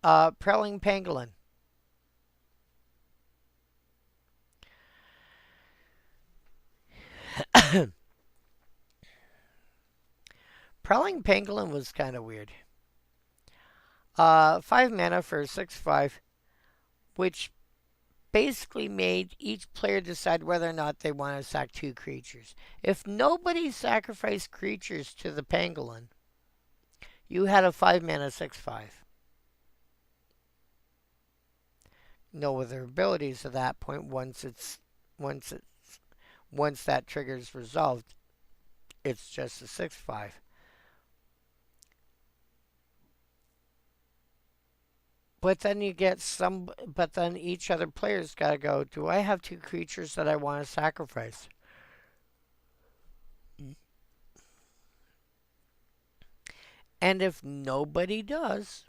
Prowling Pangolin. Prowling Pangolin was kind of weird. 5 mana for 6/5, which basically made each player decide whether or not they want to sack 2 creatures. If nobody sacrificed creatures to the Pangolin, you had a 5 mana 6/5. No other abilities at that point. Once that trigger is resolved, it's just a 6/5. But then you get some. But then each other player's got to go. Do I have 2 creatures that I want to sacrifice? And if nobody does,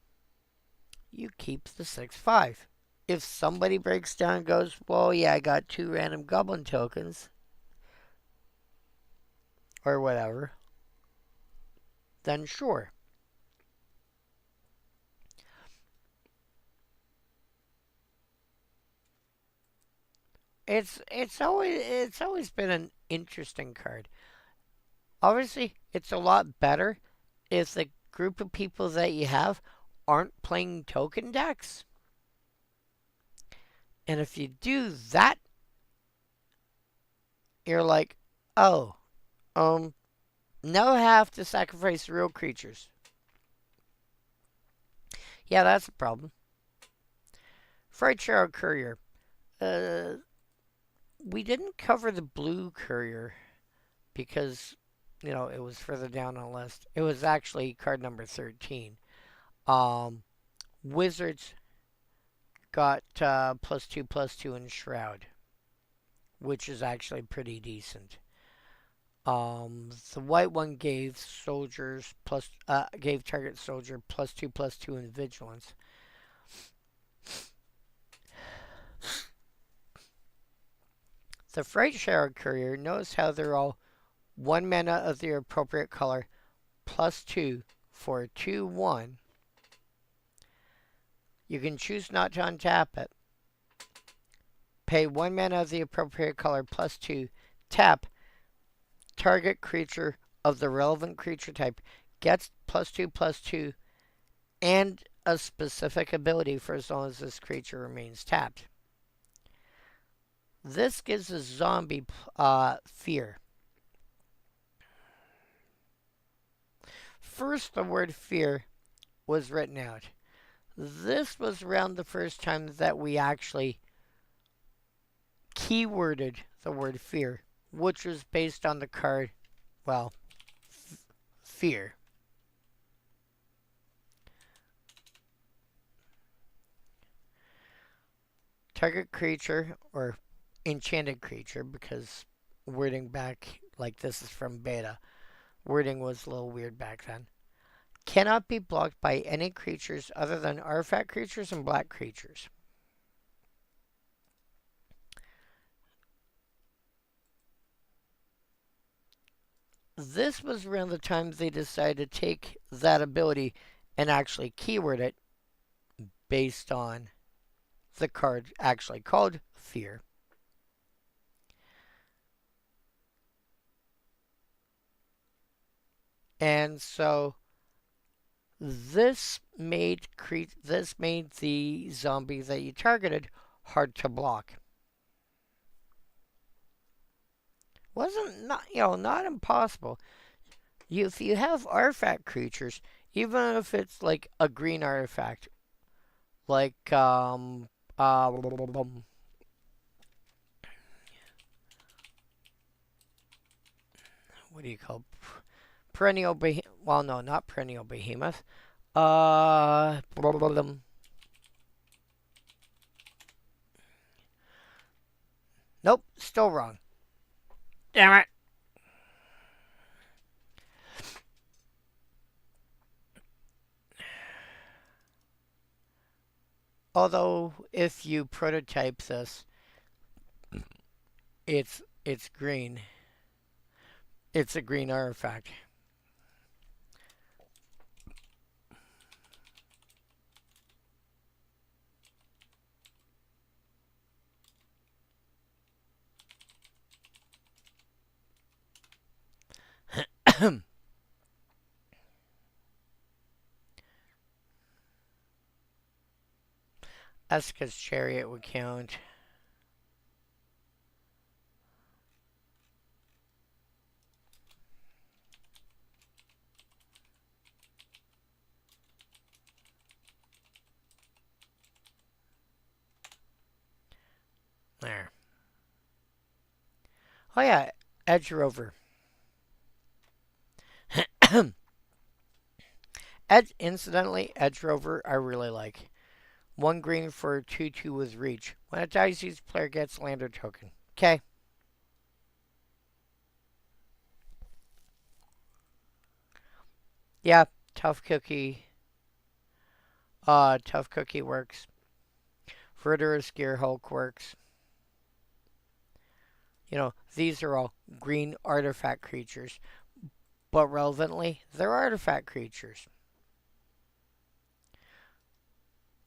you keep the 6/5. If somebody breaks down and goes, well, yeah, I got 2 random goblin tokens, or whatever, then sure. It's always been an interesting card. Obviously, it's a lot better if the group of people that you have aren't playing token decks. And if you do that, you're like, oh, now I have to sacrifice real creatures. Yeah, that's a problem. Fright Shadow Courier. We didn't cover the blue courier because, it was further down on the list. It was actually card number 13. Wizards got +2/+2 in Shroud, which is actually pretty decent. The white one gave gave target soldier +2/+2 in Vigilance. The Fright Shadow Courier, notice how they're all 1 mana of the appropriate color, +2 for 2/1. You can choose not to untap it. Pay 1 mana of the appropriate color, +2, tap, target creature of the relevant creature type gets +2/+2 and a specific ability for as long as this creature remains tapped. This gives a zombie fear. First, the word fear was written out. This was around the first time that we actually keyworded the word fear, which was based on the card, fear. Target creature, or enchanted creature, because wording back, like this is from beta, wording was a little weird back then, cannot be blocked by any creatures other than artifact creatures and black creatures. This was around the time they decided to take that ability and actually keyword it based on the card actually called Fear. And so this made the zombie that you targeted hard to block. Wasn't not impossible. If you have artifact creatures, even if it's like a green artifact, like what do you call perennial? Well, no, not perennial behemoth. Blah, blah, blah. Nope, still wrong. Damn it. Although, if you prototype this, it's green. It's a green artifact. Eska's Chariot would count. There. Oh yeah, Edge Rover. Incidentally, Edge Rover I really like. 1 green for 2/2 with reach. When it dies, each player gets land or token. Okay. Yeah, Tough Cookie. Tough Cookie works. Verdurous Gear Hulk works. You know, these are all green artifact creatures. But relevantly, they're artifact creatures.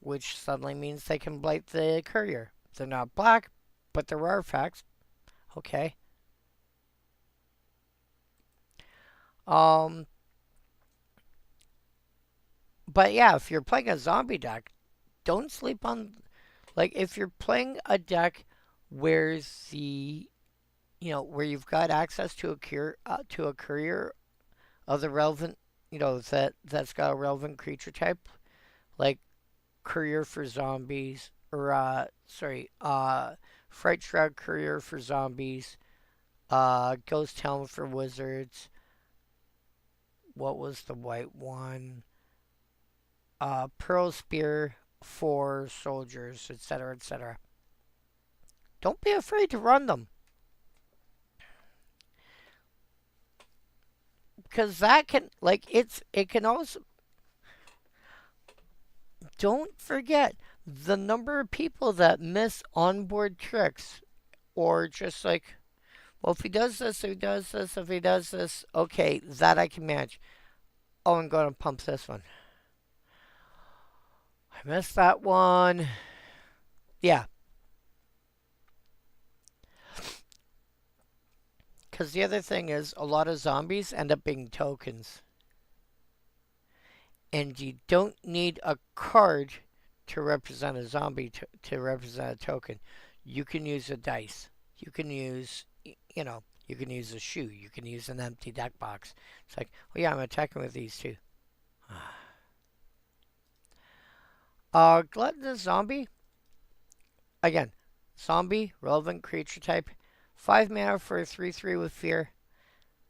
Which suddenly means they can blight the courier. They're not black, but they're artifacts. Okay. But yeah, if you're playing a zombie deck, don't sleep on, like, if you're playing a deck where where you've got access to a courier of the relevant, that's got a relevant creature type, like courier for zombies, or Fright Shroud courier for zombies, Ghost Helm for wizards. What was the white one? Pearl Spear for soldiers, etc., etc. Don't be afraid to run them. Because that can, like, it can also, don't forget the number of people that miss onboard tricks, or just like, well, if he does this, if he does this, if he does this, okay, that I can manage. Oh, I'm going to pump this one. I missed that one. Yeah. Because the other thing is, a lot of zombies end up being tokens. And you don't need a card to represent a zombie, to represent a token. You can use a dice. You can use, you can use a shoe. You can use an empty deck box. It's like, oh yeah, I'm attacking with these too. Gluttonous Zombie. Again, zombie, relevant creature type. 5 mana for a 3/3 with fear.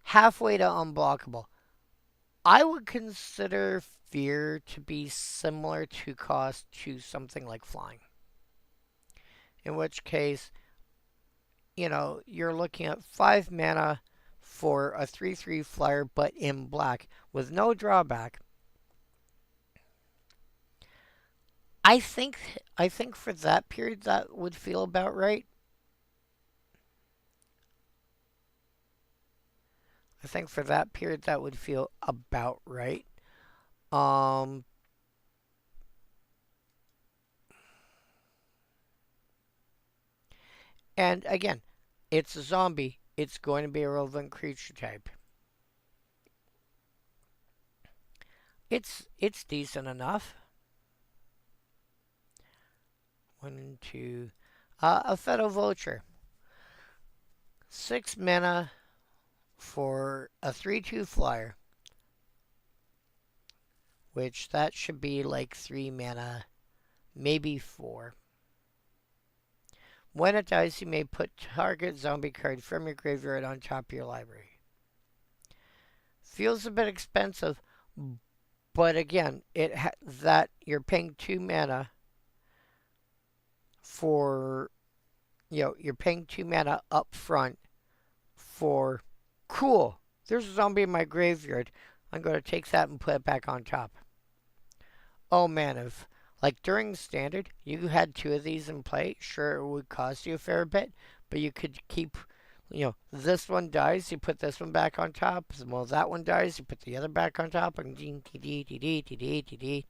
Halfway to unblockable. I would consider fear to be similar to cost to something like flying. In which case, you're looking at 5 mana for a 3/3 flyer, but in black with no drawback. I think for that period that would feel about right. I think for that period that would feel about right. And again, it's a zombie. It's going to be a relevant creature type. It's decent enough. 1, 2. A Fetal Vulture. 6 mana for a 3/2 flyer. Which that should be like 3 mana, maybe 4. When it dies, you may put target zombie card from your graveyard on top of your library. Feels a bit expensive, But again, that you're paying 2 mana for, you're paying 2 mana up front for, cool, there's a zombie in my graveyard. I'm going to take that and put it back on top. Oh man, if, like during standard, you had 2 of these in play, sure it would cost you a fair bit, but you could keep, this one dies, you put this one back on top. Well, that one dies, you put the other back on top, and dee dee dee dee dee dee dee dee.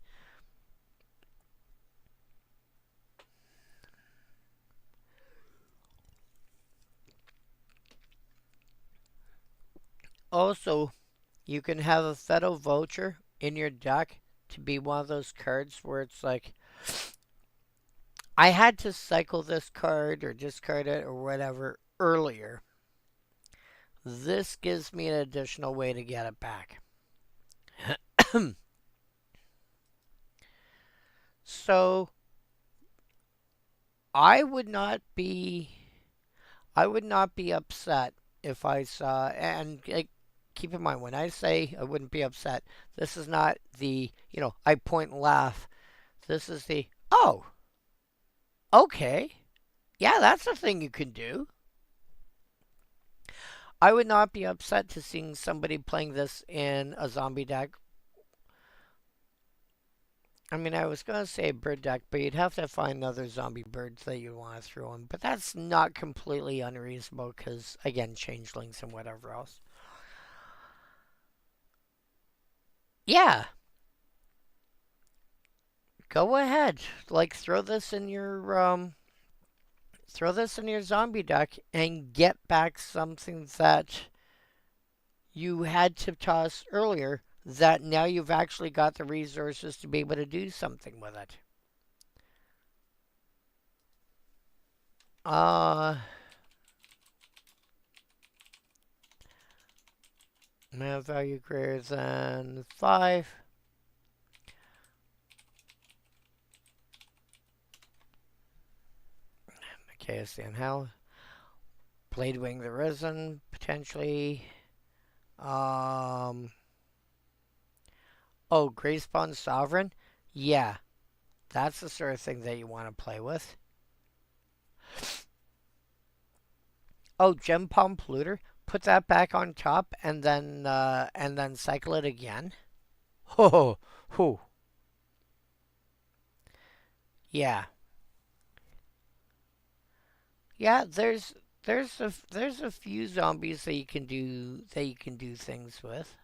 Also, you can have a Fetal Vulture in your deck to be one of those cards where it's like, I had to cycle this card or discard it or whatever earlier. This gives me an additional way to get it back. So, I would not be upset if I saw, and keep in mind when I say I wouldn't be upset, this is not the, I point and laugh. This is the, oh, okay. Yeah, that's a thing you can do. I would not be upset to seeing somebody playing this in a zombie deck. I mean, I was going to say a bird deck, but you'd have to find other zombie birds that you want to throw in. But that's not completely unreasonable because, again, changelings and whatever else. Yeah. Go ahead. Like, throw this in your zombie deck and get back something that you had to toss earlier that now you've actually got the resources to be able to do something with it. Mana value greater than 5. Chaos the Hell. Bladewing the Risen, potentially. Oh, Grayspawn Sovereign? Yeah, that's the sort of thing that you want to play with. Oh, Gem Palm Polluter? Put that back on top and then cycle it again. Oh, ho. Yeah. Yeah, there's a few zombies that you can do things with.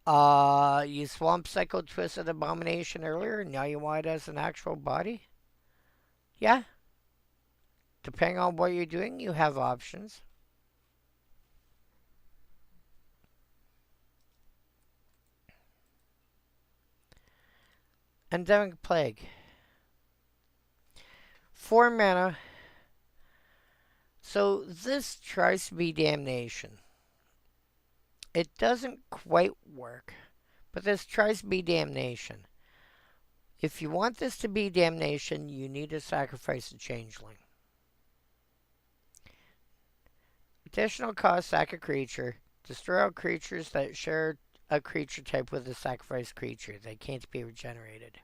You Swamp Cycle Twisted Abomination earlier, and now you want it as an actual body? Yeah. Depending on what you're doing, you have options. Endemic Plague. 4 mana. So this tries to be Damnation. It doesn't quite work, but this tries to be Damnation. If you want this to be Damnation, you need to sacrifice a Changeling. Additional cost, sack a creature. Destroy all creatures that share a creature type with a sacrificed creature. They can't be regenerated.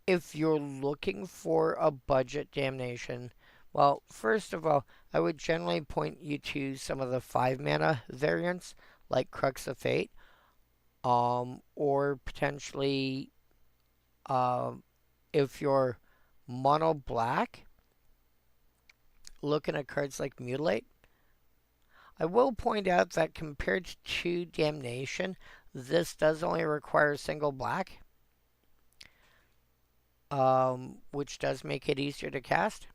If you're looking for a budget Damnation, well, first of all, I would generally point you to some of the 5 mana variants, like Crux of Fate, or potentially, if you're mono black, looking at cards like Mutilate. I will point out that compared to Damnation, this does only require single black. Which does make it easier to cast.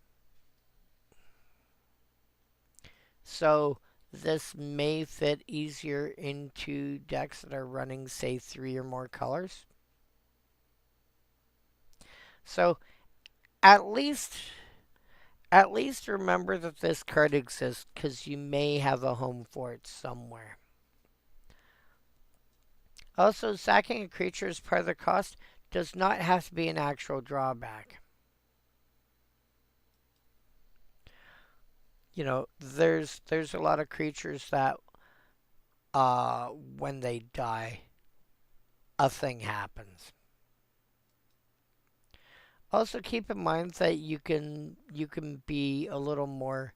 So this may fit easier into decks that are running, say, 3 or more colors. So at least remember that this card exists because you may have a home for it somewhere. Also, sacking a creature as part of the cost does not have to be an actual drawback. you know, there's a lot of creatures that when they die, a thing happens. Also keep in mind that you can be a little more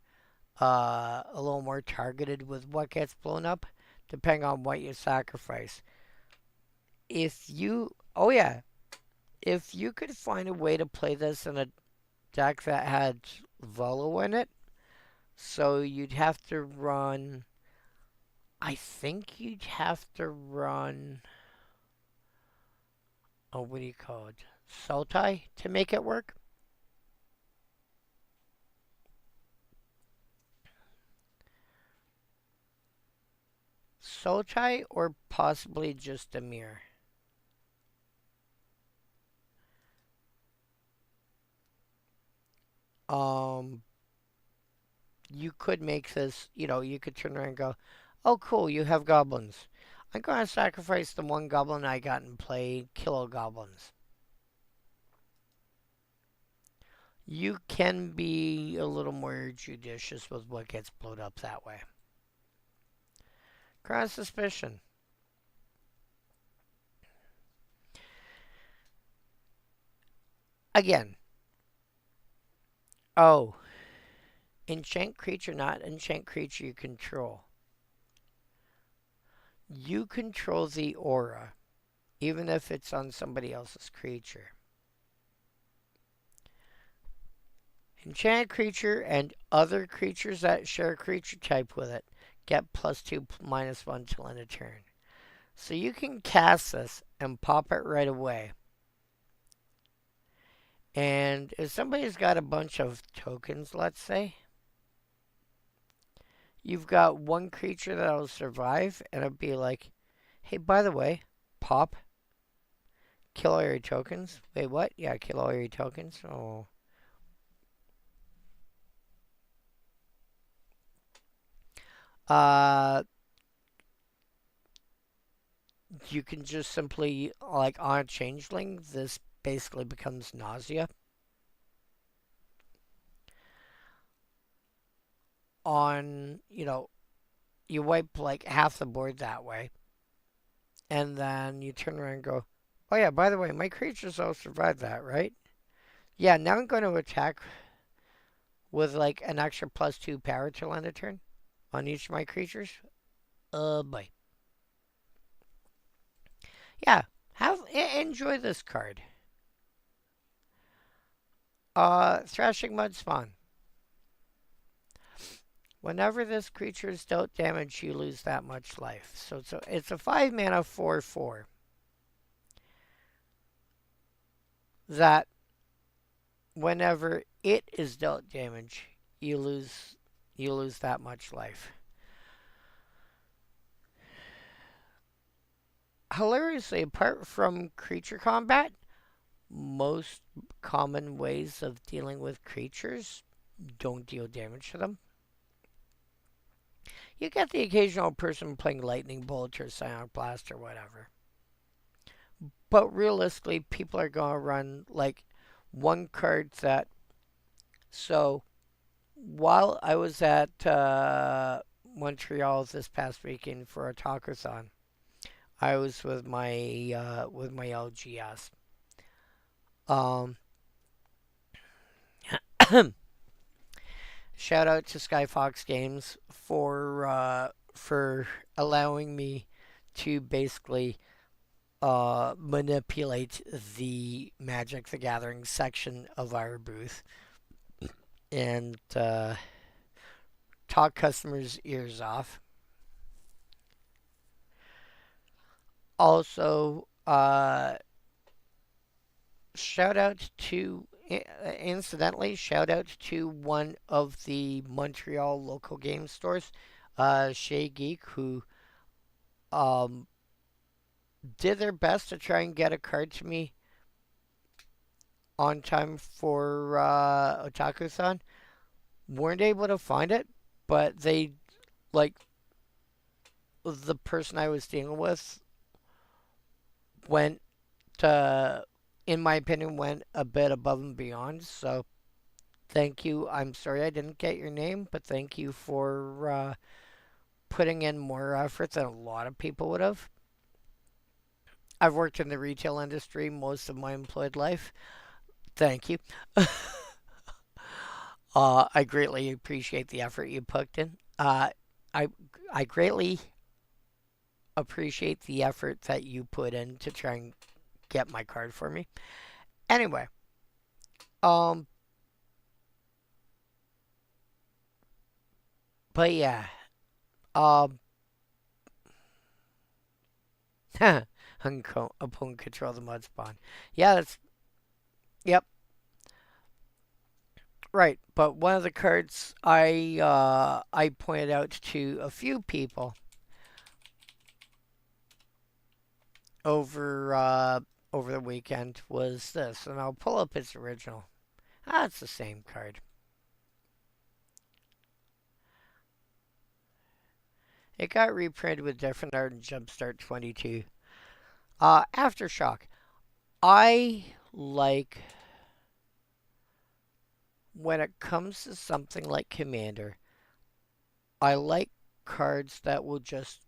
targeted with what gets blown up, depending on what you sacrifice. If you, oh yeah, if you could find a way to play this in a deck that had Volo in it, so you'd have to run. I think you'd have to run. Oh, what do you call it? Sultai to make it work. Sultai or possibly just a mirror. Um, you could make this, you could turn around and go, oh, cool, you have goblins. I'm going to sacrifice the one goblin I got and play kill goblins. You can be a little more judicious with what gets blown up that way. Cross suspicion. Again. Oh. Enchant creature, not enchant creature you control. You control the aura, even if it's on somebody else's creature. Enchant creature and other creatures that share a creature type with it get +2, -1 till end of turn. So you can cast this and pop it right away. And if somebody's got a bunch of tokens, let's say, you've got one creature that'll survive, and it'll be like, hey, by the way, pop, kill all your tokens. Wait, what? Yeah, kill all your tokens. Oh. You can just simply, like on a changeling, this basically becomes nausea. You wipe like half the board that way. And then you turn around and go, oh yeah, by the way, my creatures all survived that, right? Yeah, now I'm going to attack with like an extra +2 power till end of turn on each of my creatures. Boy. Yeah, enjoy this card. Thrashing Mud Spawn. Whenever this creature is dealt damage, you lose that much life. So it's a 5 mana 4/4 that whenever it is dealt damage, you lose that much life. Hilariously, apart from creature combat, most common ways of dealing with creatures don't deal damage to them. You get the occasional person playing Lightning Bolt or Psionic Blast or whatever. But realistically, people are going to run like one card that. So, while I was at Montreal this past weekend for a talkathon, I was with my LGS. Shout out to Skyfox Games for allowing me to basically manipulate the Magic the Gathering section of our booth and talk customers' ears off. Also, shout out to incidentally, shout out to one of the Montreal local game stores, Chez Geek, who did their best to try and get a card to me on time for Otaku-san. Weren't able to find it, but they, like, the person I was dealing with went, in my opinion, went a bit above and beyond. So Thank you. I'm sorry I didn't get your name, but thank you for putting in more effort than a lot of people would have. I've worked in the retail industry most of my employed life. Thank you. I greatly appreciate the effort you put in. I I greatly appreciate the effort that you put in to try and get my card for me. Anyway, um, but yeah, um, opponent control the mud spawn. Yeah, that's yep, right. But one of the cards I pointed out to a few people over over the weekend was this, and I'll pull up its original. Ah, it's the same card. It got reprinted with different art in Jumpstart 22. Aftershock. I like when it comes to something like Commander, I like cards that will just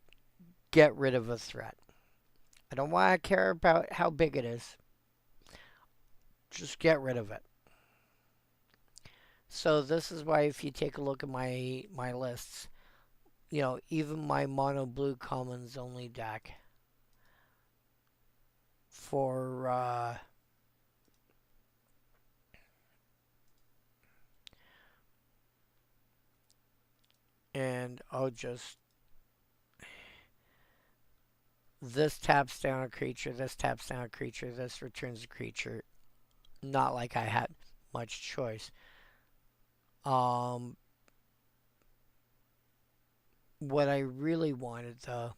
get rid of a threat. I don't want to care about how big it is. Just get rid of it. So this is why if you take a look at my lists, even my mono blue commons only deck for and I'll just this taps down a creature, this taps down a creature, this returns a creature. Not like I had much choice. What I really wanted though,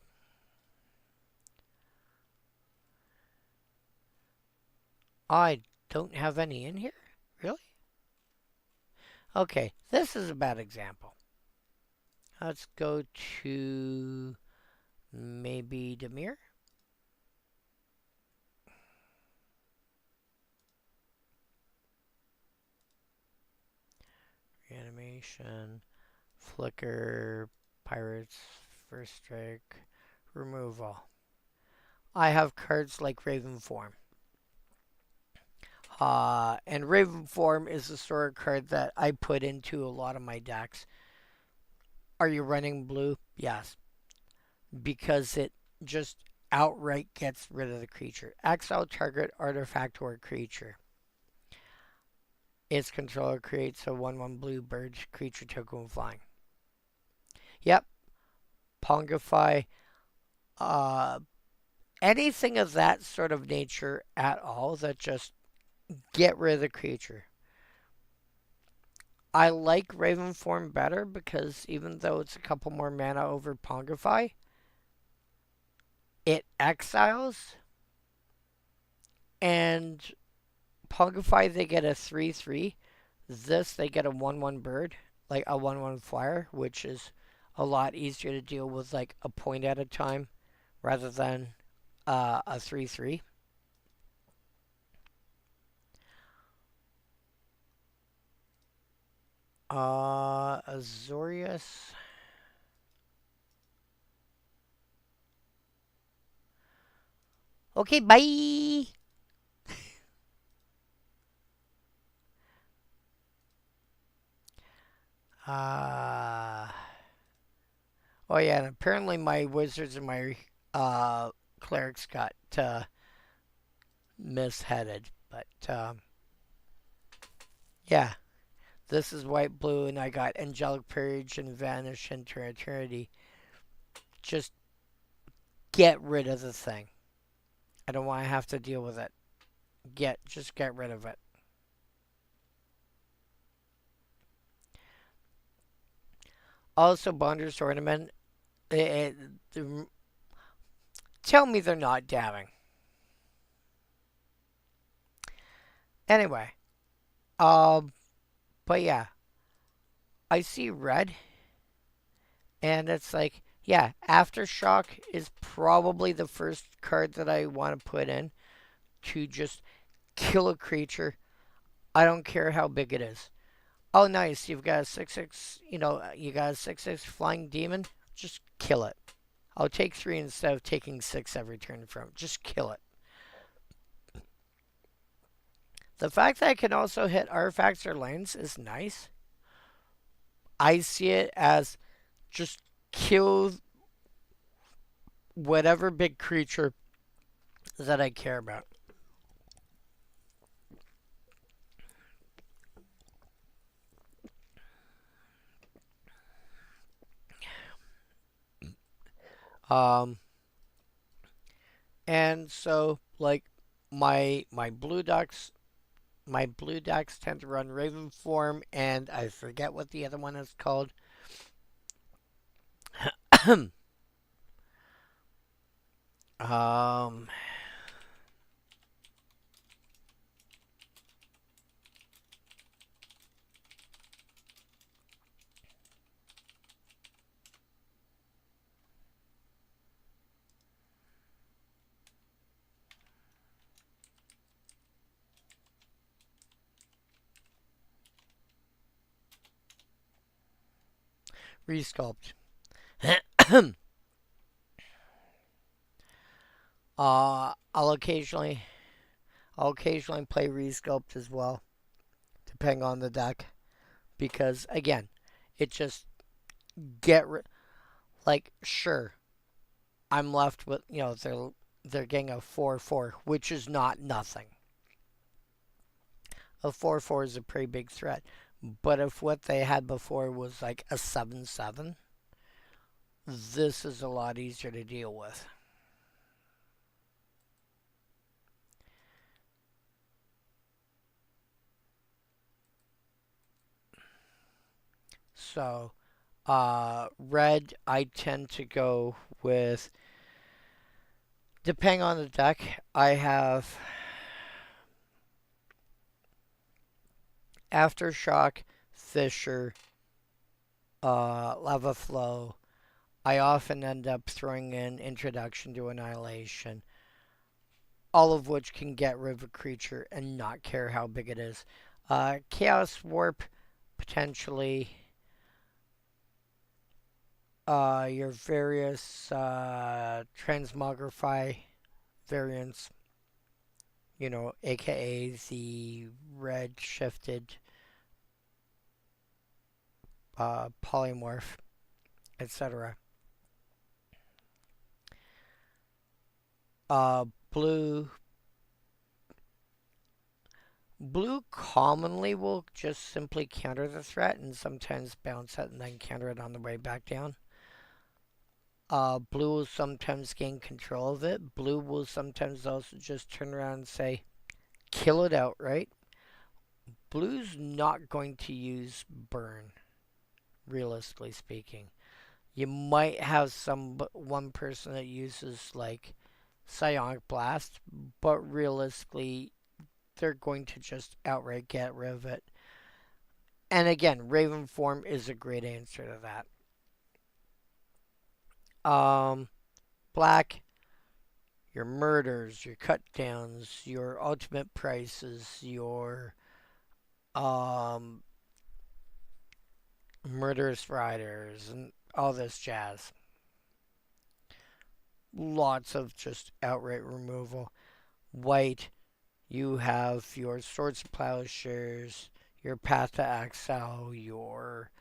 I don't have any in here? Really? Okay, this is a bad example. Let's go to maybe Demir. Animation, Flicker, Pirates, First Strike, Removal. I have cards like Raven Form. And Raven Form is the sort of card that I put into a lot of my decks. Are you running blue? Yes. Because it just outright gets rid of the creature. Exile target artifact or creature. Its controller creates a 1/1 blue bird creature token with flying. Yep. Pongify. Anything of that sort of nature at all that just get rid of the creature. I like Raven Form better because even though it's a couple more mana over Pongify, it exiles, and Pongify they get a 3/3. This they get a 1/1 bird, like a 1/1 flyer, which is a lot easier to deal with, like a point at a time rather than a 3/3. Azorius. Okay, bye. Uh, oh yeah, and apparently my wizards and my clerics got misheaded, but yeah, this is white blue, and I got angelic purge and vanish into eternity. Just get rid of the thing. I don't want to have to deal with it. Just get rid of it. Also, Bonder's Ornament. Tell me they're not dabbing. Anyway, um, but yeah, I see red, and it's like, yeah, Aftershock is probably the first card that I want to put in to just kill a creature. I don't care how big it is. Oh, nice. You've got a 6/6, you got a 6/6 flying demon. Just kill it. I'll take 3 instead of taking 6 every turn from it. Just kill it. The fact that I can also hit artifacts or lands is nice. I see it as just kill whatever big creature that I care about. Um, and so like my blue ducks, my blue decks tend to run Raven form, and I forget what the other one is called. um, Resculpt. I'll occasionally play Resculpt as well, depending on the deck, because again, it just get like sure I'm left with they're getting a 4/4, which is not nothing. A 4/4 is a pretty big threat, but if what they had before was like a 7/7, this is a lot easier to deal with. So, red, I tend to go with, depending on the deck, I have Aftershock, Fisher, Lava Flow. I often end up throwing in Introduction to Annihilation, all of which can get rid of a creature and not care how big it is. Chaos Warp, potentially. Your various transmogrify variants, aka the red shifted polymorph, etc. Blue. Blue commonly will just simply counter the threat and sometimes bounce it and then counter it on the way back down. Blue will sometimes gain control of it. Blue will sometimes also just turn around and say, kill it outright. Blue's not going to use burn, realistically speaking. You might have one person that uses like Psionic Blast, but realistically, they're going to just outright get rid of it. And again, Raven form is a great answer to that. Black, your murders, your cut downs, your ultimate prices, your murderous riders, and all this jazz. Lots of just outright removal. White, you have your Swords of Plowshares, your Path to Exile, your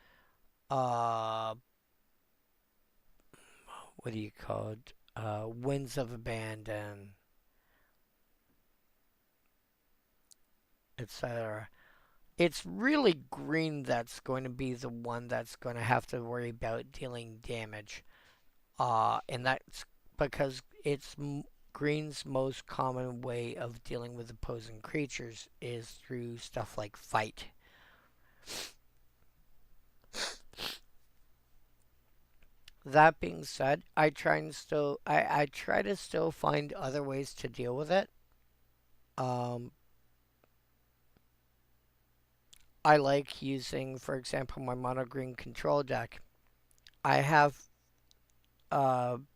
what do you call it? Winds of Abandon, etc. It's really green that's going to be the one that's going to have to worry about dealing damage. And that's because it's green's most common way of dealing with opposing creatures is through stuff like fight. That being said, I try to still find other ways to deal with it. I like using, for example, my mono green control deck. I have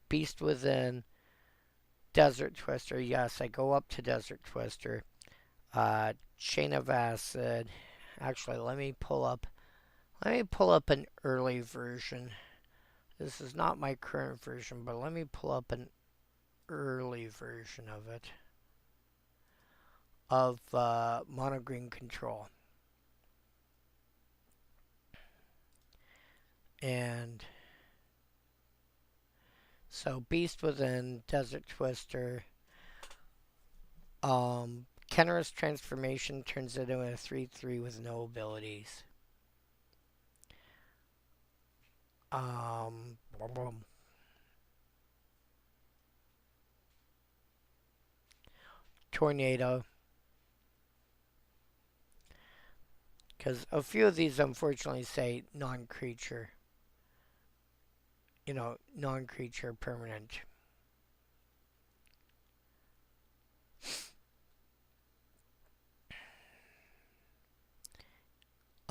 Beast Within, Desert Twister. Yes, I go up to Desert Twister. Chain of Acid, Actually, let me pull up an early version. This is not my current version, but let me pull up an early version of it, of mono green control. And so Beast Within, Desert Twister, Kenner's Transformation turns it into a 3/3 with no abilities. Tornado. Because a few of these unfortunately say non-creature. You know, non-creature permanent.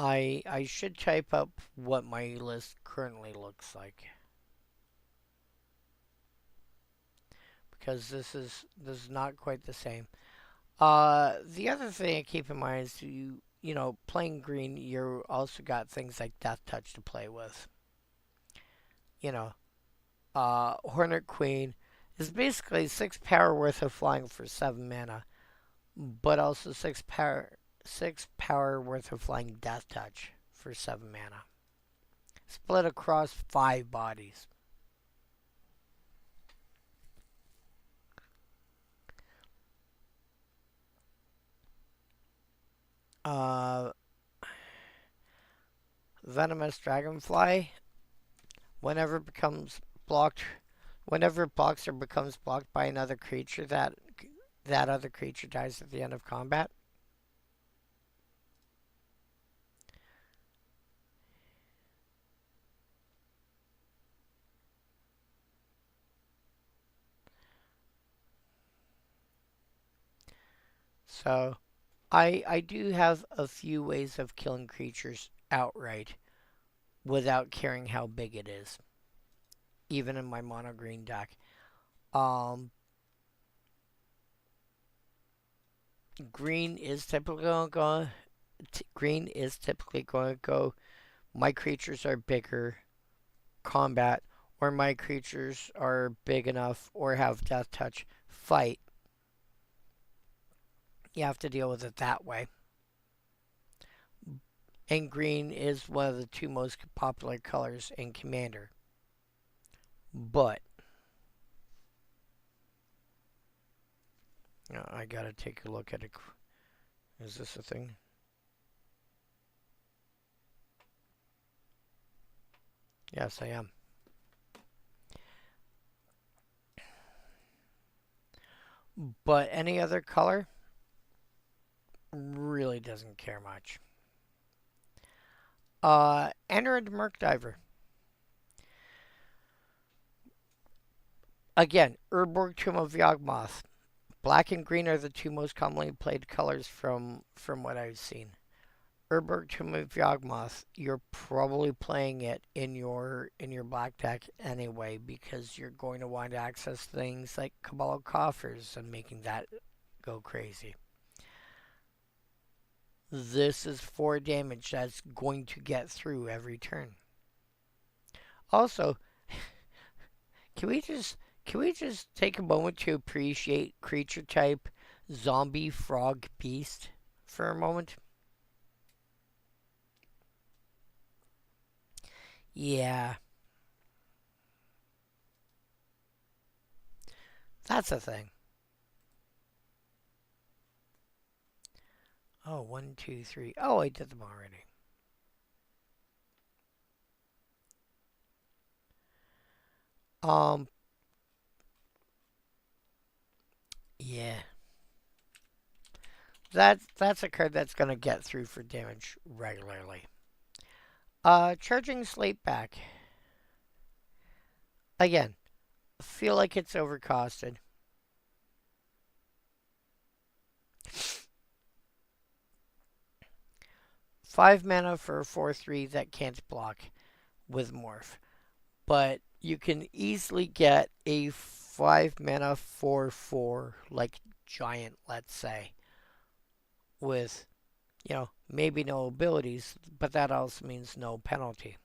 I should type up what my list currently looks like. Because this is not quite the same. The other thing I keep in mind is you know, playing green, you also got things like Death Touch to play with. You know, Hornet Queen is basically 6 power worth of flying for 7 mana, but also 6 power worth of flying Death Touch for 7 mana. Split across 5 bodies. Venomous Dragonfly. Whenever it becomes blocked, whenever it blocks or becomes blocked by another creature, that other creature dies at the end of combat. So, I do have a few ways of killing creatures outright without caring how big it is, even in my mono green deck. Green is typically going to go. My creatures are bigger, combat, or my creatures are big enough or have death touch, fight. You have to deal with it that way. And green is one of the 2 most popular colors in Commander. But I gotta take a look at it. Is this a thing? Yes, I am. But any other color really doesn't care much. Entered Murkdiver. Again, Urborg Tomb of Yawgmoth. Black and green are the 2 most commonly played colors from what I've seen. Urborg Tomb of Yawgmoth, you're probably playing it in your black deck anyway because you're going to want to access things like Cabal Coffers and making that go crazy. This is 4 damage that's going to get through every turn. Also, can we just take a moment to appreciate creature type zombie frog beast for a moment? Yeah. That's a thing. Oh, 1, 2, 3. Oh, I did them already. Yeah. That's a card that's gonna get through for damage regularly. Charging Slate back. Again, feel like it's overcosted. Five mana for a 4/3 that can't block with Morph. But you can easily get a 5 mana 4/4 like giant, let's say, with, you know, Maybe no abilities, but that also means no penalty.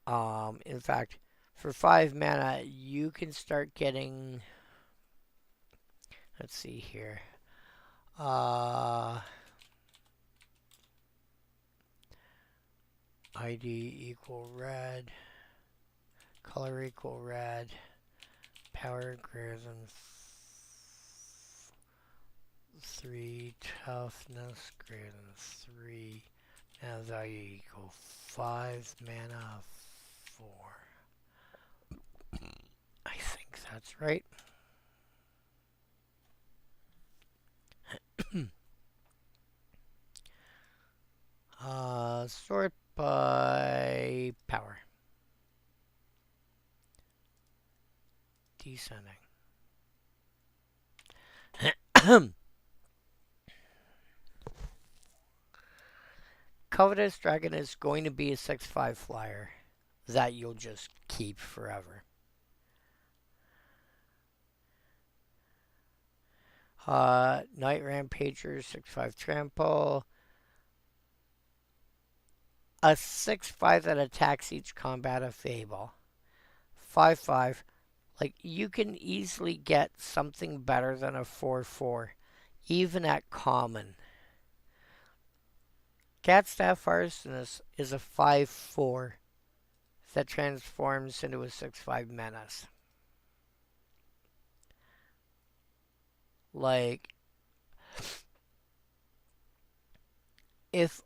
In fact, for 5 mana, you can start getting. Let's see here. ID equal red. Color equal red. Power greater than 3. Toughness greater than 3. Mana value equal 5. Mana 4. I think that's right. Sort by power. Descending. Covetous Dragon is going to be a 6/5 flyer that you'll just keep forever. Night Rampager, 6/5 trample. A 6/5 that attacks each combat of Fable. 5/5. Like, you can easily get something better than a 4/4, even at common. Catstaff Arsonist is a 5/4 that transforms into a 6/5 menace. Like, if,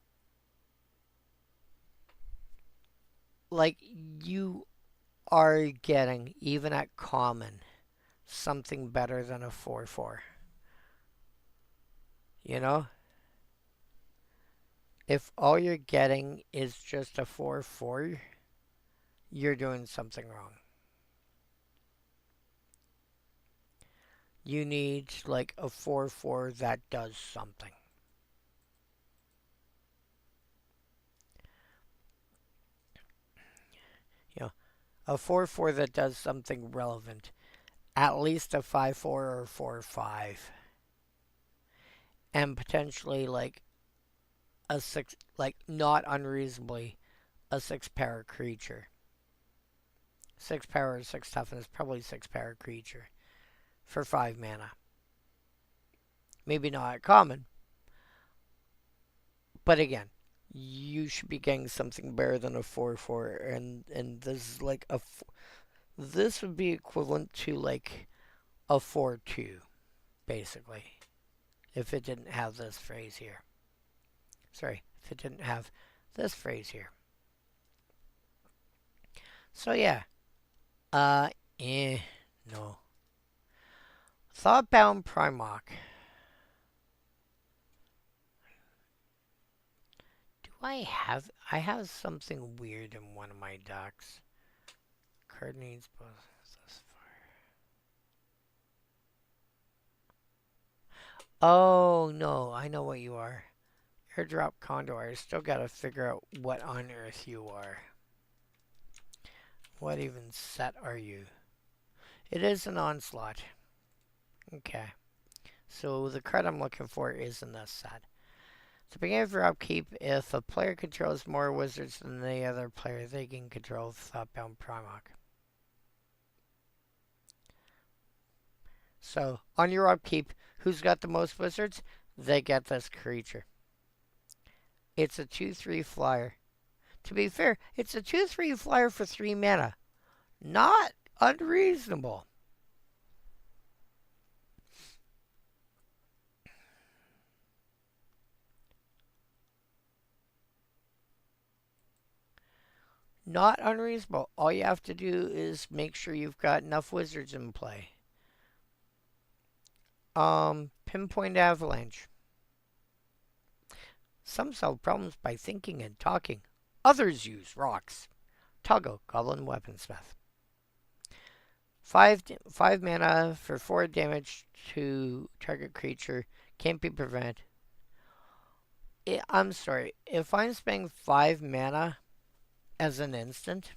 like, you are getting, even at common, something better than a 4/4. You know? If all you're getting is just a 4/4, you're doing something wrong. You need, like, a 4/4 that does something. You know, a 4/4 that does something relevant. At least a 5/4 or 4/5. And potentially, like, a 6, like, not unreasonably, a 6-power creature. 6 power, 6 toughness, probably 6-power creature. For 5 mana. Maybe not common. But again, you should be getting something better than a 4/4. And this is like a. This would be equivalent to like a 4/2, basically. If it didn't have this phrase here. Sorry, if it didn't have this phrase here. So yeah. No. Thoughtbound Primarch. I have something weird in one of my decks. Card needs both this far. Oh no, I know what you are. Airdrop Condor. I still gotta figure out what on earth you are. What even set are you? It is an Onslaught. Okay. So the card I'm looking for is in this set. At the beginning of your upkeep, if a player controls more wizards than the other player, they can control Thoughtbound Primarch. So, on your upkeep, who's got the most wizards? They get this creature. It's a 2/3 flyer. To be fair, it's a 2/3 flyer for 3 mana. Not unreasonable. Not unreasonable. All you have to do is make sure you've got enough wizards in play. Pinpoint Avalanche. Some solve problems by thinking and talking. Others use rocks. Toggle, Goblin Weaponsmith. 5 mana for 4 damage to target creature. Can't be prevented. I'm sorry. If I'm spending 5 mana as an instant,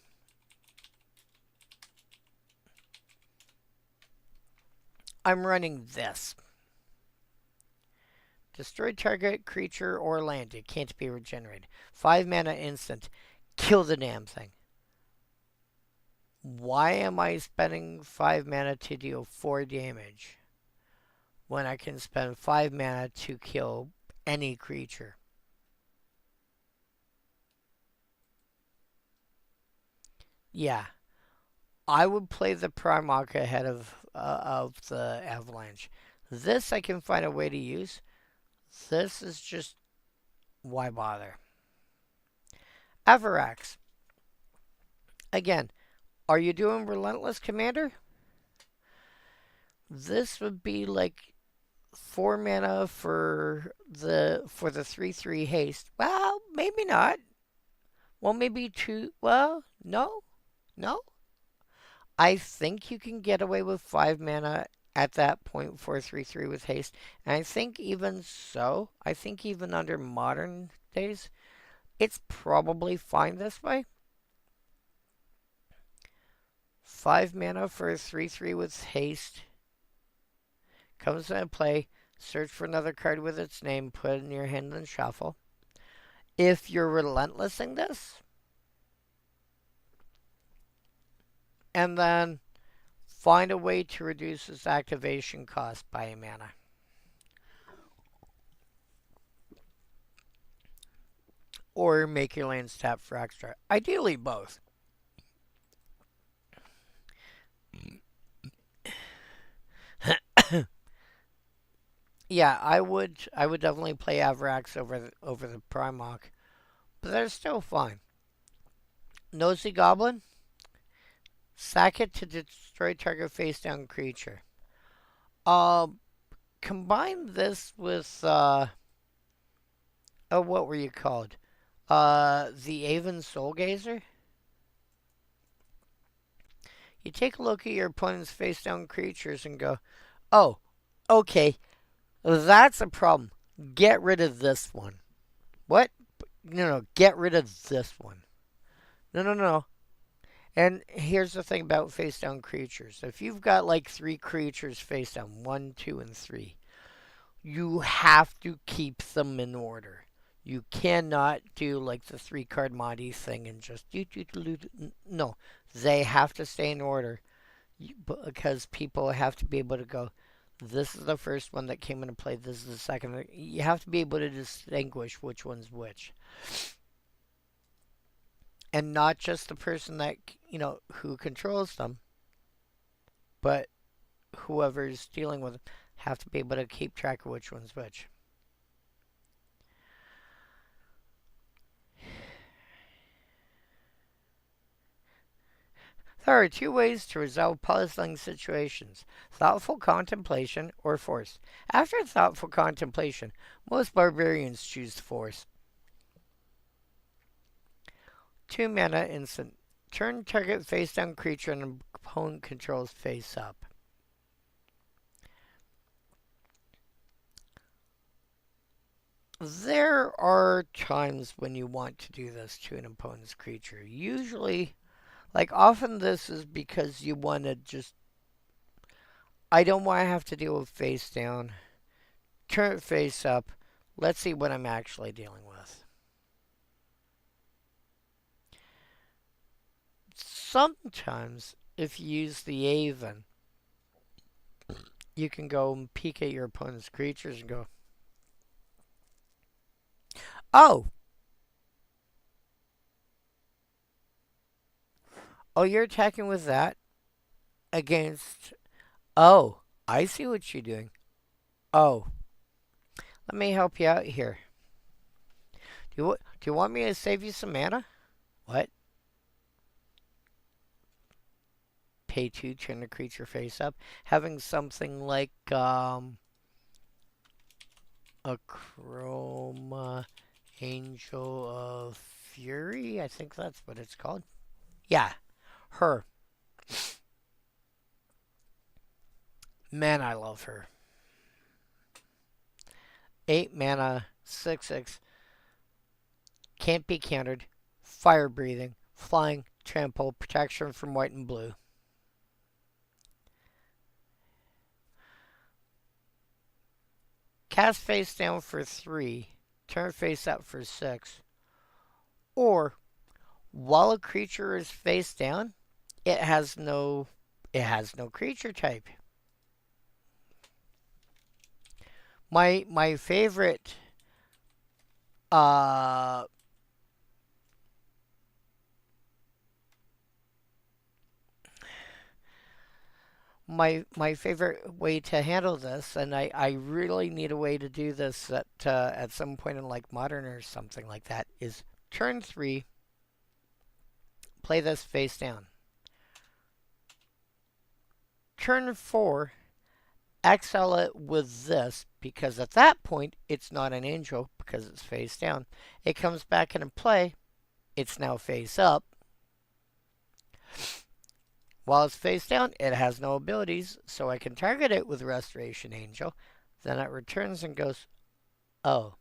I'm running this. Destroy target creature or land. It can't be regenerated. 5 mana instant. Kill the damn thing. Why am I spending 5 mana to deal 4 damage when I can spend 5 mana to kill any creature? Yeah. I would play the Primarch ahead of the Avalanche. This I can find a way to use. This is just, why bother? Avarax. Again, are you doing Relentless Commander? This would be like 4 mana for the 3/3 haste. Well, maybe not. Well, maybe 2. Well, no. No. I think you can get away with 5 mana at that point for 3/3 with haste. And I think even so, I think even under modern days, it's probably fine this way. 5 mana for 3/3 with haste. Comes into play. Search for another card with its name. Put it in your hand and shuffle. If you're relentlessing this, and then find a way to reduce its activation cost by a mana. Or make your lands tap for extra. Ideally both. Yeah, I would definitely play Avarax over the Primarch, but they're still fine. Nosy Goblin, sack it to destroy target face down creature. Combine this with what were you called? The Aven Soulgazer. You take a look at your opponent's face down creatures and go, oh, okay. That's a problem. Get rid of this one. What? No, get rid of this one. No. And here's the thing about face down creatures. If you've got like 3 creatures face down, 1, 2, and 3, you have to keep them in order. You cannot do like the 3-card Monty thing and just no. They have to stay in order because people have to be able to go, this is the first one that came into play. This is the second. You have to be able to distinguish which one's which. And not just the person that, who controls them, but whoever's dealing with them have to be able to keep track of which one's which. There are 2 ways to resolve puzzling situations: thoughtful contemplation or force. After thoughtful contemplation, most barbarians choose force. 2 mana instant. Turn target face down creature and opponent controls face up. There are times when you want to do this to an opponent's creature. Usually, often this is because you want to just, I don't want to have to deal with face down. Turn it face up. Let's see what I'm actually dealing with. Sometimes, if you use the Aven, you can go and peek at your opponent's creatures and go, oh! Oh, you're attacking with that against... Oh, I see what you're doing. Oh. Let me help you out here. Do you want me to save you some mana? What? Pay 2, turn the creature face up. Having something like a Chroma Angel of Fury. I think that's what it's called. Yeah, her. Man, I love her. 8 mana, 6/6. Can't be countered. Fire breathing, flying, trample, protection from white and blue. cast face down for 3, turn face up for 6, or while a creature is face down, it has no creature type. My favorite uh my favorite way to handle this, and I really need a way to do this at some point in like modern or something like that, is turn 3, play this face down. Turn 4, exile it with this, because at that point it's not an angel because it's face down. It comes back into play, it's now face up. While it's face down, it has no abilities, so I can target it with Restoration Angel. Then it returns and goes, oh.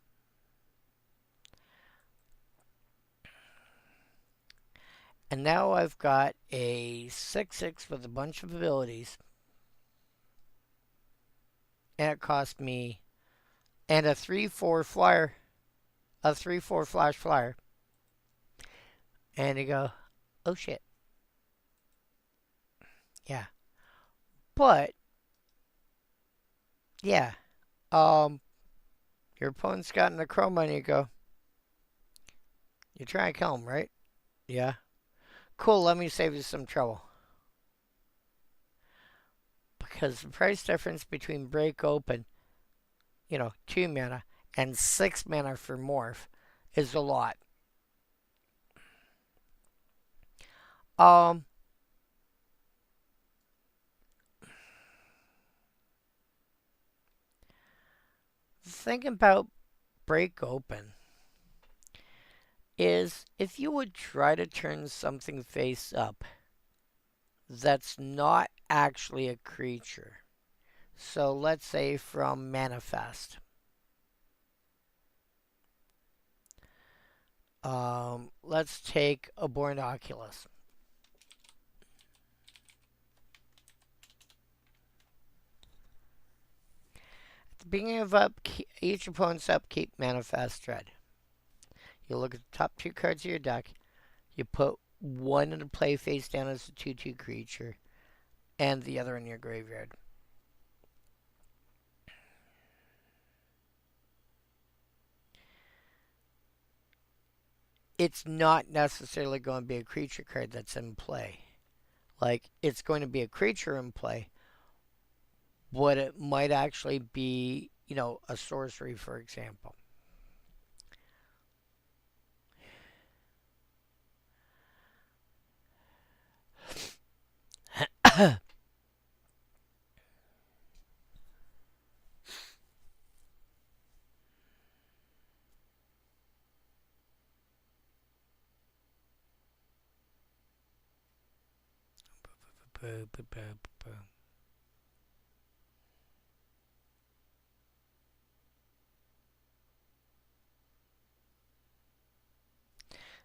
And now I've got a 6/6 with a bunch of abilities. And it cost me, and a 3/4 flyer, a 3/4 flash flyer. And you go, oh shit. Yeah. But, yeah. Your opponent's gotten a chroma and you go, you try and kill him, right? Yeah. Cool, let me save you some trouble. Because the price difference between Break Open, 2 mana, and 6 mana for Morph is a lot. The thing about Break Open is if you would try to turn something face up that's not actually a creature. So let's say from Manifest. Let's take Abhorrent Oculus. At the beginning of each opponent's upkeep, Manifest Dread. You look at the top 2 cards of your deck. You put one into play face down as a 2/2 creature, and the other in your graveyard. It's not necessarily going to be a creature card that's in play. Like, it's going to be a creature in play, but it might actually be, a sorcery, for example.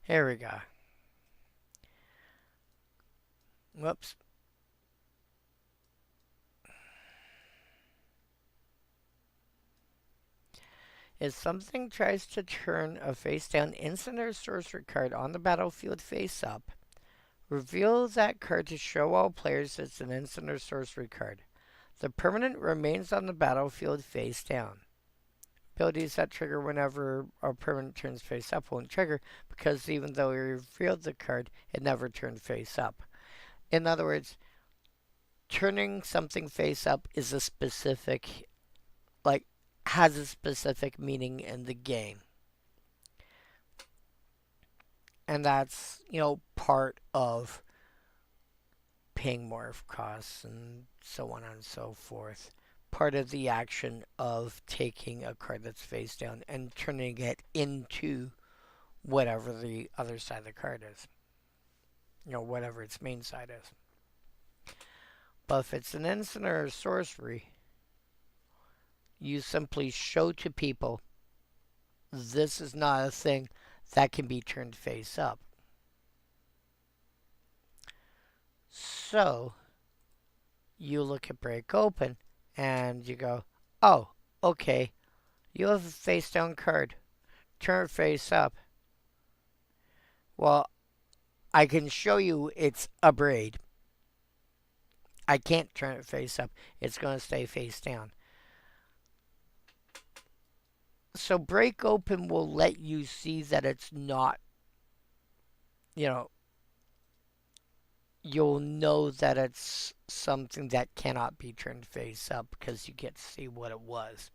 Here we go. Whoops. If something tries to turn a face down instant or sorcery card on the battlefield face up, reveal that card to show all players it's an instant or sorcery card. The permanent remains on the battlefield face down. Abilities that trigger whenever a permanent turns face up won't trigger because even though we revealed the card, it never turned face up. In other words, turning something face up is a specific, has a specific meaning in the game. And that's, part of paying Morph costs and so on and so forth. Part of the action of taking a card that's face down and turning it into whatever the other side of the card is. Whatever its main side is. But if it's an instant or a sorcery, you simply show to people this is not a thing that can be turned face up. So, you look at Break Open and you go, oh, okay, You have a face down card. Turn it face up. Well, I can show you it's a braid. I can't turn it face up. It's going to stay face down. So break open will let you see that it's not, you know, you'll know that it's something that cannot be turned face up because you get to see what it was.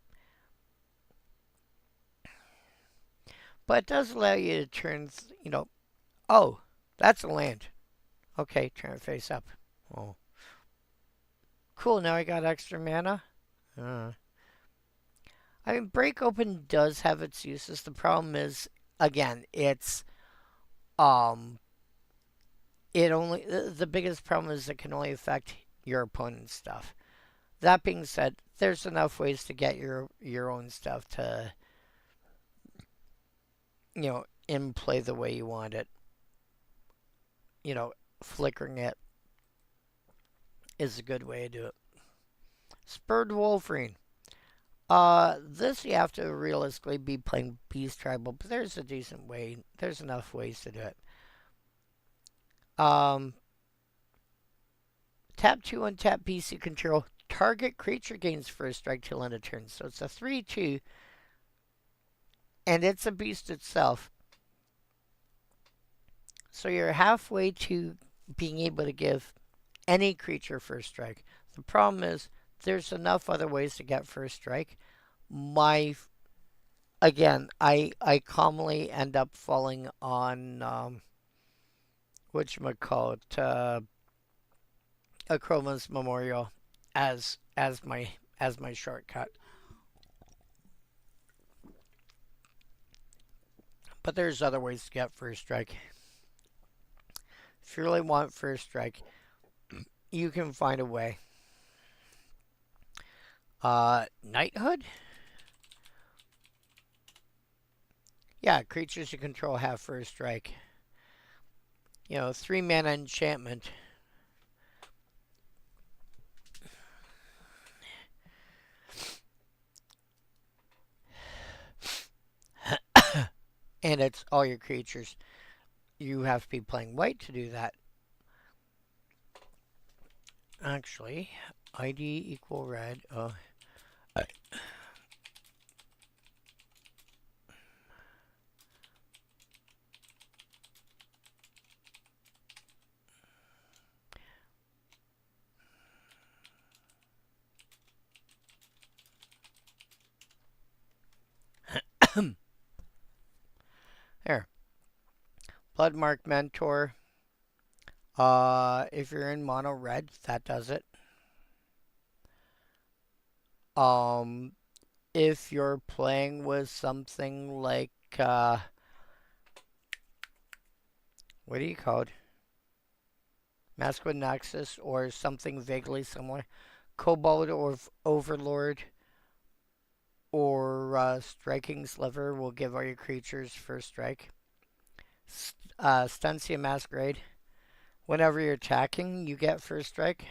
But it does allow you to turn, oh, that's a land. Okay, turn it face up. Oh. Cool, now I got extra mana. I mean, break open does have its uses. The problem is, again, it's the biggest problem is it can only affect your opponent's stuff. That being said, there's enough ways to get your own stuff to, in play the way you want it. Flickering it is a good way to do it. Spurred Wolverine. This you have to realistically be playing Beast Tribal, but there's a decent way. There's enough ways to do it. Tap 2 untap BC control. Target creature gains first strike till end of turn. So it's a 3/2. And it's a beast itself. So you're halfway to being able to give any creature first strike. The problem is there's enough other ways to get first strike. Again, I commonly end up falling on whatchamacallit, Akroma's Memorial as my shortcut. But there's other ways to get first strike. If you really want first strike, you can find a way. Knighthood? Yeah, creatures you control have first strike. 3 mana enchantment. And it's all your creatures. You have to be playing white to do that. Actually, ID equal red. Oh. There. Bloodmark Mentor. If you're in mono red, that does it. If you're playing with something like, what do you call it? Masquerade Nexus or something vaguely similar. Kobold or Overlord or Striking Sliver will give all your creatures first strike. Stancia Masquerade. Whenever you're attacking, you get first strike.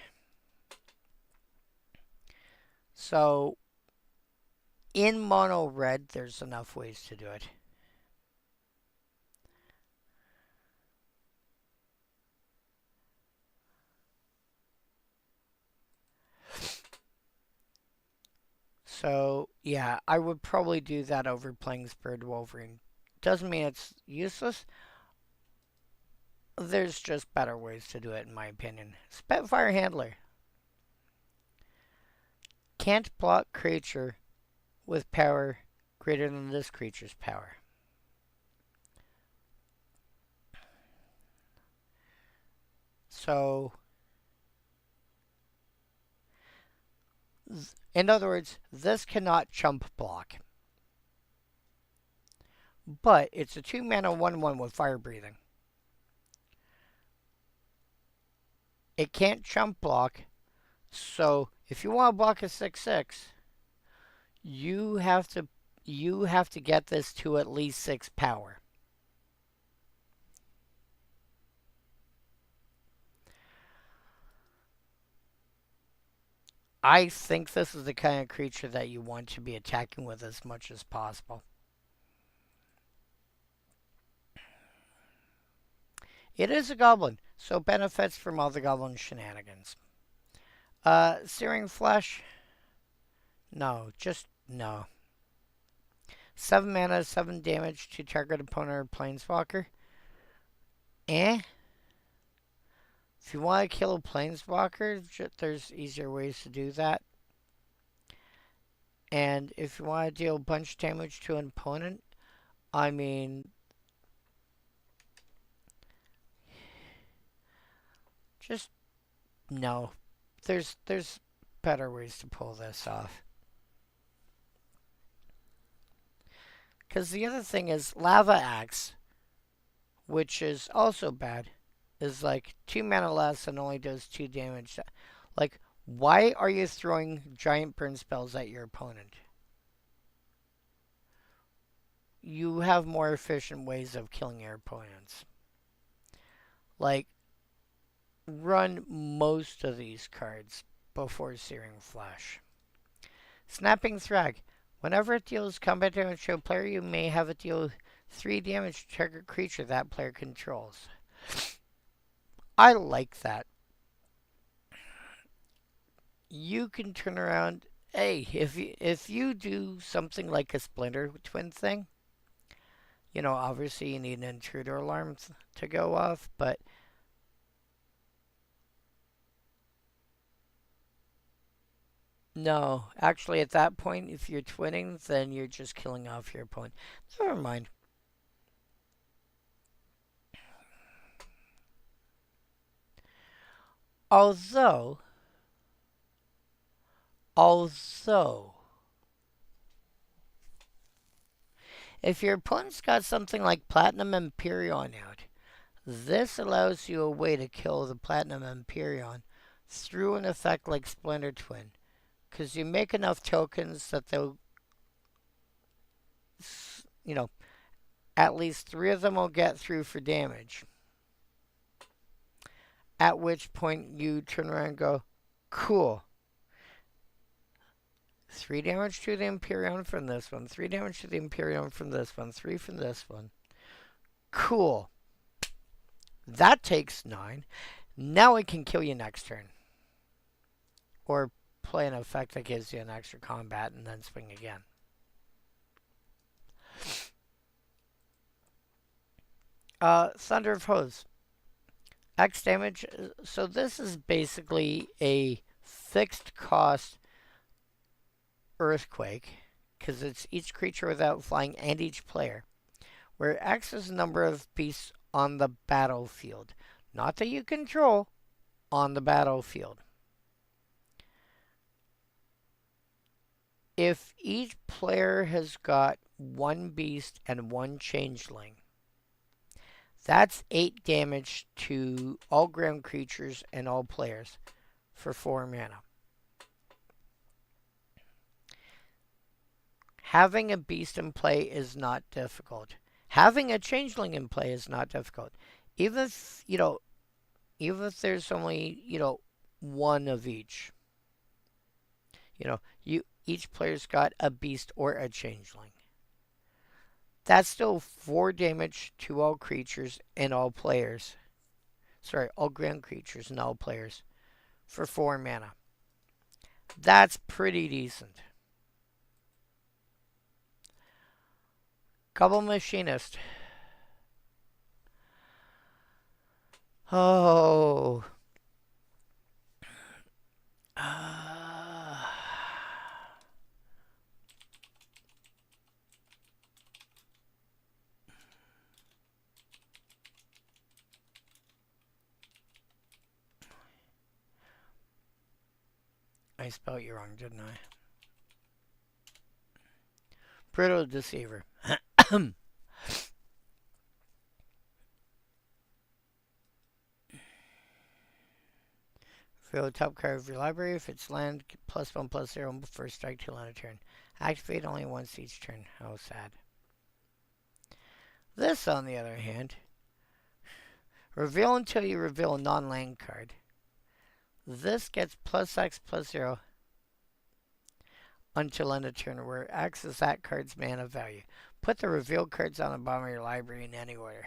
So, in mono red, there's enough ways to do it. So, yeah, I would probably do that over playing Spurred Wolverine. Doesn't mean it's useless. There's just better ways to do it, in my opinion. Spitfire Handler. Can't block creature with power greater than this creature's power. So, in other words, this cannot chump block. But it's a 2 mana 1/1 with fire breathing. It can't chump block, so if you want to block a 6/6, you have to get this to at least 6 power. I think this is the kind of creature that you want to be attacking with as much as possible. It is a goblin, so benefits from all the goblin shenanigans. Searing Flesh? No, just no. 7 mana, 7 damage to target opponent or planeswalker. Eh? If you want to kill a planeswalker, there's easier ways to do that. And if you want to deal a bunch of damage to an opponent, I mean, just no. There's better ways to pull this off. Because the other thing is Lava Axe, which is also bad, is like 2 mana less and only does 2 damage. Like, why are you throwing giant burn spells at your opponent? You have more efficient ways of killing your opponents. Like, run most of these cards before Searing Flash. Snapping Thrag. Whenever it deals combat damage to a player, you may have it deal 3 damage to target creature that player controls. I like that. You can turn around. Hey, if you do something like a Splinter Twin thing, you know, obviously you need an intruder alarm to go off, but no, actually at that point, if you're twinning, then you're just killing off your opponent. Never mind. Although, if your opponent's got something like Platinum Empyrean out, this allows you a way to kill the Platinum Empyrean through an effect like Splinter Twin. Because you make enough tokens that they'll, you know, at least 3 of them will get through for damage. At which point you turn around and go, cool. 3 damage to the Empyrean from this one, 3 damage to the Empyrean from this one, 3 from this one. Cool. That takes 9. Now I can kill you next turn. Or play an effect that gives you an extra combat and then swing again. Thunder of Hose. X damage. So this is basically a fixed cost earthquake, because it's each creature without flying and each player, where X is the number of beasts on the battlefield. Not that you control, on the battlefield. If each player has got 1 beast and 1 changeling, that's 8 damage to all ground creatures and all players for 4 mana. Having a beast in play is not difficult. Having a changeling in play is not difficult. Even if, even if there's only, 1 of each. Each player's got a beast or a changeling. That's still 4 damage to all creatures and all players. Sorry, all ground creatures and all players for 4 mana. That's pretty decent. Couple Machinist. Oh. I spelled you wrong, didn't I? Brutal Deceiver. Reveal the top card of your library. If it's land, +1/+0 first strike till end of turn. Activate only once each turn. How sad. This, on the other hand, reveal until you reveal a non-land card. This gets +X/+0 until end of turn, where X is that card's mana value. Put the revealed cards on the bottom of your library in any order.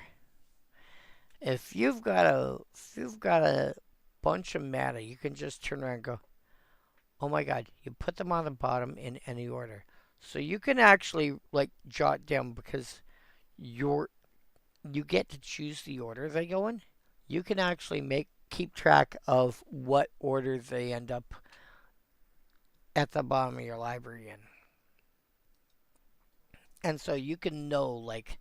If you've got a bunch of mana, you can just turn around and go, oh my god, you put them on the bottom in any order. So you can actually like jot down, because you get to choose the order they go in. You can actually keep track of what order they end up at the bottom of your library in. And so you can know like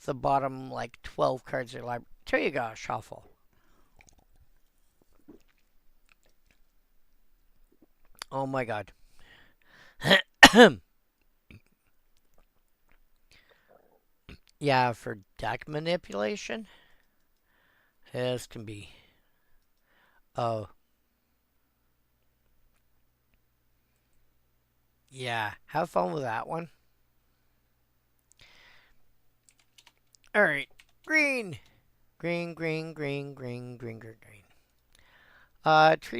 the bottom like 12 cards of your library till you gotta shuffle. Oh my god. Yeah, for deck manipulation, this can be. Oh. Yeah, have fun with that one. Alright, green. Green. Tree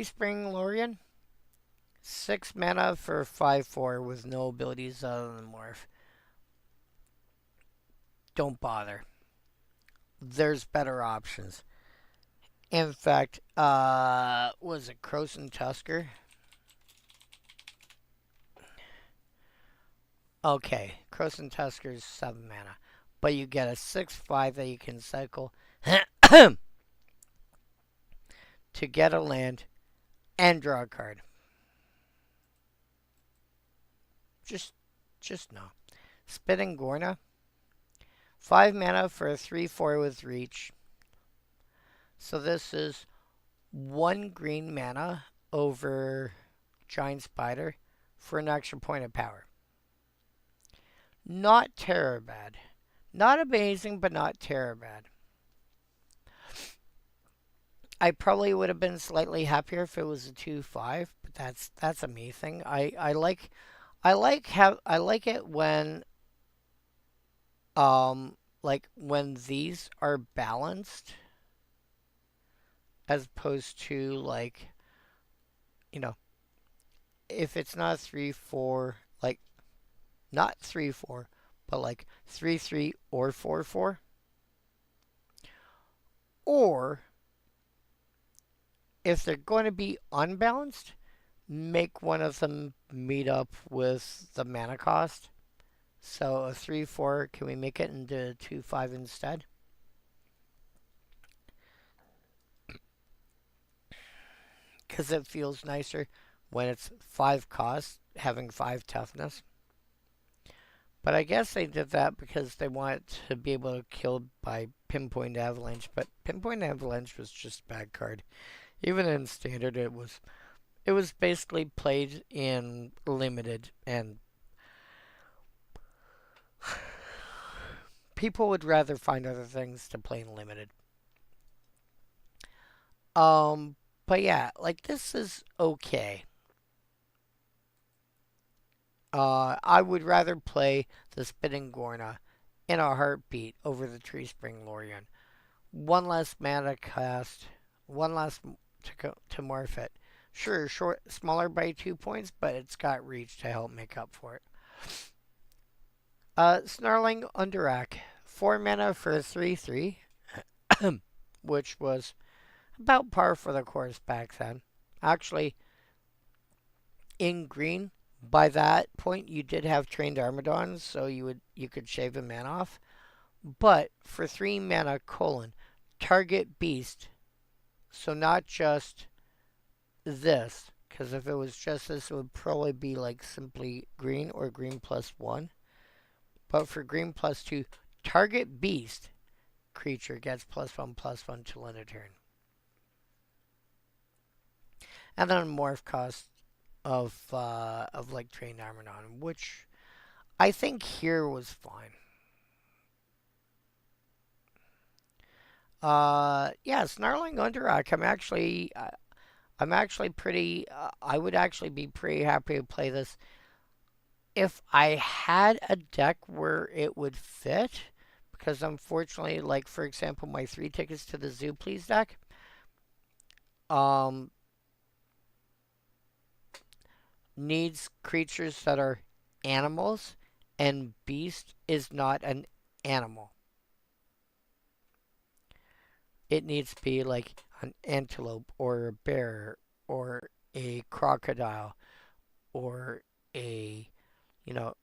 Spring Lorian. 6 mana for 5/4 with no abilities other than Morph. Don't bother. There's better options. In fact, was it Croson Tusker? Okay, Croson Tusker's 7 mana. But you get a 6/5 that you can cycle to get a land and draw a card. Just no. Spitting Gorna. 5 mana for a 3/4 with reach. So this is 1 green mana over Giant Spider for an extra point of power. Not terrible bad. Not amazing, but not terrible bad. I probably would have been slightly happier if it was a 2/5, but that's a me thing. I like it when like when these are balanced, as opposed to like, you know, if it's not 3/4, like not 3/4, but like 3/3 or 4/4, or if they're going to be unbalanced, make one of them meet up with the mana cost. So a 3/4, can we make it into 2/5 instead? Because it feels nicer when it's 5 cost, having 5 toughness. But I guess they did that because they wanted to be able to kill by Pinpoint Avalanche. But Pinpoint Avalanche was just a bad card. Even in Standard, it was basically played in Limited, and people would rather find other things to play in Limited. But yeah, like this is okay. I would rather play the Spitting Gorna in a heartbeat over the Tree Spring Lorian. 1 less mana cost, 1 less to morph it. Sure, smaller by 2 points, but it's got reach to help make up for it. Snarling Underact. 4 mana for a 3/3, which was about par for the course back then. Actually, in green, by that point, you did have trained Armadons, so you could shave a mana off. But for 3 mana, target beast. So not just this, because if it was just this, it would probably be like simply green or green +1. But for green +2, target beast creature gets +1/+1 till end of turn. And then a morph cost of like trained Armadon, which I think here was fine. Yeah, Snarling Underrock. I'm actually pretty. I would actually be pretty happy to play this if I had a deck where it would fit. Because unfortunately, like for example, my 3 tickets to the Zoo Please deck. needs creatures that are animals, and beast is not an animal. It needs to be like an antelope or a bear or a crocodile or a,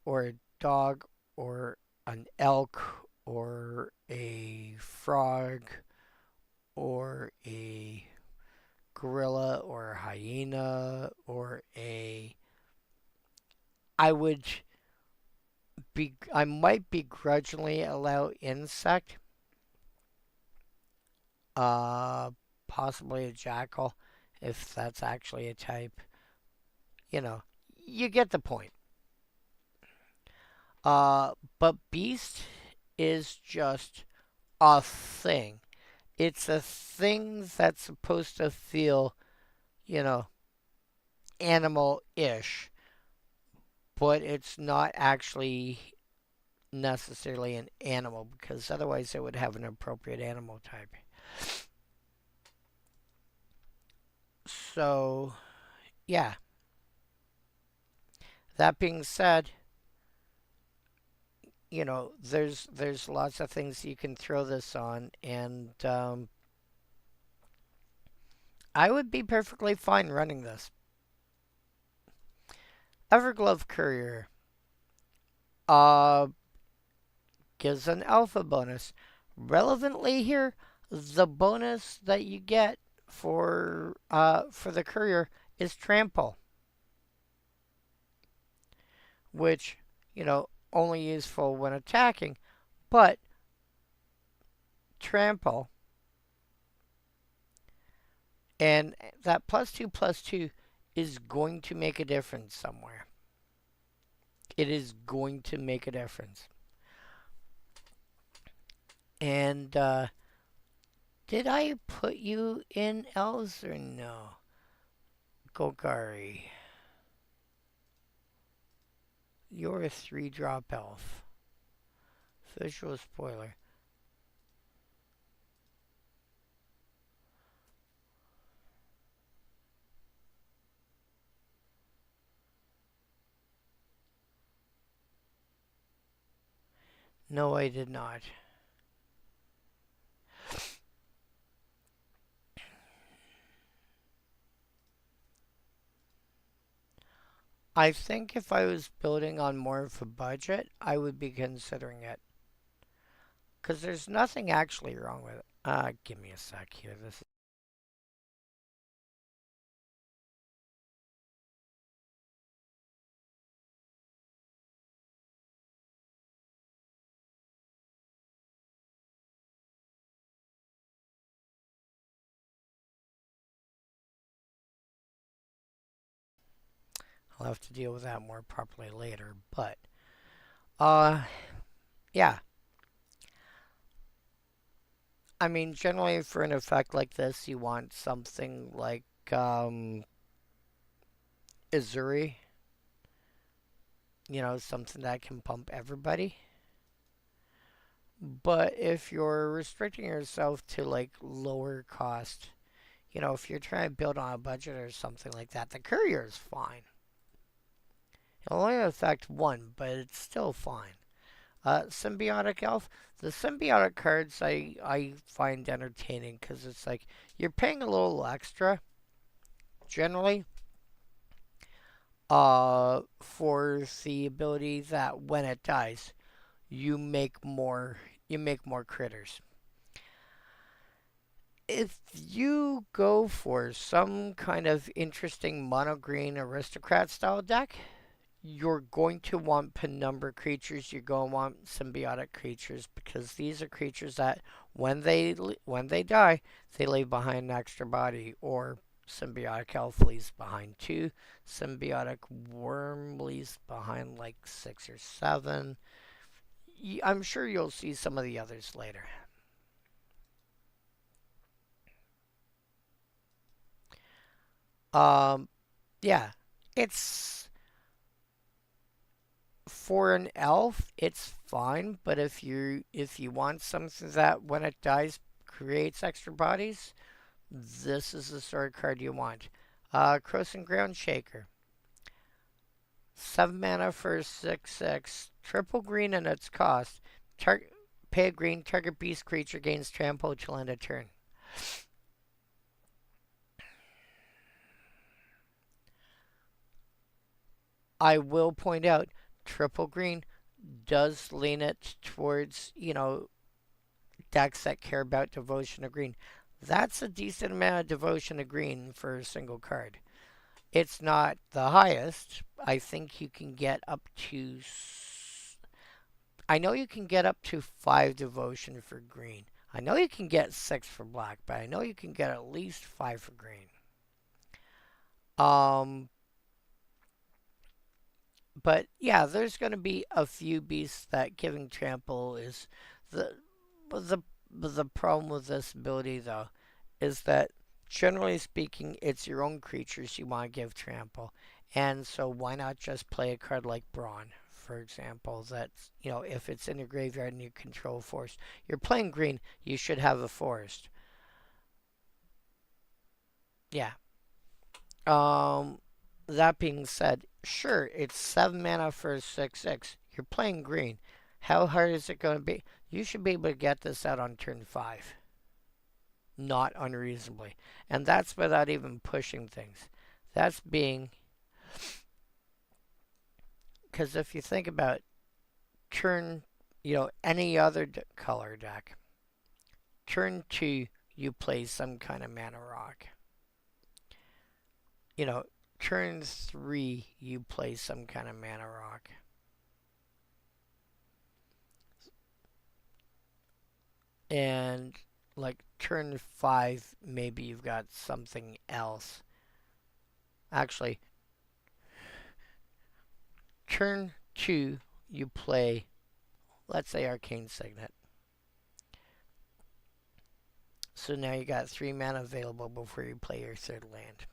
or a dog or an elk or a frog or a gorilla or a hyena or a I would I might begrudgingly allow insect, uh possibly a jackal if that's actually a type. You know, you get the point. But beast is just a thing. It's a thing that's supposed to feel, you know, animal-ish, but it's not actually necessarily an animal because otherwise it would have an appropriate animal type. So, yeah. That being said, there's lots of things you can throw this on, and I would be perfectly fine running this. Everglove Courier uh, gives an alpha bonus. Relevantly here, the bonus that you get for the courier is trample, which only useful when attacking, but trample and that +2/+2 is going to make a difference somewhere. It is going to make a difference. And did I put you in elves or no? Golgari. You're a 3-drop elf. Visual spoiler. No, I did not. I think if I was building on more of a budget, I would be considering it. Because there's nothing actually wrong with it. Give me a sec here. I'll have to deal with that more properly later. But, uh, yeah. I mean, generally for an effect like this, you want something like, Izuri. Something that can pump everybody. But if you're restricting yourself to like lower cost, if you're trying to build on a budget or something like that, the courier is fine. It'll only affect one, but it's still fine. Symbiotic Elf. The symbiotic cards I find entertaining because it's like you're paying a little extra generally for the ability that when it dies you make more critters. If you go for some kind of interesting mono green aristocrat style deck, you're going to want penumbra creatures. You're going to want symbiotic creatures because these are creatures that when they die, they leave behind an extra body. Or symbiotic elf leaves behind 2. Symbiotic worm leaves behind like 6 or 7. I'm sure you'll see some of the others later. Um, yeah, it's for an elf, it's fine. But if you want something that when it dies creates extra bodies, this is the sort of card you want. Crossing Ground Shaker. 7 mana for 6/6. Triple green and its cost. Pay a green, target beast creature gains trample till end of turn. I will point out, triple green does lean it towards, decks that care about devotion to green. That's a decent amount of devotion to green for a single card. It's not the highest. I think you can get up to. I know you can get up to 5 devotion for green. I know you can get 6 for black, but I know you can get at least 5 for green. But yeah, there's going to be a few beasts that giving trample is the the problem with this ability though is that generally speaking, it's your own creatures you want to give trample, and so why not just play a card like Brawn, for example? That's if it's in your graveyard and you control forest, you're playing green, you should have a forest. Yeah. Um, that being said, sure, it's 7 mana for a 6/6. You're playing green. How hard is it going to be? You should be able to get this out on turn 5. Not unreasonably. And that's without even pushing things. That's being. Because if you think about turn, any other color deck, turn 2, you play some kind of mana rock. Turn 3, you play some kind of mana rock. And like turn 5, maybe you've got something else. Actually, turn 2, you play, let's say, Arcane Signet. So now you got 3 mana available before you play your 3rd land.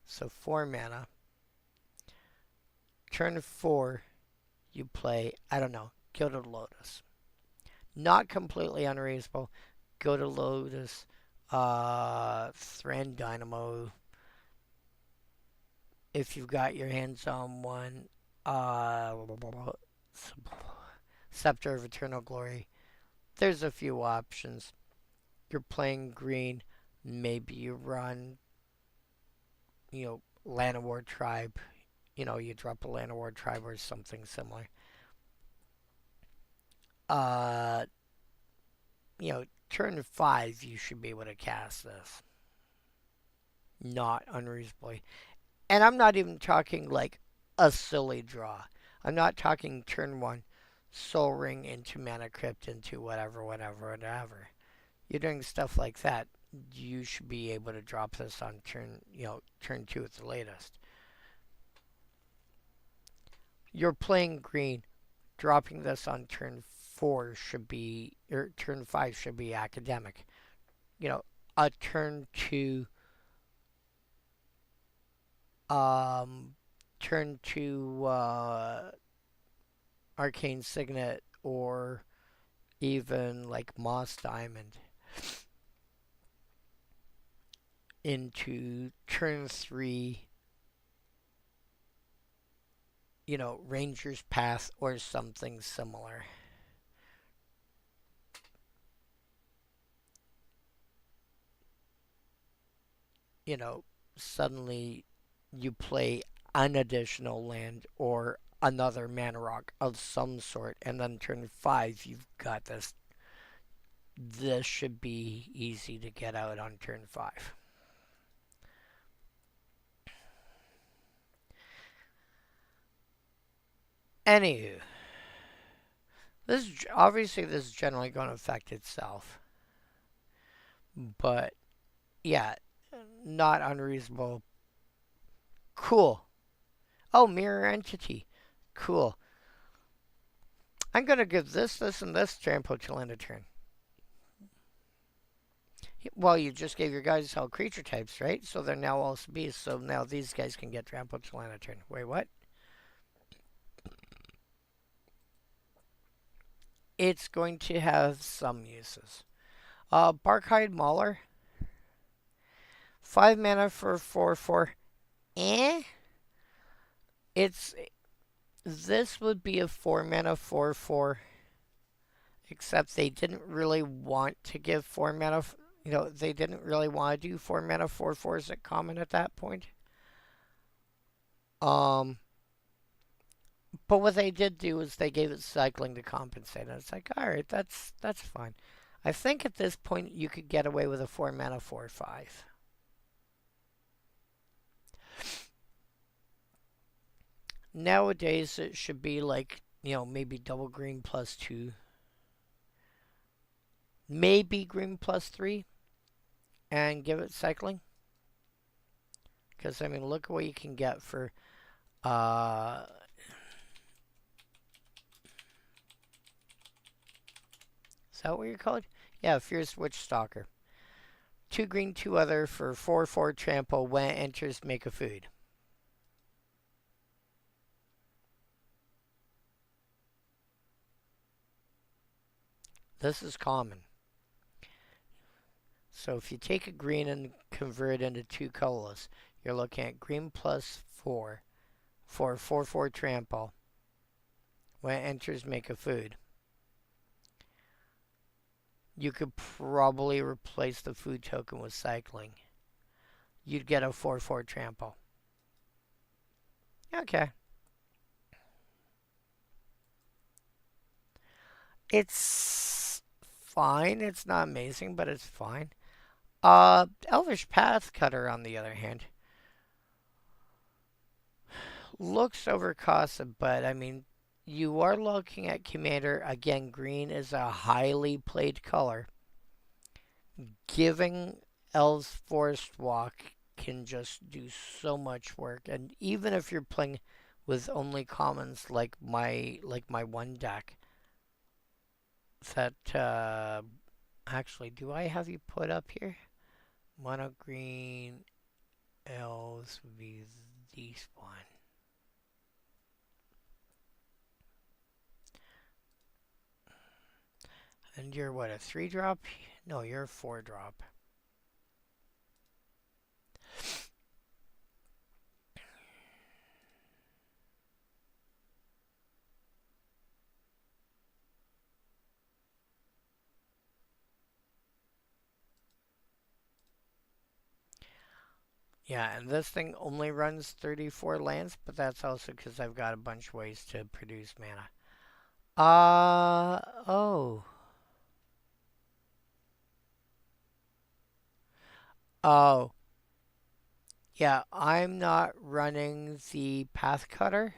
So 4 mana. Turn 4, you play, I don't know, Gilded Lotus. Not completely unreasonable. Gilded Lotus, Strand Dynamo. If you've got your hands on one, Scepter of Eternal Glory. There's a few options. You're playing green. Maybe you run, Llanowar Tribe. You drop a Llanowar Tribe or something similar. Turn 5, you should be able to cast this. Not unreasonably. And I'm not even talking like a silly draw. I'm not talking turn 1, Soul Ring into Mana Crypt into whatever. You're doing stuff like that. You should be able to drop this on turn 2 at the latest. You're playing green. Dropping this on turn 4 should be, or turn 5 should be academic. A turn 2, Arcane Signet or even like Moss Diamond into turn 3, Ranger's Path or something similar. Suddenly you play an additional land or another mana rock of some sort, and then turn 5, you've got this. This should be easy to get out on turn 5. Anywho, this is generally going to affect itself, but yeah, not unreasonable. Cool. Oh, Mirror Entity. Cool. I'm going to give this, and this trample till end of turn. Well, you just gave your guys all creature types, right? So they're now also beasts, so now these guys can get trampled till end of turn. Wait, what? It's going to have some uses. Barkhide Mauler. 5 mana for 4/4. It's this would be a 4 mana 4/4, except they didn't really want to give 4 mana. You know, they didn't really want to do 4 mana 4/4s at common at that point. Um, but what they did do is they gave it cycling to compensate. And it's like, all right, that's fine. I think at this point you could get away with a 4 mana 4/5. Nowadays it should be like, you know, maybe double green +2, maybe green +3, and give it cycling. Because I mean, look at what you can get for is that what you're called? Yeah, Fierce Witch Stalker. 2 green, 2 other for 4/4 trample. When it enters, make a food. This is common. So if you take a green and convert it into 2 colorless, you're looking at green +4 for 4/4 trample. When it enters, make a food. You could probably replace the food token with cycling. You'd get a 4/4 trample. Okay. It's fine. It's not amazing, but it's fine. Elvish Pathcutter, on the other hand, looks overcosted, but I mean, you are looking at Commander. Again, green is a highly played color. Giving Elves Forest Walk can just do so much work, and even if you're playing with only commons like my one deck, that actually, do I have you put up here? Mono green elves would be this one. And you're what, a 3-drop? No, you're a 4-drop. Yeah, and this thing only runs 34 lands, but that's also because I've got a bunch of ways to produce mana. Oh. Oh. Yeah, I'm not running the Path Cutter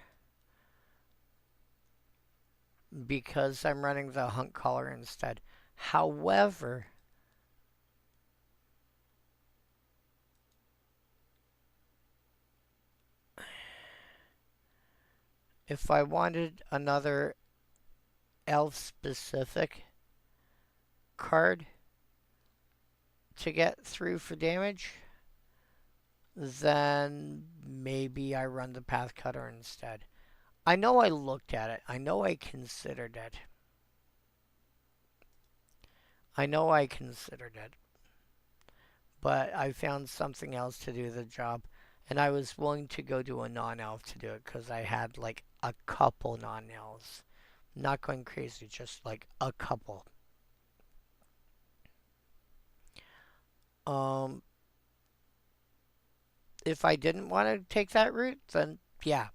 because I'm running the Hunt Caller instead. However, if I wanted another elf-specific card to get through for damage, then maybe I run the Path Cutter instead. I know I looked at it. I know I considered it. But I found something else to do the job. And I was willing to go to a non-elf to do it because I had like a couple non-elves. Not going crazy, just like a couple. If I didn't want to take that route, then yeah,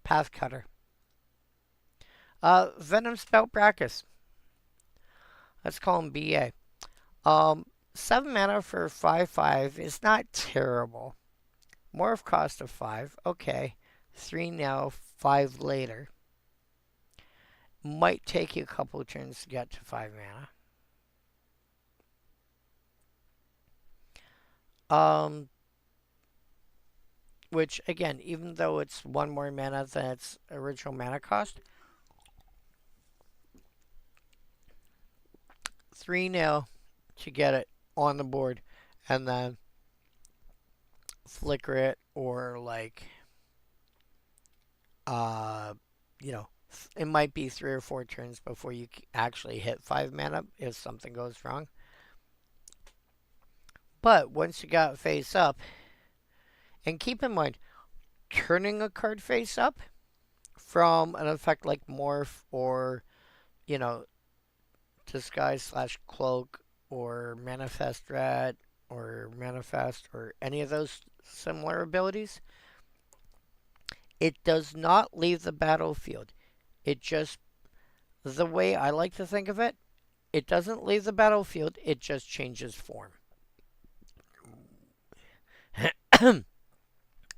Path Cutter. Venom Spout Brachus. Let's call him BA. 7 mana for 5/5 is not terrible. Morph cost of 5. Okay. 3 now, 5 later. Might take you a couple turns to get to 5 mana. Which, again, even though it's 1 more mana than its original mana cost, 3 now to get it on the board, and then flicker it, or like, you know, it might be 3 or 4 turns before you actually hit 5 mana if something goes wrong. But once you got it face up, and keep in mind, turning a card face up from an effect like Morph or, you know, Disguise slash Cloak or Manifest Rat or Manifest or any of those similar abilities, it does not leave the battlefield. It just, the way I like to think of it, it doesn't leave the battlefield, it just changes form.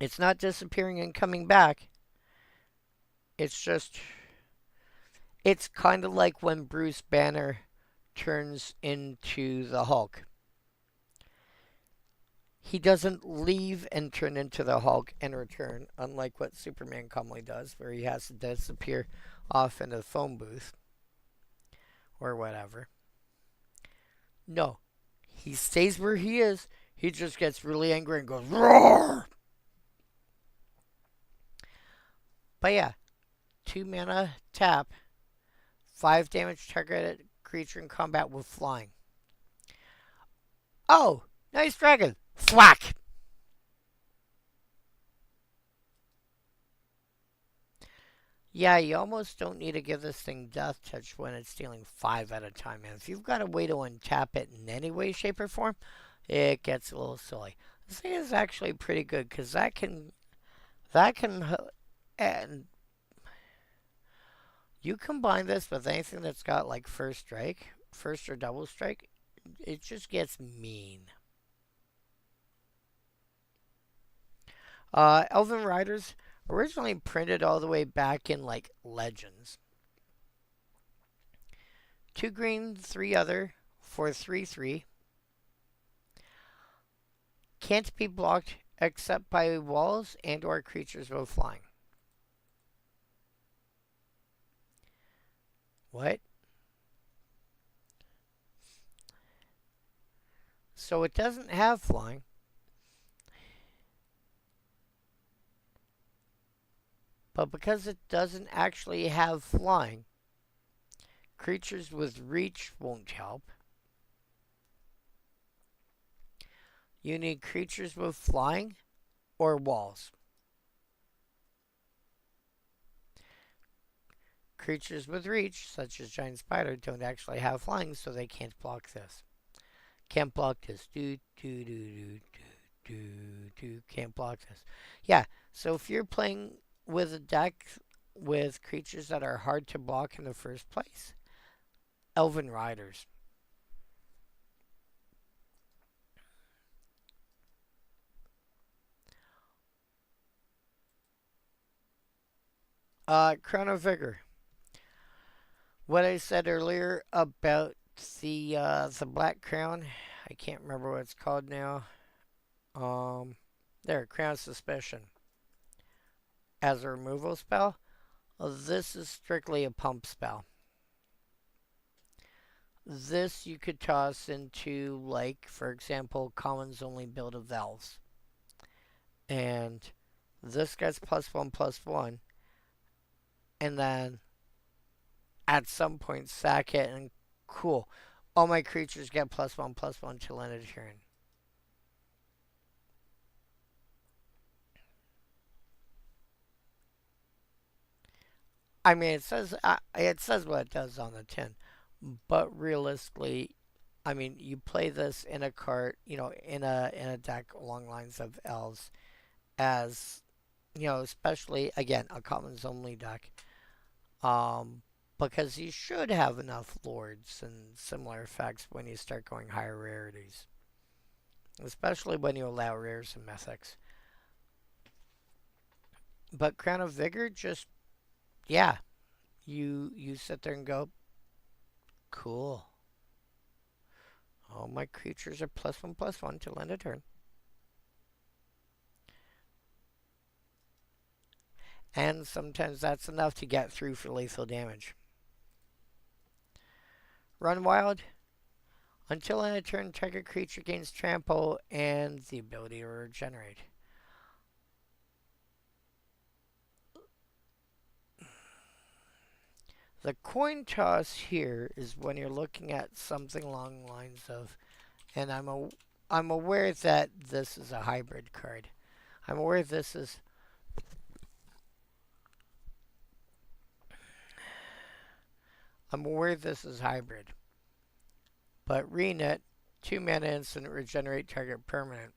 It's not disappearing and coming back. It's just, it's kind of like when Bruce Banner turns into the Hulk. He doesn't leave and turn into the Hulk and return, unlike what Superman commonly does, where he has to disappear off into the phone booth or whatever. No, he stays where he is. He just gets really angry and goes, roar! But yeah, 2 mana, tap, 5 damage targeted creature in combat with flying. Oh, nice dragon! Thwack! Yeah, you almost don't need to give this thing Death Touch when it's dealing 5 at a time. And if you've got a way to untap it in any way, shape, or form, it gets a little silly. This thing is actually pretty good because and you combine this with anything that's got like first strike, first or double strike, it just gets mean. Elven Riders, originally printed all the way back in like Legends. 2 green, 3 other for 3/3. Can't be blocked except by walls and or creatures with flying. What? So it doesn't have flying. But because it doesn't actually have flying, creatures with reach won't help. You need creatures with flying or walls. Creatures with reach, such as Giant Spider, don't actually have flying, so they can't block this. Can't block this. Can't block this. Yeah, so if you're playing with a deck with creatures that are hard to block in the first place, Elven Riders. Crown of Vigor. What I said earlier about the Black Crown, I can't remember what it's called now. There, Crown of Suspicion. As a removal spell, this is strictly a pump spell. This you could toss into, like, for example, Commons only build of Elves. And this gets +1/+1. And then at some point sack it and cool. All my creatures get +1/+1 till end of turn. I mean, it says what it does on the tin, but realistically, I mean, you play this in a cart, you know, in a deck along lines of elves, as you know, especially again a commons only deck, because you should have enough lords and similar effects when you start going higher rarities, especially when you allow rares and mythics. But Crown of Vigor just yeah, you sit there and go, cool. All my creatures are +1/+1 till end of turn. And sometimes that's enough to get through for lethal damage. Run Wild. Until end of turn, target creature gains trample and the ability to regenerate. The coin toss here is when you're looking at something along the lines of, and I'm aware that this is a hybrid card. I'm aware this is I'm aware this is hybrid. But Renet, 2 mana instant, regenerate target permanent.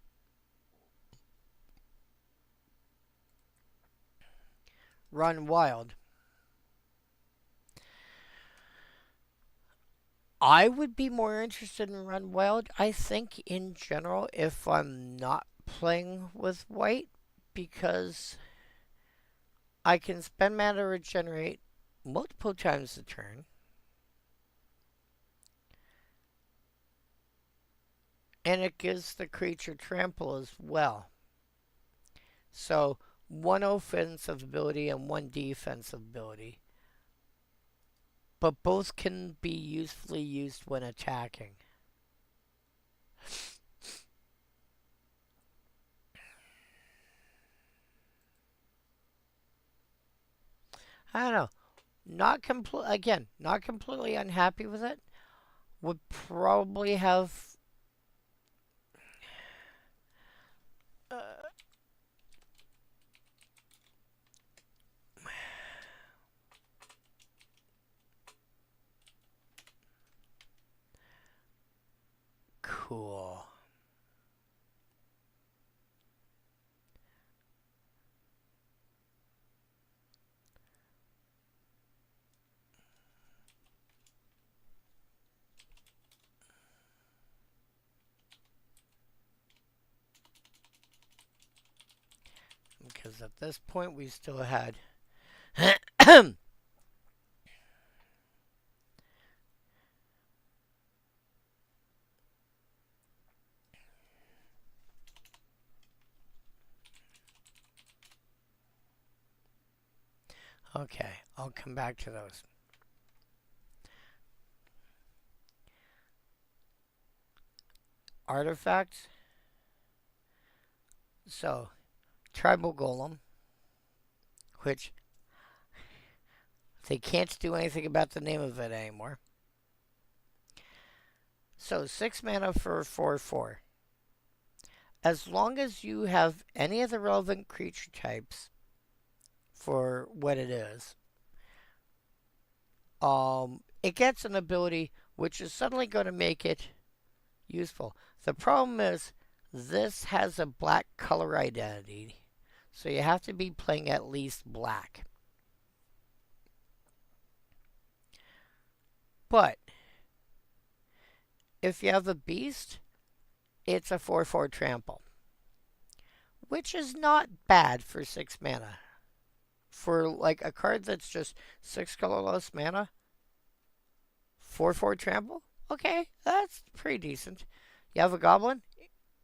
Run Wild. I would be more interested in Run Wild, I think, in general, if I'm not playing with white, because I can spend mana to regenerate multiple times a turn. And it gives the creature trample as well. So, 1 offensive ability and 1 defensive ability. But both can be usefully used when attacking. I don't know. Not completely unhappy with it. Would probably have uh, cool. Because at this point we still had okay, I'll come back to those. Artifacts. So, Tribal Golem, which they can't do anything about the name of it anymore. So, 6 mana for 4/4. As long as you have any of the relevant creature types for what it is, it gets an ability which is suddenly going to make it useful. The problem is this has a black color identity, so you have to be playing at least black. But if you have a beast, it's a 4/4 trample, which is not bad for 6 mana. For like a card that's just 6 colorless mana, 4/4 trample? Okay, that's pretty decent. You have a goblin?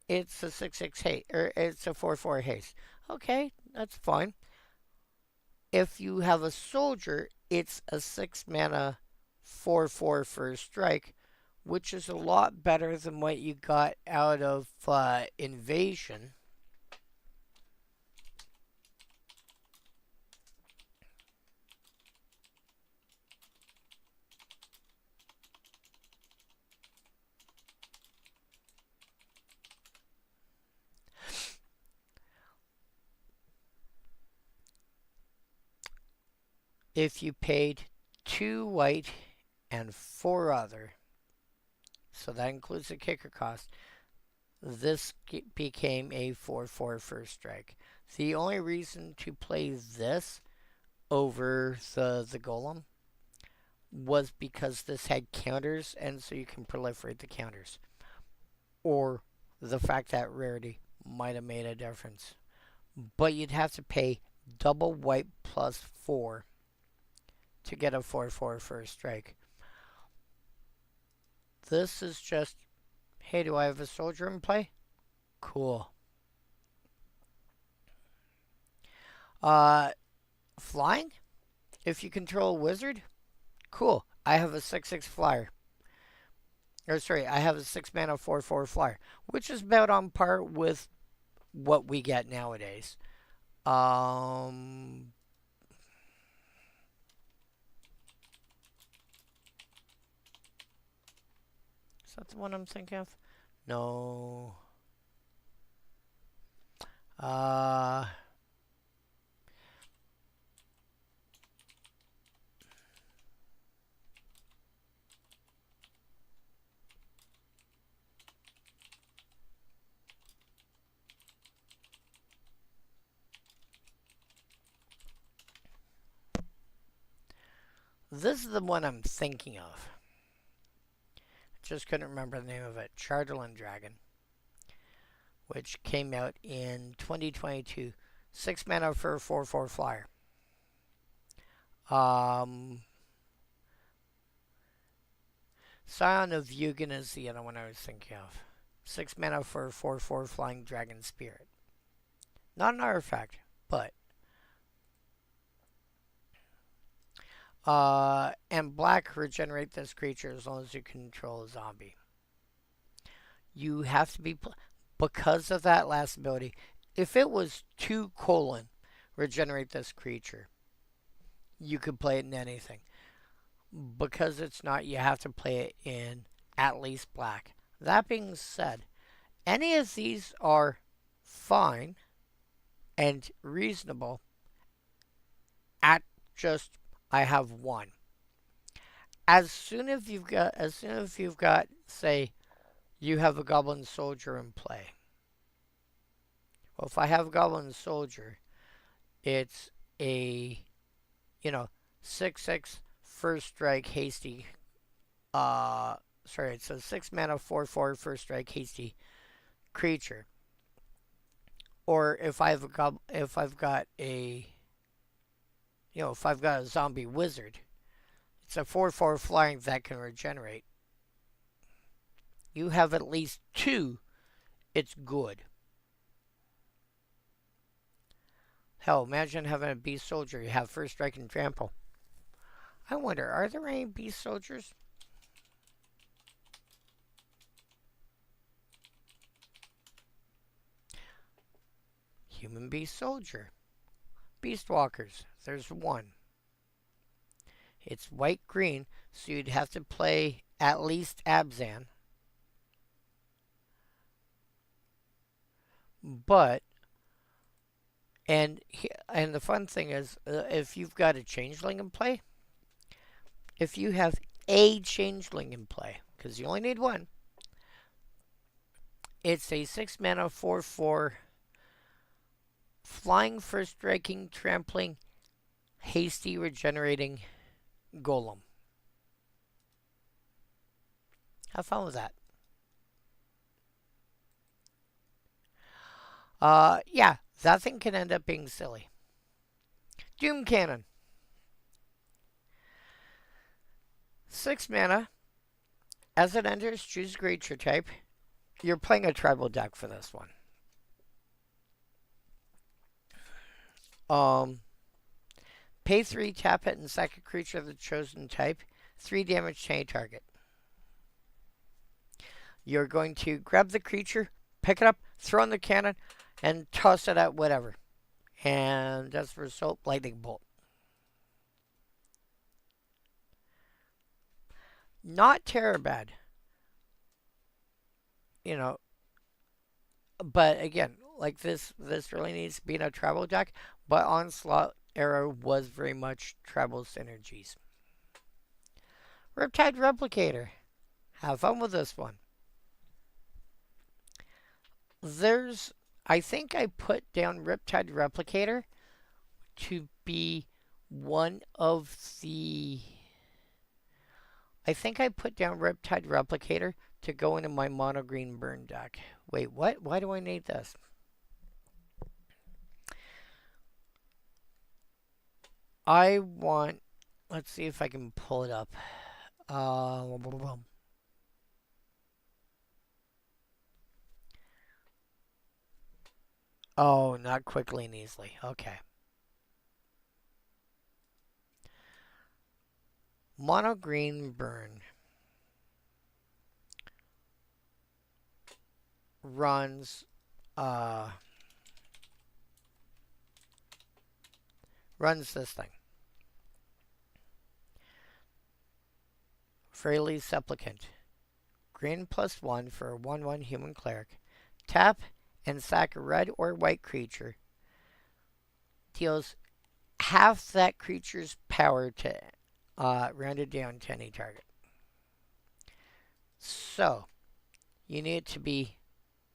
It's a 6/6 haste, or it's a 4/4 haste. Okay, that's fine. If you have a soldier, it's a 6 mana 4/4 for a strike, which is a lot better than what you got out of Invasion. If you paid 2 white and 4 other, so that includes the kicker cost, this became a 4/4 first strike. The only reason to play this over the golem was because this had counters, and so you can proliferate the counters. Or the fact that rarity might have made a difference. But you'd have to pay double white plus 4 to get a 4/4 first strike. This is just, hey, do I have a soldier in play? Cool. Flying? If you control a wizard? Cool. I have a 6/6 flyer. Or sorry, I have a 6 mana 4/4 flyer, which is about on par with what we get nowadays. Is that the one I'm thinking of? No. This is the one I'm thinking of. Just couldn't remember the name of it. Charterland Dragon, which came out in 2022. 6 mana for a 4/4 flyer. Scion of Yugen is the other one I was thinking of. 6 mana for a 4/4 flying dragon spirit. Not an artifact, but and black, regenerate this creature as long as you control a zombie. You have to be, because of that last ability, if it was 2 colon, regenerate this creature, you could play it in anything. Because it's not, you have to play it in at least black. That being said, any of these are fine and reasonable at just, I have one. As soon as you've got, say, you have a Goblin Soldier in play. Well, if I have a Goblin Soldier, it's a, 6/6 first strike hasty. It's a 6 mana 4/4 first strike hasty creature. Or if I've got a zombie wizard, it's a 4/4 flying that can regenerate. You have at least 2, it's good. Hell, imagine having a beast soldier. You have first strike and trample. I wonder, are there any beast soldiers? Human beast soldier. Beast walkers. There's one. It's white-green, so you'd have to play at least Abzan. But, and the fun thing is, if you've got a changeling in play, if you have a changeling in play, because you only need one, it's a 6 mana 4/4 flying, first striking, trampling, hasty, regenerating golem. Have fun with that. Yeah, that thing can end up being silly. Doom Cannon. 6 mana. As it enters, choose a creature type. You're playing a tribal deck for this one. Pay 3, tap it, and sack a creature of the chosen type. 3 damage to any target. You're going to grab the creature, pick it up, throw in the cannon, and toss it at whatever. And as a result, lightning bolt. Not terrible bad. But again, like this really needs to be in a tribal deck, but Onslaught era was very much tribal synergies. Riptide Replicator. Have fun with this one. I think I put down Riptide Replicator to be one of the... I think I put down Riptide Replicator to go into my mono green burn deck. Wait, what? Why do I need this? I want... Let's see if I can pull it up. Oh, not quickly and easily. Okay. Mono green burn runs this thing. Fraley Supplicant. Green +1 for a 1/1 human cleric. Tap and sack a red or white creature. Deals half that creature's power to rounded down to any target. So you need it to be,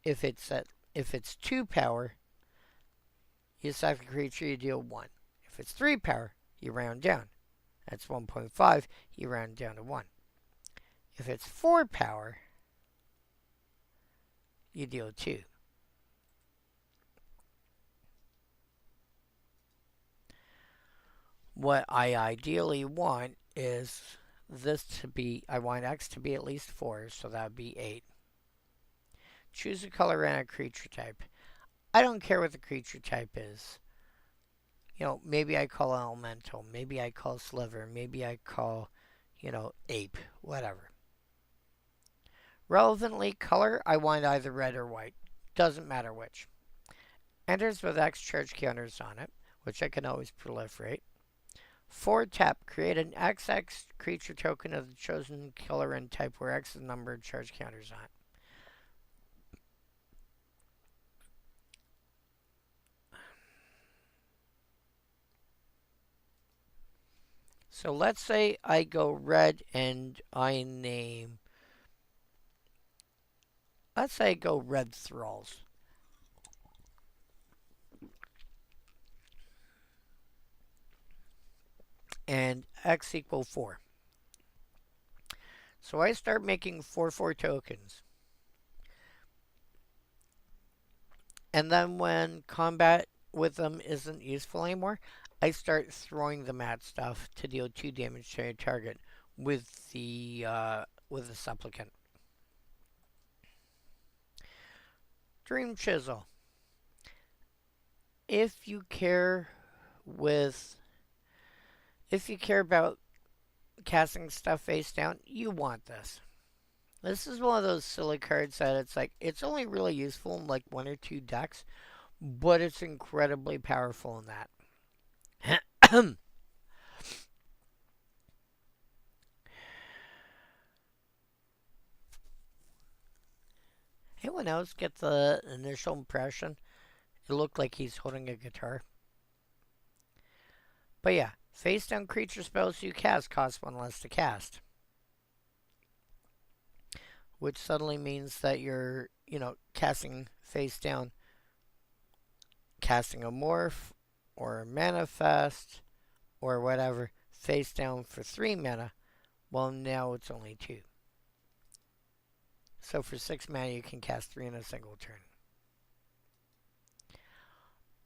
if it's 2 power, you sack a creature, you deal 1. If it's 3 power, you round down. That's 1.5. You round down to 1. If it's 4 power, you deal 2. What I ideally want is this to be, I want X to be at least 4, so that would be 8. Choose a color and a creature type. I don't care what the creature type is. You know, maybe I call elemental, maybe I call sliver, maybe I call, you know, ape, whatever. Relevantly, color, I want either red or white. Doesn't matter which. Enters with X charge counters on it, which I can always proliferate. 4 tap, create an XX creature token of the chosen color and type where X is the number of charge counters on it. So let's say I go red and I name, let's say I go red thralls. And X equal 4. So I start making 4/4 tokens. And then when combat with them isn't useful anymore, I start throwing them at stuff to deal 2 damage to a target with the supplicant. Dream Chisel. If you care about casting stuff face down, you want this. This is one of those silly cards that it's like, it's only really useful in like 1 or 2 decks, but it's incredibly powerful in that. Anyone else get the initial impression? It looked like he's holding a guitar. But yeah, face down creature spells you cast cost 1 less to cast. Which suddenly means that you're, you know, casting face down, casting a Morph or a Manifest or whatever, face down for 3 mana. Well, now it's only 2. So for 6 mana, you can cast 3 in a single turn.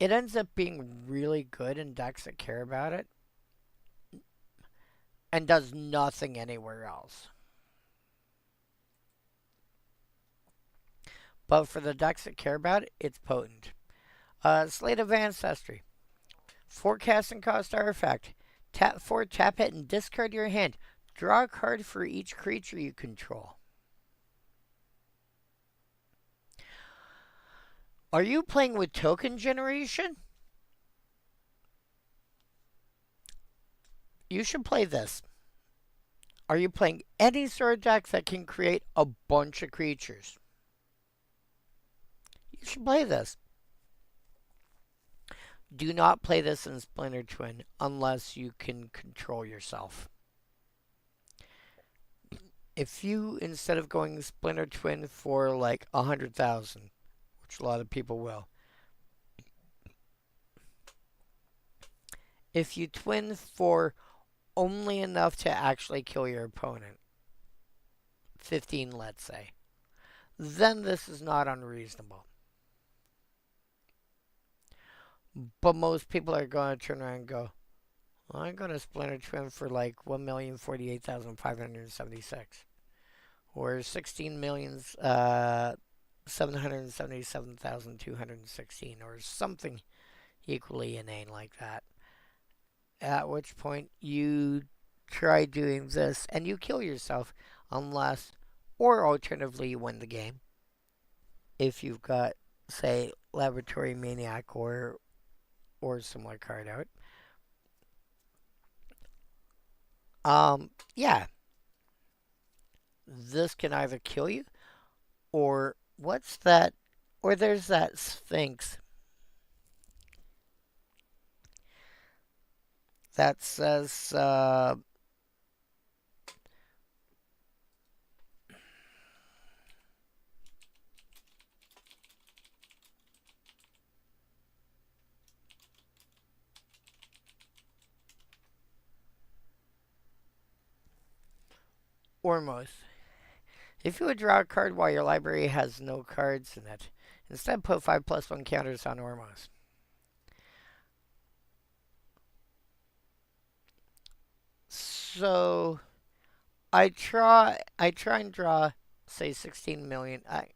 It ends up being really good in decks that care about it and does nothing anywhere else. But for the decks that care about it, it's potent. Slate of Ancestry. 4 casting cost artifact. Tap 4, tap it, and discard your hand. Draw a card for each creature you control. Are you playing with token generation? You should play this. Are you playing any sort of deck that can create a bunch of creatures? You should play this. Do not play this in Splinter Twin unless you can control yourself. If you, instead of going Splinter Twin for like 100,000, which a lot of people will, if you twin for only enough to actually kill your opponent, 15 let's say, then this is not unreasonable. But most people are going to turn around and go, well, I'm going to Splinter Twin for like 1,048,576. Or 16,777,216. Or something equally inane like that. At which point you try doing this and you kill yourself unless, or alternatively you win the game. If you've got, say, Laboratory Maniac or similar card out. Yeah. This can either kill you, or what's that? Or there's that Sphinx that says, Ormos. If you would draw a card while your library has no cards in it, instead put 5+1 counters on Ormos. So I try and draw, say, 16 million. I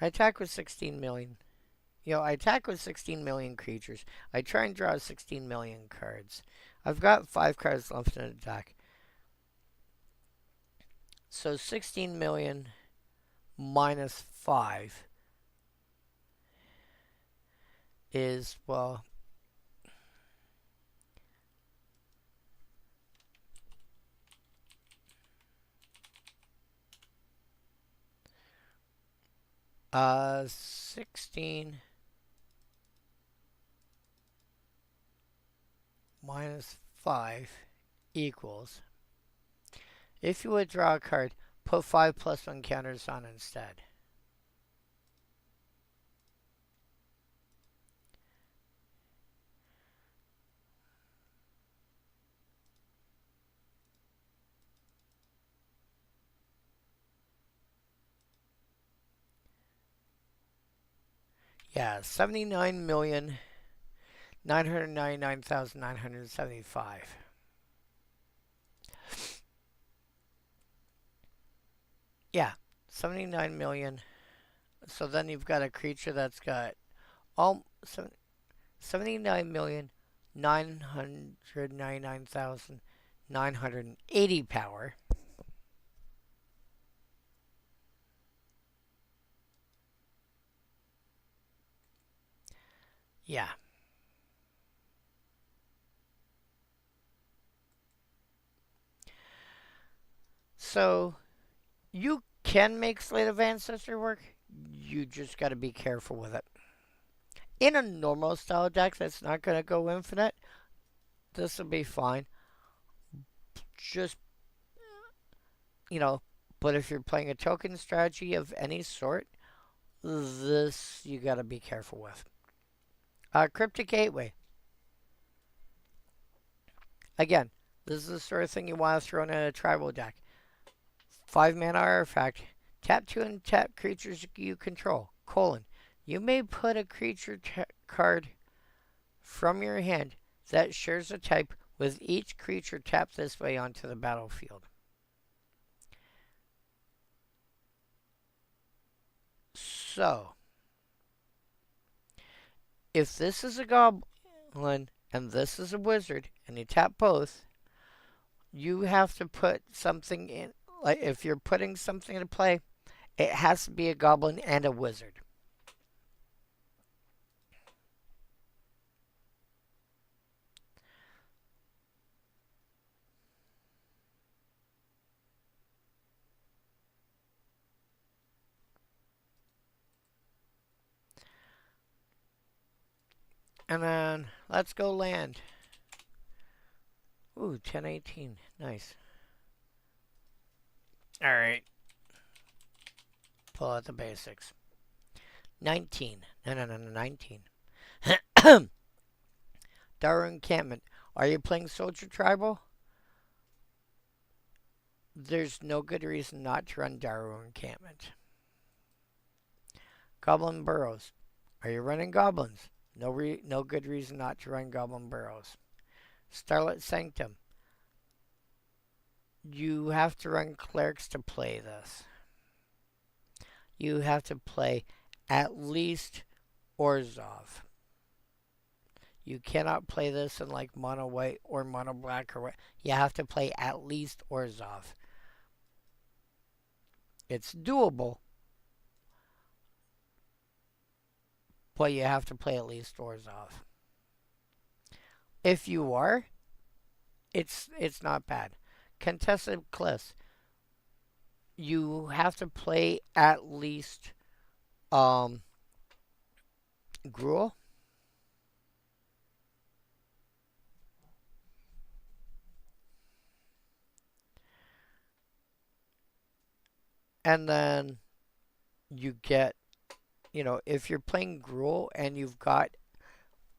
attack with 16 million. I attack with 16 million creatures. I try and draw 16 million cards. I've got 5 cards left in attack. So 16 million minus 5 is, well, uh, 16 minus 5 equals, if you would draw a card, put 5+1 counters on instead. Yeah, 79,999,975. Yeah, 79 million. So then you've got a creature that's got all 79,999,980 power. Yeah. So you can make Slate of Ancestor work. You just got to be careful with it. In a normal style deck that's not going to go infinite, this will be fine. Just, but if you're playing a token strategy of any sort, this you got to be careful with. Cryptic Gateway. Again, this is the sort of thing you want to throw in a tribal deck. 5-mana artifact. Tap 2 and tap creatures you control. You may put a creature card from your hand that shares a type with each creature tapped this way onto the battlefield. So, if this is a goblin and this is a wizard, and you tap both, you have to put something in. Like, if you're putting something into play, it has to be a goblin and a wizard. And then, let's go land. Ooh, 1018. Nice. Alright. Pull out the basics. 19. No, 19. Daru Encampment. Are you playing Soldier Tribal? There's no good reason not to run Daru Encampment. Goblin Burrows. Are you running goblins? No good reason not to run Goblin Burrows. Starlit Sanctum. You have to run clerics to play this. You have to play at least Orzhov. You cannot play this in like mono white or mono black or what. You have to play at least Orzhov. It's doable, but you have to play at least Orzhov. If you are, it's not bad. Contested Cliffs. You have to play at least Gruul. And then you get, if you're playing Gruul and you've got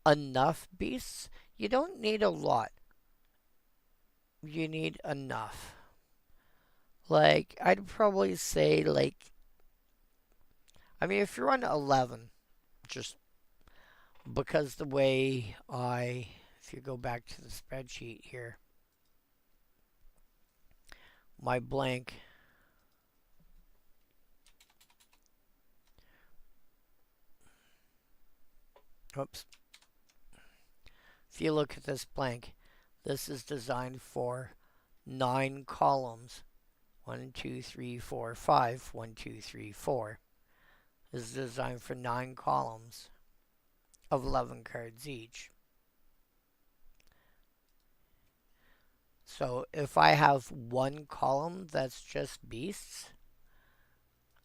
enough beasts, you don't need a lot. You need enough. Like, I'd probably say, like, I mean, if you're on 11, just because the way if you go back to the spreadsheet here, my blank, oops, if you look at this blank, this is designed for 9 columns. 1, 2, 3, 4, 5. 1, 2, 3, 4. This is designed for 9 columns of 11 cards each. So if I have one column that's just beasts,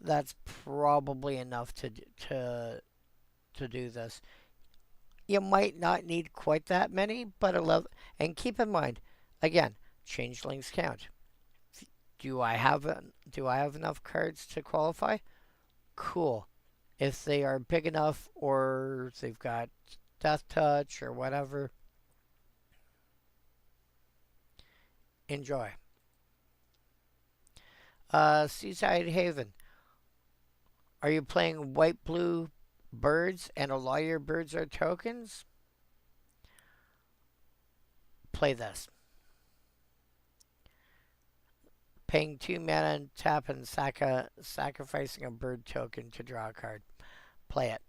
that's probably enough to do this. You might not need quite that many, but 11. And keep in mind, again, changelings count. Do I have enough cards to qualify? Cool. If they are big enough, or they've got death touch or whatever, enjoy. Seaside Haven. Are you playing white blue birds and a lot of your birds are tokens? Play this. Paying 2 mana and tap and sacrificing a bird token to draw a card. Play it.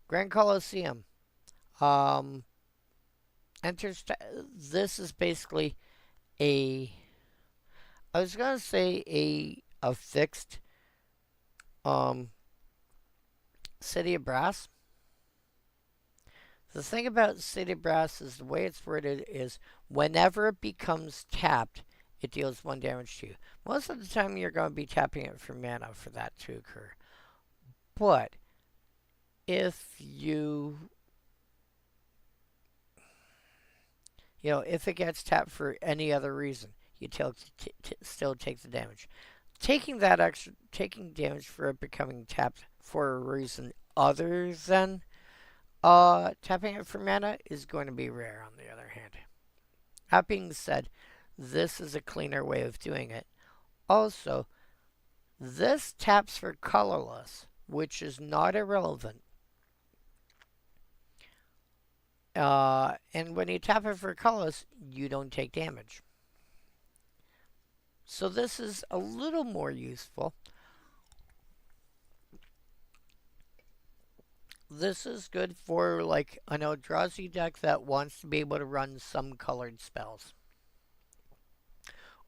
Grand Colosseum. This is basically I was gonna say a fixed City of Brass. The thing about City of Brass is the way it's worded is whenever it becomes tapped, it deals 1 damage to you. Most of the time you're going to be tapping it for mana for that to occur. But if if it gets tapped for any other reason, you still take the damage. Taking damage for it becoming tapped for a reason other than tapping it for mana is going to be rare on the other hand. That being said, this is a cleaner way of doing it. Also, this taps for colorless, which is not irrelevant. And when you tap it for colorless, you don't take damage. So this is a little more useful. This is good for like an Eldrazi deck that wants to be able to run some colored spells.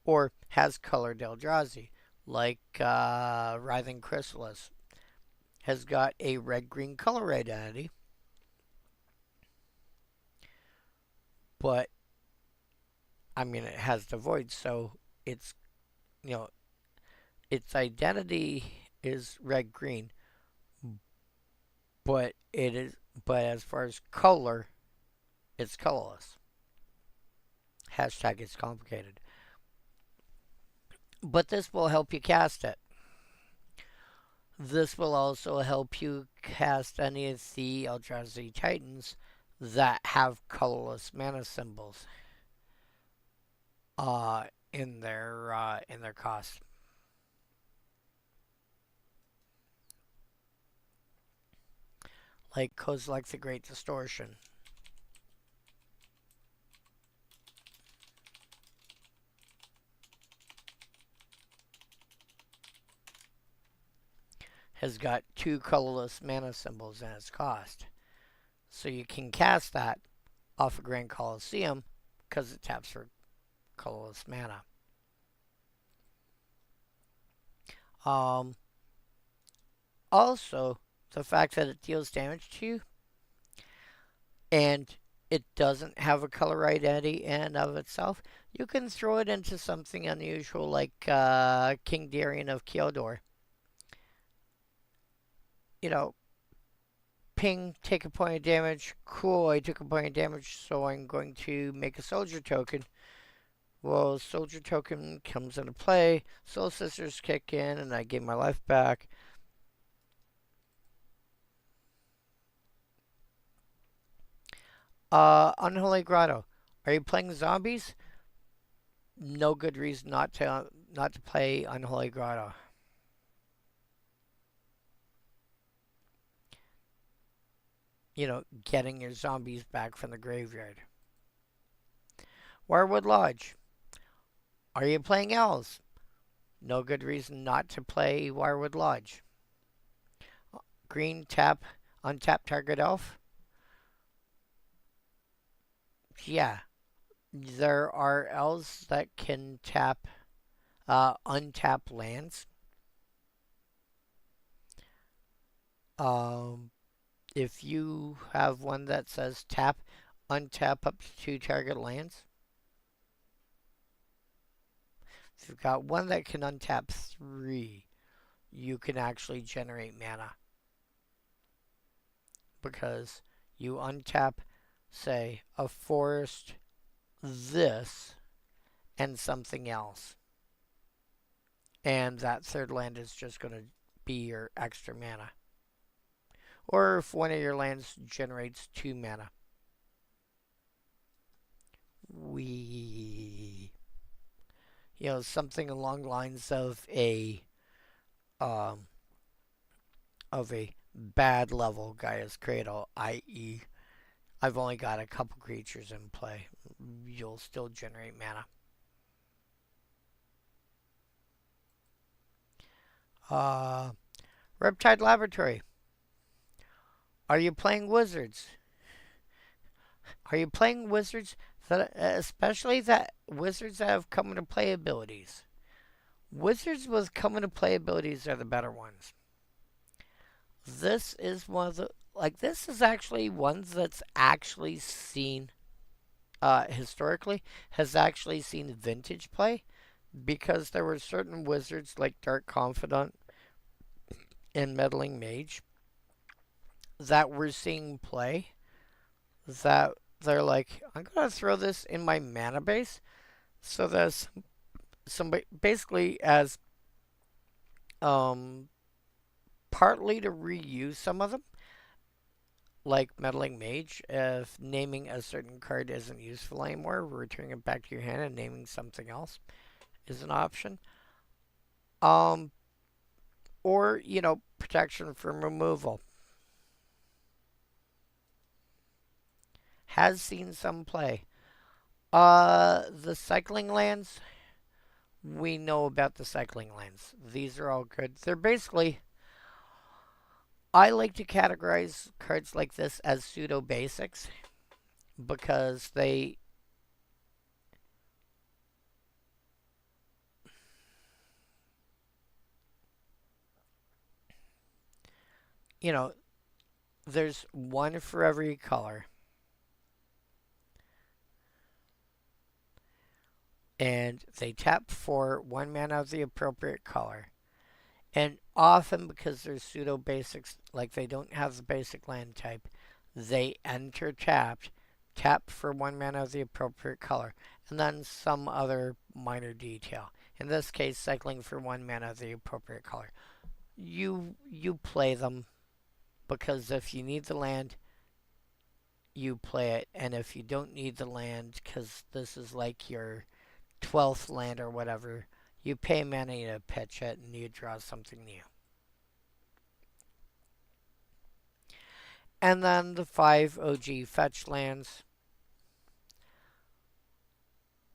Or has colored Eldrazi, like Writhing Chrysalis. Has got a red-green color identity. But, I mean, it has the void, so it's, its identity is red-green. But as far as color, it's colorless. Hashtag it's complicated. But this will help you cast it. This will also help you cast any of the Eldrazi Titans that have colorless mana symbols in their cost. Like Kozilek the Great Distortion. Has got 2 colorless mana symbols in its cost. So you can cast that off of Grand Colosseum because it taps for colorless mana. Also, the fact that it deals damage to you and it doesn't have a color identity in and of itself, you can throw it into something unusual like King Darian of Keldor. Ping, take a point of damage. Cool, I took a point of damage, so I'm going to make a soldier token. Well, soldier token comes into play. Soul Sisters kick in, and I get my life back. Unholy Grotto. Are you playing zombies? No good reason not not to play Unholy Grotto. You know, getting your zombies back from the graveyard. Wirewood Lodge. Are you playing elves? No good reason not to play Wirewood Lodge. Green tap, untap target elf. Yeah, there are elves that can tap, untap lands. If you have one that says tap, untap up to 2 target lands. If you've got one that can untap 3, you can actually generate mana. Because you untap, say, a forest, this, and something else. And that third land is just going to be your extra mana. Or if one of your lands generates 2 mana. Something along the lines of a bad level Gaia's Cradle, i.e. I've only got a couple creatures in play. You'll still generate mana. Riptide Laboratory. Are you playing wizards? Are you playing wizards that, especially that wizards that have come into play abilities? Wizards with come into play abilities are the better ones. This is one of the, this is actually one that's actually seen, historically, has actually seen vintage play, because there were certain wizards like Dark Confidant and Meddling Mage that we're seeing play that they're like, I'm going to throw this in my mana base so there's somebody basically as partly to reuse some of them, like Meddling Mage. If naming a certain card isn't useful anymore, returning it back to your hand and naming something else is an option. Or, protection from removal. Has seen some play. The cycling lands, we know about the cycling lands. These are all good. They're basically, I like to categorize cards like this as pseudo basics because they, there's one for every color. And they tap for 1 mana of the appropriate color. And often, because they're pseudo basics, like they don't have the basic land type, they enter tapped, tap for 1 mana of the appropriate color, and then some other minor detail. In this case, cycling for 1 mana of the appropriate color. You play them, because if you need the land, you play it, and if you don't need the land, because this is like your 12th land or whatever, you pay money to pitch it and you draw something new. And then the 5 OG fetch lands.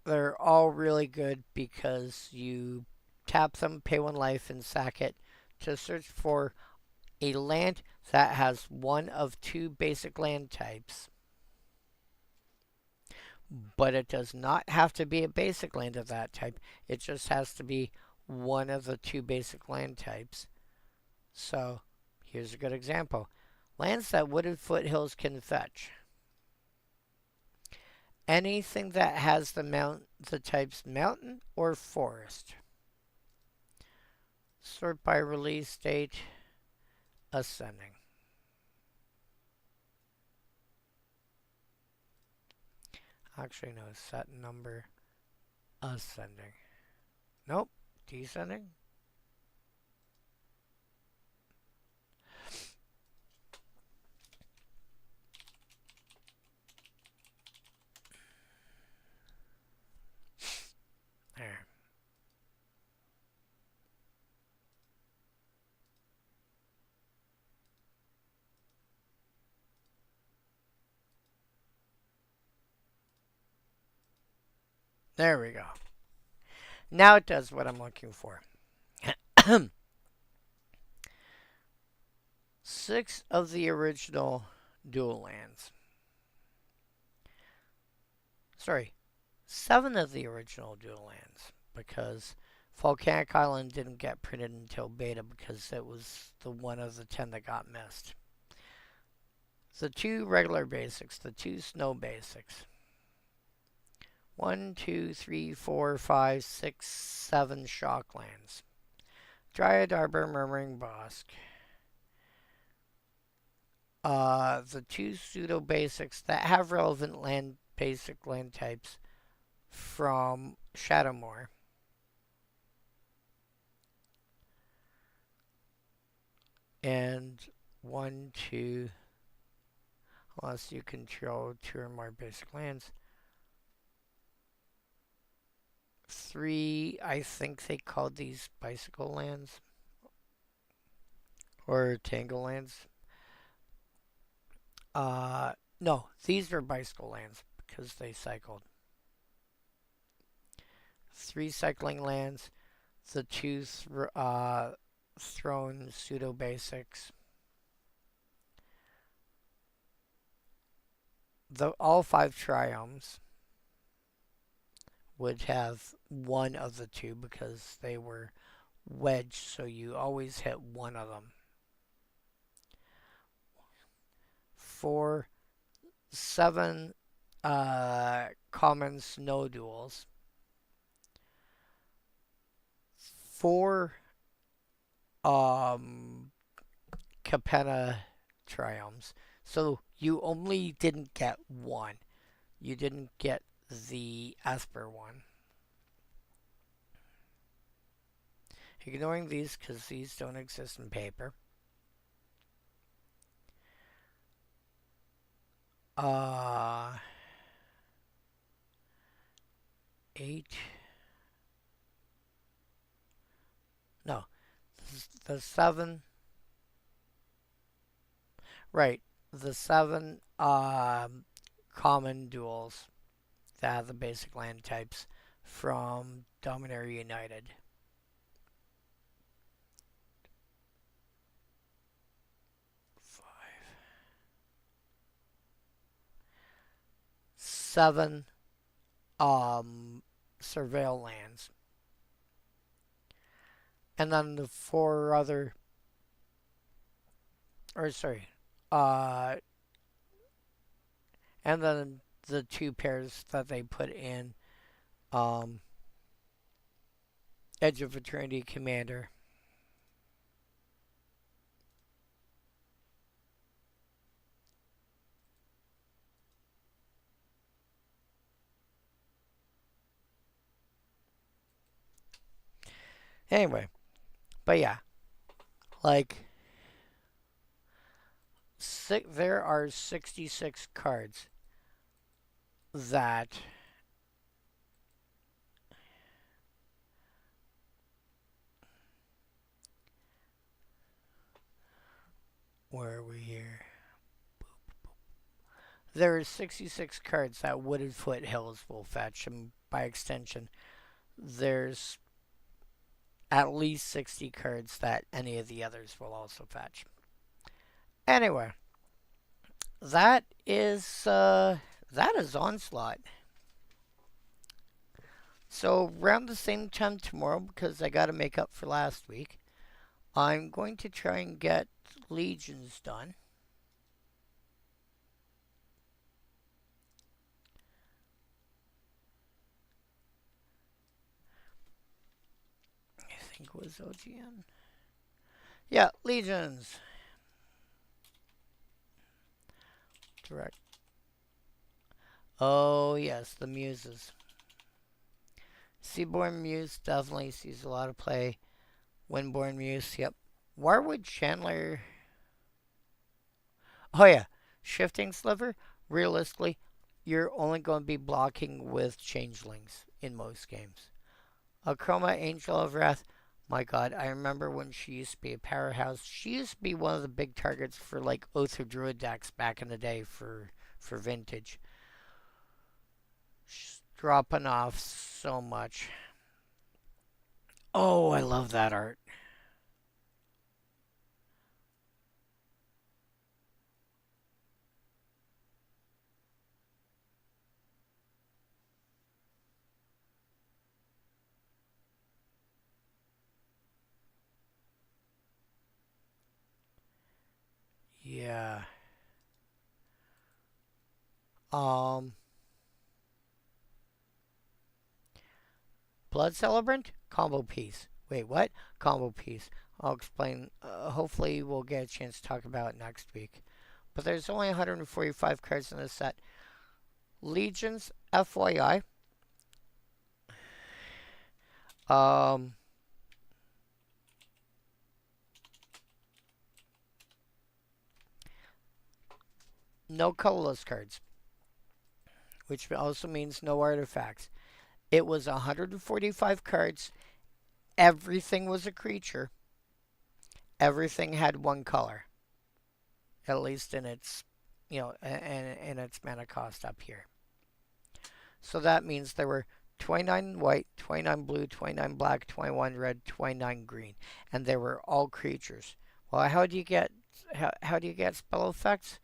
They're all really good because you tap them, pay 1 life, and sack it to search for a land that has one of 2 basic land types. But it does not have to be a basic land of that type. It just has to be one of the 2 basic land types. So, here's a good example. Lands that Wooded Foothills can fetch. Anything that has the types mountain or forest. Sort by release date, ascending. Actually, no, set number, ascending. Nope, descending. There. There we go. Now it does what I'm looking for. 6 of the original dual lands. Sorry, 7 of the original dual lands, because Volcanic Island didn't get printed until beta because it was the one of the 10 that got missed. The 2 regular basics, the 2 snow basics. 1, 2, 3, 4, 5, 6, 7 shocklands. Dryad Arbor, Murmuring Bosk. The 2 pseudo basics that have relevant basic land types from Shadowmoor. And 1, 2, unless you control 2 or more basic lands. 3, I think they called these bicycle lands. Or tangle lands. No, these are bicycle lands because they cycled. 3 cycling lands. The 2 thrown pseudo basics. All 5 triomes would have one of the 2 because they were wedged, so you always hit one of them. 4, 7 common snow duels. 4 Capenna triomes. So you only didn't get one. You didn't get the Esper one. Ignoring these because these don't exist in paper. 8. No. The 7. Right. The 7 common duels that have the basic land types from Dominator United. 5. 7 surveil lands. And then the 4 other, and then the 2 pairs that they put in Edge of Eternity Commander. Anyway, but yeah, like, there are 66 cards that where are we here? There are 66 cards that Wooded Foothills will fetch, and by extension, there's at least 60 cards that any of the others will also fetch. Anyway, that is Onslaught. So around the same time tomorrow, because I got to make up for last week, I'm going to try and get Legions done. I think it was OGN. Yeah, Legions. Direct. Oh, yes, the Muses. Seaborn Muse definitely sees a lot of play. Windborn Muse, yep. Warwood Chandler. Oh, yeah. Shifting Sliver, realistically, you're only going to be blocking with Changelings in most games. Chroma Angel of Wrath, my god, I remember when she used to be a powerhouse. She used to be one of the big targets for like Oath of Druid decks back in the day for Vintage. dropping off so much. Oh, I love that art. Yeah. Um, Blood Celebrant? Combo piece. Wait, what? Combo piece. I'll explain. Hopefully, we'll get a chance to talk about it next week. But there's only 145 cards in this set. Legions, FYI. Um, no colorless cards, which also means no artifacts. It was 145 cards. Everything was a creature. Everything had one color, at least in its, in its mana cost up here. So that means there were 29 white, 29 blue, 29 black, 21 red, 29 green, and they were all creatures. Well, how do you get spell effects?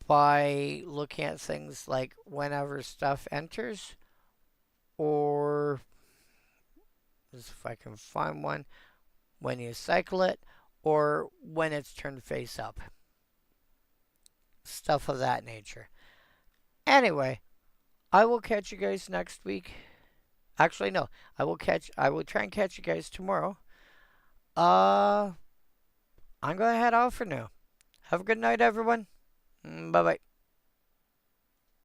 By looking at things like whenever stuff enters, or if I can find one, when you cycle it, or when it's turned face up. Stuff of that nature. Anyway, I will catch you guys next week. Actually, no. I will try and catch you guys tomorrow. I'm gonna head off for now. Have a good night, everyone. Bye bye.